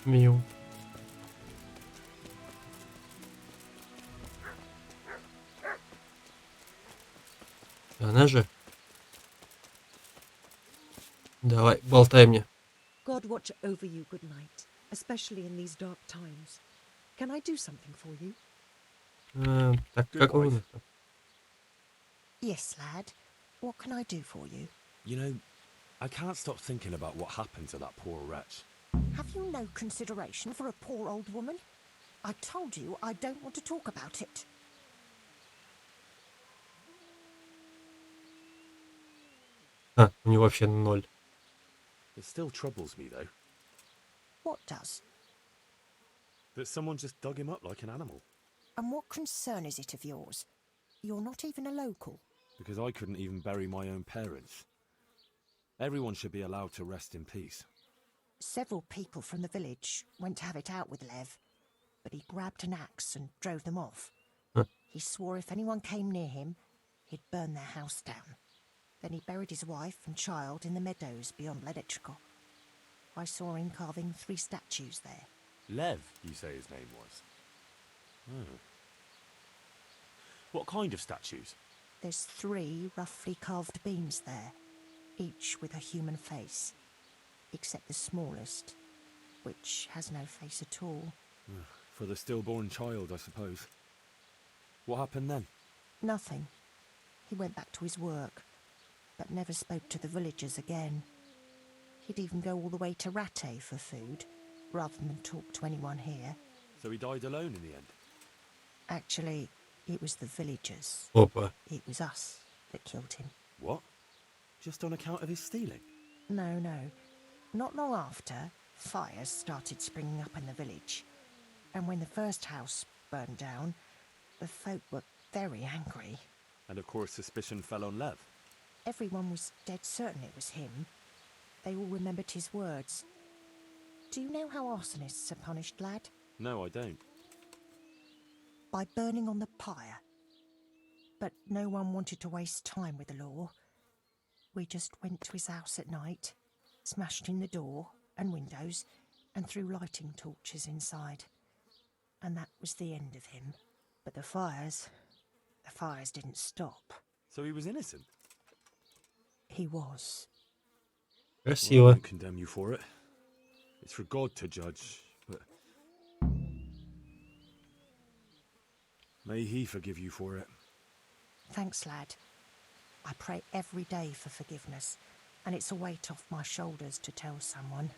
Мил. Она же? Давай, болтай мне. God watch over you, good night, especially in these dark times. Can I do something for you? Так, как у них там? Yes, lad. What can I do for you? You know, I can't stop thinking about what happened to that poor wretch. Have you no consideration for a poor old woman? I told you I don't want to talk about it. А, у него вообще 0. It still troubles me, though, What does? that someone just dug him up like an animal. And what concern is it of yours? You're not even a local. Because I couldn't even bury my own parents. Everyone should be allowed to rest in peace. Several people from the village went to have it out with Lev, but he grabbed an axe and drove them off. He swore if anyone came near him, he'd burn their house down. Then he buried his wife and child in the meadows beyond Ledetchko. I saw him carving 3 statues there. Lev, you say his name was? Oh. What kind of statues? There's 3 roughly carved beams there, each with a human face, except the smallest, which has no face at all. For the stillborn child, I suppose. What happened then? Nothing. He went back to his work, but never spoke to the villagers again. He'd even go all the way to Ratte for food, rather than talk to anyone here. So he died alone in the end? Actually, it was the villagers. Опа. It was us that killed him. What? Just on account of his stealing? No. Not long after, fires started springing up in the village. And when the first house burned down, the folk were very angry. And of course suspicion fell on Lev. Everyone was dead certain it was him. They all remembered his words. Do you know how arsonists are punished, lad? No, I don't. By burning on the pyre. But no one wanted to waste time with the law. We just went to his house at night, smashed in the door and windows, and threw lighting torches inside. And that was the end of him. But the fires didn't stop. So he was innocent? He was. Well, I Красиво. don't condemn you for it. It's for God to judge, but... May he forgive you for it. Thanks, lad. I pray every day for forgiveness, and it's a weight off my shoulders to tell someone.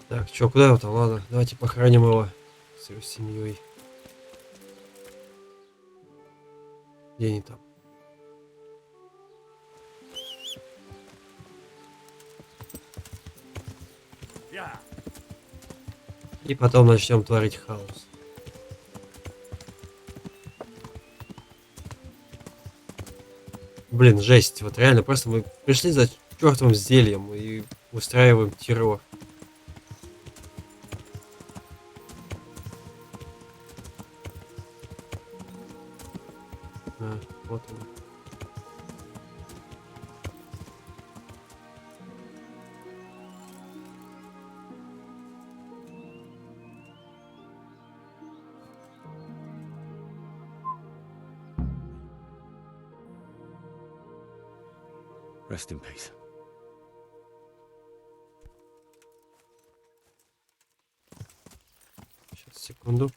Так, чё, куда его там? Ладно, давайте похороним его с его семьей. Где они там? И потом начнем творить хаос. Блин, жесть. Вот реально, просто мы пришли за чертовым зельем и устраиваем террор. А, вот он. Rest in peace. Сейчас, секунду.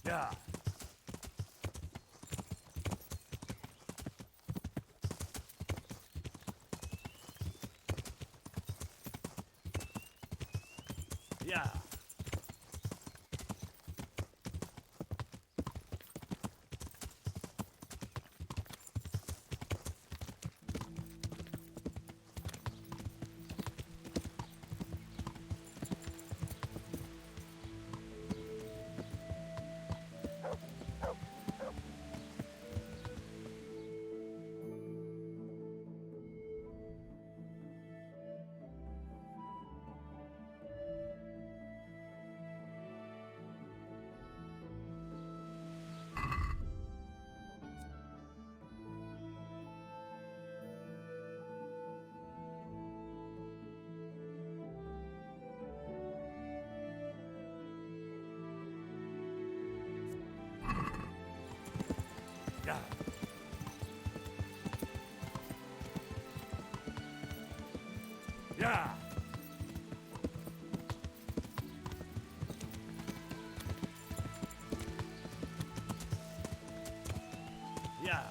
Yeah. Yeah. Yeah. Yeah. Yeah.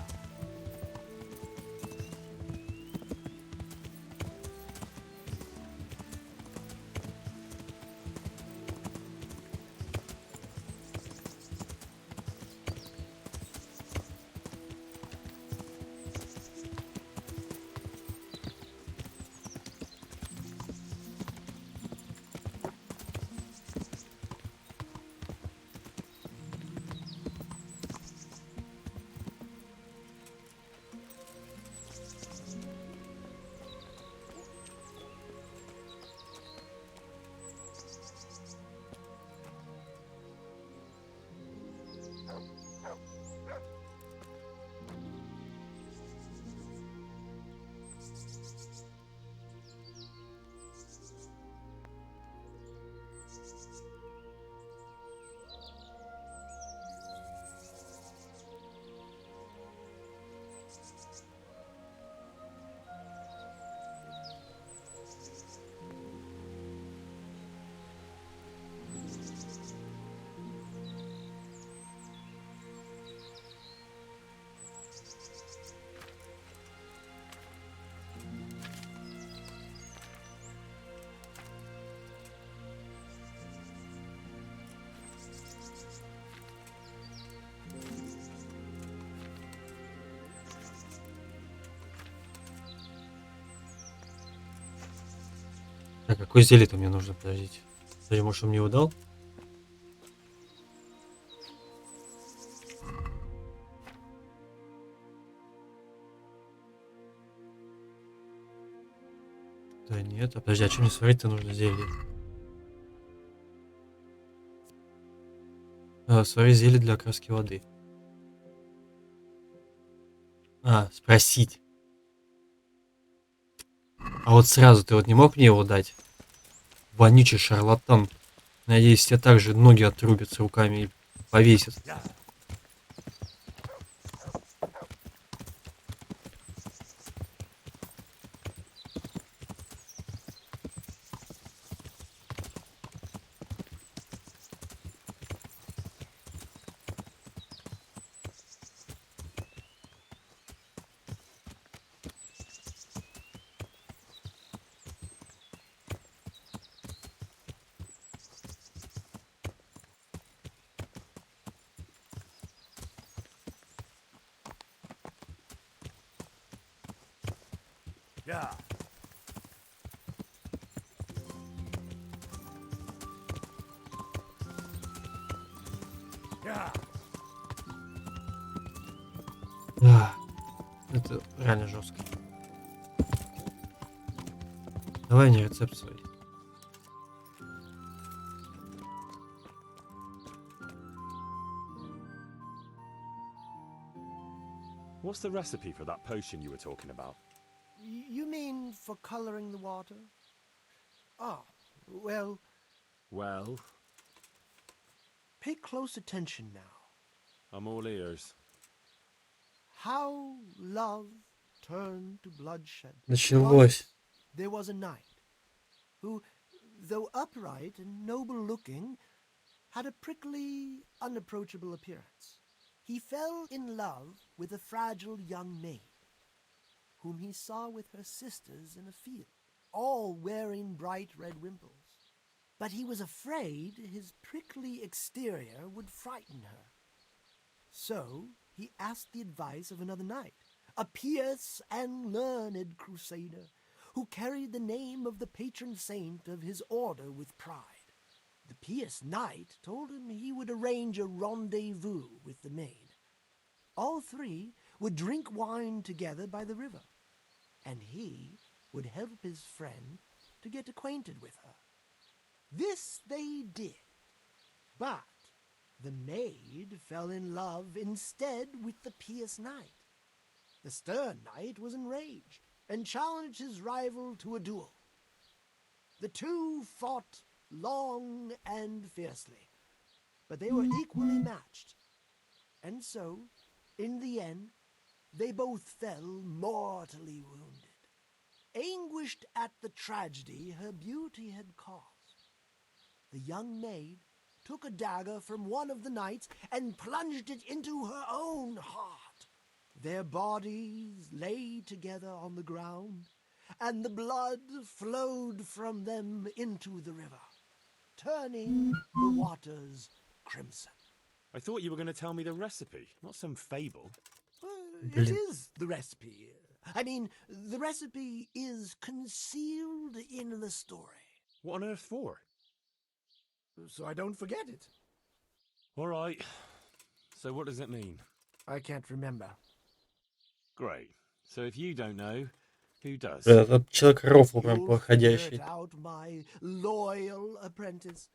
А какое зелье-то мне нужно? Подождите. Подожди, может, он мне его дал? Да нет, а подожди, а что мне сварить-то нужно зелье? Сварить зелье для окраски воды. Спросить. А вот сразу ты вот не мог мне его дать? Вонючий шарлатан. Надеюсь, тебе также ноги отрубятся руками и повесят. Yeah. Yeah. Это реально жестко. Давай не рецепт свой. What's the recipe for that potion you were talking about? You mean for coloring the water? Ah, well... Well? Pay close attention now. I'm all ears. How love turned to bloodshed. Началось. There was a knight who, though upright and noble looking, had a prickly, unapproachable appearance. He fell in love with a fragile young maid, whom he saw with her sisters in a field, all wearing bright red wimples. But he was afraid his prickly exterior would frighten her. So he asked the advice of another knight, a pious and learned crusader, who carried the name of the patron saint of his order with pride. The pious knight told him he would arrange a rendezvous with the maid. All three would drink wine together by the river, and he would help his friend to get acquainted with her. This they did, but the maid fell in love instead with the pious knight. The stern knight was enraged and challenged his rival to a duel. The two fought long and fiercely, but they were equally matched. And so, in the end, they both fell mortally wounded, anguished at the tragedy her beauty had caused. The young maid took a dagger from one of the knights and plunged it into her own heart. Their bodies lay together on the ground, and the blood flowed from them into the river, turning the waters crimson. I thought you were going to tell me the recipe, not some fable. It is the recipe. I mean, the recipe is concealed in the story. What on earth for? So I don't forget it. All right. So what does it mean? I can't remember. Great. So if you don't know, who does? Этот человек-рофл прям You'll figure проходящий. it out, my loyal apprentice.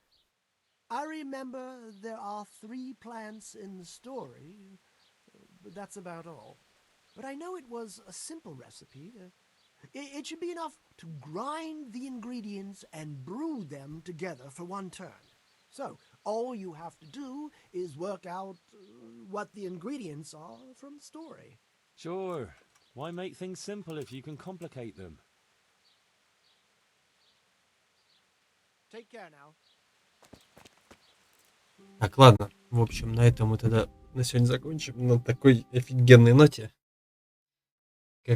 I remember there are 3 plants in the story, but that's about all. But I know it was a simple recipe. It should be enough to grind the ingredients and brew them together for one turn. So, all you have to do is work out what the ingredients are from the story. Sure. Why make things simple if you can complicate them? Take care now. Так, ладно. В общем, на этом мы тогда на сегодня закончим. На такой офигенной ноте.